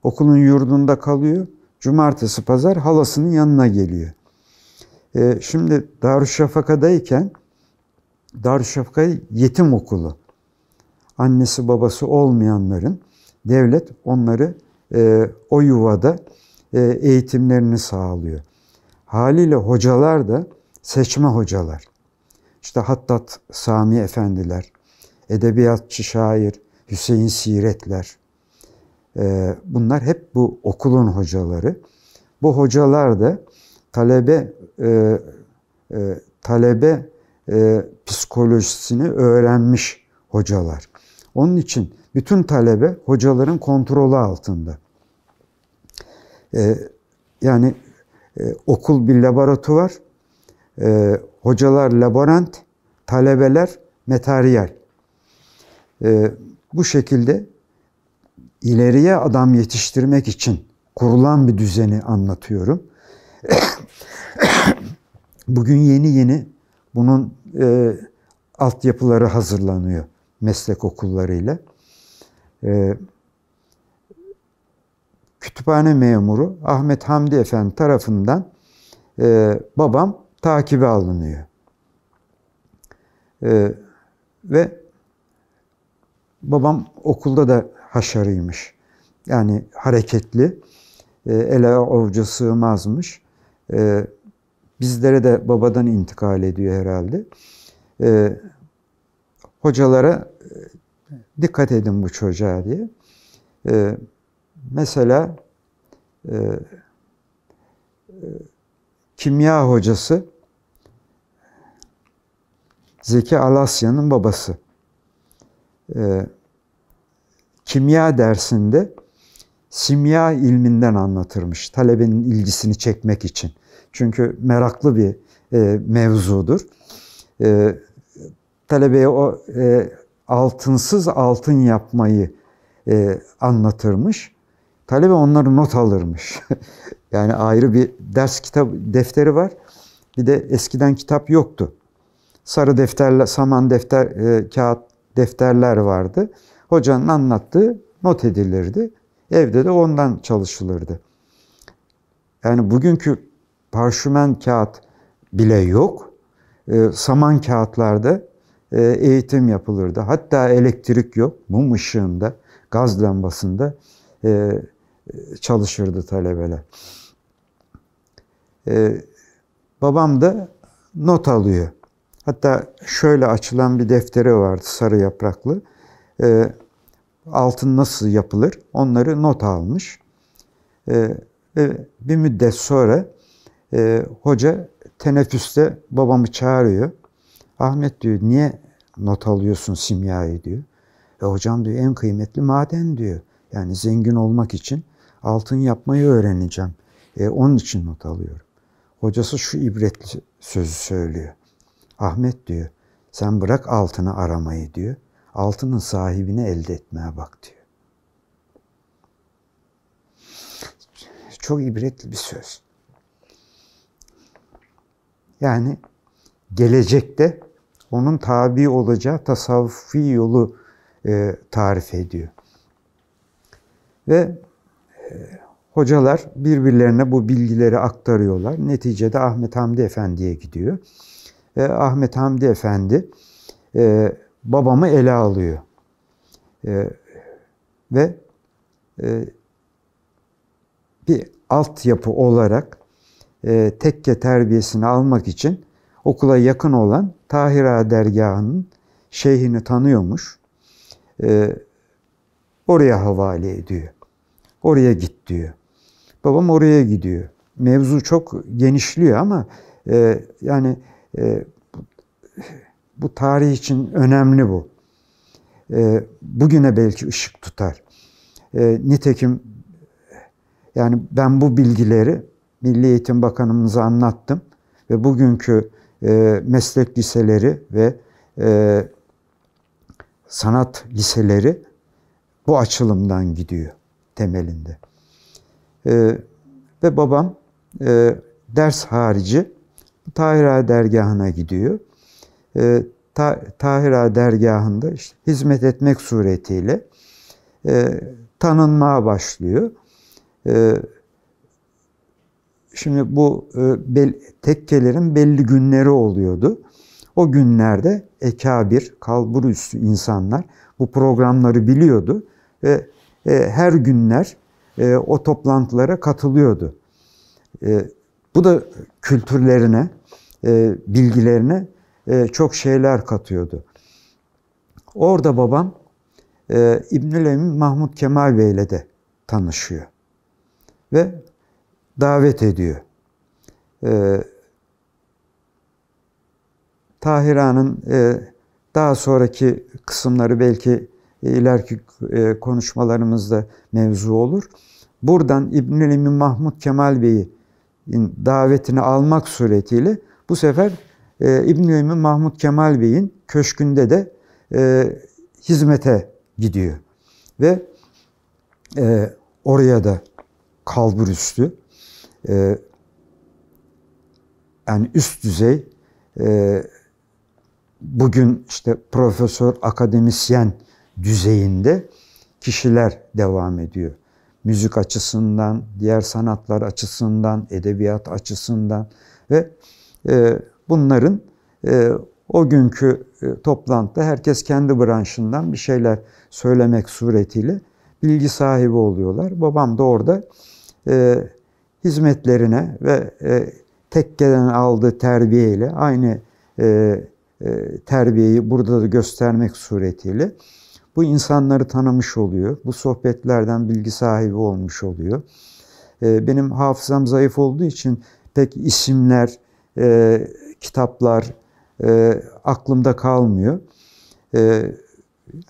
Okulun yurdunda kalıyor. Cumartesi, pazar halasının yanına geliyor. Şimdi Darüşşafaka'dayken Darüşşafaka yetim okulu. Annesi babası olmayanların devlet onları o yuvada eğitimlerini sağlıyor. Haliyle hocalar da seçme hocalar. İşte Hattat Sami Efendiler, edebiyatçı şair Hüseyin Siretler. Bunlar hep bu okulun hocaları. Bu hocalar da talebe psikolojisini öğrenmiş hocalar. Onun için bütün talebe hocaların kontrolü altında. Yani okul bir laboratuvar, hocalar laborant, talebeler materyal. Bu şekilde ileriye adam yetiştirmek için kurulan bir düzeni anlatıyorum. Bugün yeni bunun altyapıları hazırlanıyor meslek okullarıyla. Kütüphane memuru Ahmet Hamdi Efendi tarafından babam takibe alınıyor. Ve babam okulda da haşarıymış. Yani hareketli, ele avuca sığmazmış. Bizlere de babadan intikal ediyor herhalde. Hocalara dikkat edin bu çocuğa diye. Mesela kimya hocası Zeki Alasya'nın babası. Kimya dersinde simya ilminden anlatırmış. Talebenin ilgisini çekmek için. Çünkü meraklı bir mevzudur. Talebeye o altınsız altın yapmayı anlatırmış. Talebe onları not alırmış. Yani ayrı bir ders defteri var. Bir de eskiden kitap yoktu. Sarı defterler, saman kağıt defterler vardı. Hocanın anlattığı not edilirdi. Evde de ondan çalışılırdı. Yani bugünkü parşömen kağıt bile yok. Saman kağıtlarda eğitim yapılırdı. Hatta elektrik yok. Mum ışığında, gaz lambasında çalışırdı talebeler. Babam da not alıyor. Hatta şöyle açılan bir defteri vardı, sarı yapraklı. Altın nasıl yapılır? Onları not almış. Ve bir müddet sonra hoca teneffüste babamı çağırıyor. Ahmet diyor, niye not alıyorsun simyayı diyor. Hocam diyor, en kıymetli maden diyor. Yani zengin olmak için altın yapmayı öğreneceğim. Onun için not alıyorum. Hocası şu ibretli sözü söylüyor. Ahmet diyor, sen bırak altını aramayı diyor. Altının sahibini elde etmeye bak diyor. Çok ibretli bir söz. Yani gelecekte onun tabi olacağı tasavvufi yolu tarif ediyor. Ve hocalar birbirlerine bu bilgileri aktarıyorlar. Neticede Ahmet Hamdi Efendi'ye gidiyor. Ahmet Hamdi Efendi babamı ele alıyor. Ve bir altyapı olarak tekke terbiyesini almak için okula yakın olan Tahir Ağa dergahının şeyhini tanıyormuş. Oraya havale ediyor. Oraya git diyor. Babam oraya gidiyor. Mevzu çok genişliyor ama yani bu tarih için önemli bu. Bugüne belki ışık tutar. Nitekim yani ben bu bilgileri Milli Eğitim Bakanımıza anlattım ve bugünkü meslek liseleri ve sanat liseleri bu açılımdan gidiyor temelinde. Ve babam ders harici Tahir Ağa dergahına gidiyor. Tahir Ağa dergahında işte hizmet etmek suretiyle tanınmaya başlıyor. Şimdi bu tekkelerin belli günleri oluyordu. O günlerde ekabir, kalburüstü insanlar bu programları biliyordu ve her günler o toplantılara katılıyordu. Bu da kültürlerine, bilgilerine çok şeyler katıyordu. Orada babam İbnül Emin Mahmud Kemal Bey ile de tanışıyor ve davet ediyor. Tahira'nın daha sonraki kısımları belki ileriki konuşmalarımızda mevzu olur. Buradan İbnül Emin Mahmud Kemal Bey'in davetini almak suretiyle bu sefer İbnül Emin Mahmud Kemal Bey'in köşkünde de hizmete gidiyor. Ve oraya da kalburüstü, yani üst düzey, bugün işte profesör, akademisyen düzeyinde kişiler devam ediyor. Müzik açısından, diğer sanatlar açısından, edebiyat açısından ve bunların o günkü toplantıda herkes kendi branşından bir şeyler söylemek suretiyle bilgi sahibi oluyorlar. Babam da orada hizmetlerine ve tekkeden aldığı terbiyeyle aynı terbiyeyi burada da göstermek suretiyle bu insanları tanımış oluyor. Bu sohbetlerden bilgi sahibi olmuş oluyor. Benim hafızam zayıf olduğu için pek isimler, kitaplar aklımda kalmıyor.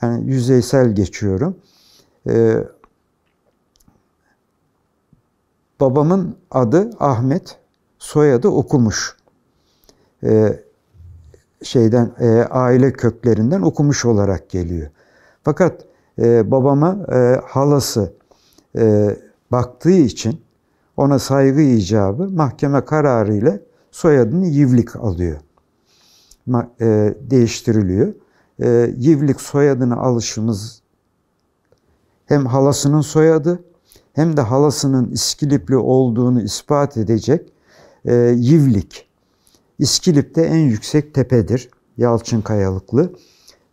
Yani yüzeysel geçiyorum. Babamın adı Ahmet, soyadı Okumuş. Aile köklerinden okumuş olarak geliyor. Fakat babama halası baktığı için ona saygı icabı mahkeme kararıyla soyadını Yivlik alıyor. Değiştiriliyor. Yivlik soyadını alışımız hem halasının soyadı hem de halasının İskilipli olduğunu ispat edecek Yivlik. İskilip'te en yüksek tepedir. Yalçın Kayalıklı.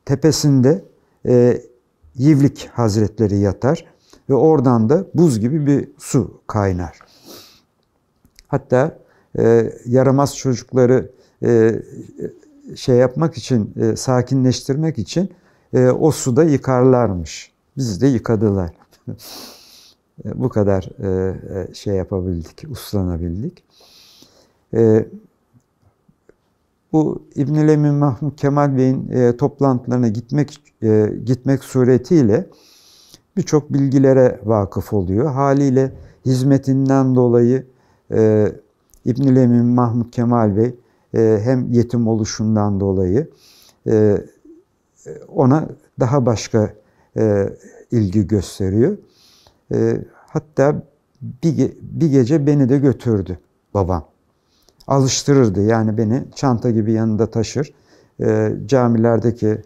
Tepesinde Yivlik Hazretleri yatar ve oradan da buz gibi bir su kaynar. Hatta yaramaz çocukları yapmak için, sakinleştirmek için o suda yıkarlarmış. Bizi de yıkadılar. Bu kadar yapabildik, uslanabildik. Bu İbnül Emin Mahmud Kemal Bey'in toplantılarına gitmek suretiyle birçok bilgilere vakıf oluyor. Haliyle hizmetinden dolayı İbnül Emin Mahmud Kemal Bey hem yetim oluşundan dolayı ona daha başka ilgi gösteriyor. Hatta bir gece beni de götürdü babam. Alıştırırdı, yani beni çanta gibi yanında taşır. Camilerdeki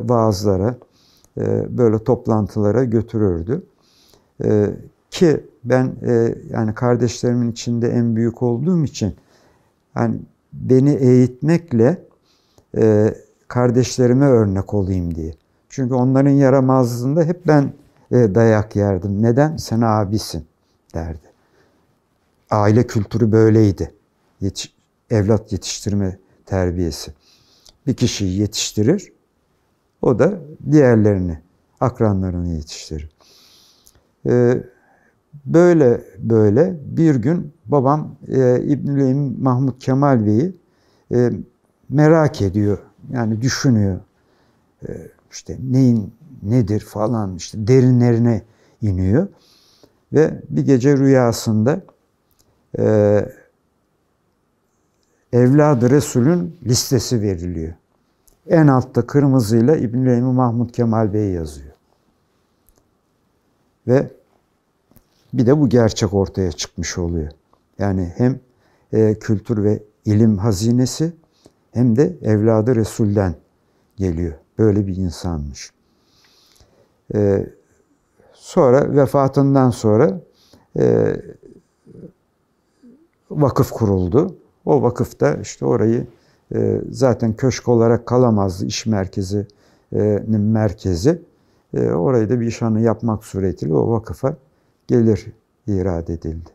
vaazlara, böyle toplantılara götürürdü. Ki ben yani kardeşlerimin içinde en büyük olduğum için yani beni eğitmekle kardeşlerime örnek olayım diye. Çünkü onların yaramazlığında hep ben dayak yerdim. Neden? Sen abisin derdi. Aile kültürü böyleydi. Evlat yetiştirme terbiyesi. Bir kişiyi yetiştirir, o da diğerlerini, akranlarını yetiştirir. Böyle bir gün babam İbnül Emin Mahmud Kemal Bey'i merak ediyor. Yani düşünüyor. İşte nedir falan, işte derinlerine iniyor. Ve bir gece rüyasında Evlad-ı Resul'ün listesi veriliyor. En altta kırmızıyla İbnül Emin Mahmud Kemal Bey yazıyor. Ve bir de bu gerçek ortaya çıkmış oluyor. Yani hem kültür ve ilim hazinesi hem de Evlad-ı Resul'den geliyor. Böyle bir insanmış. Sonra vefatından sonra vakıf kuruldu. O vakıfta işte orayı zaten köşk olarak kalamazdı, iş merkezinin merkezi. Orayı da bir işhanı yapmak suretiyle o vakıfa gelir irade edildi.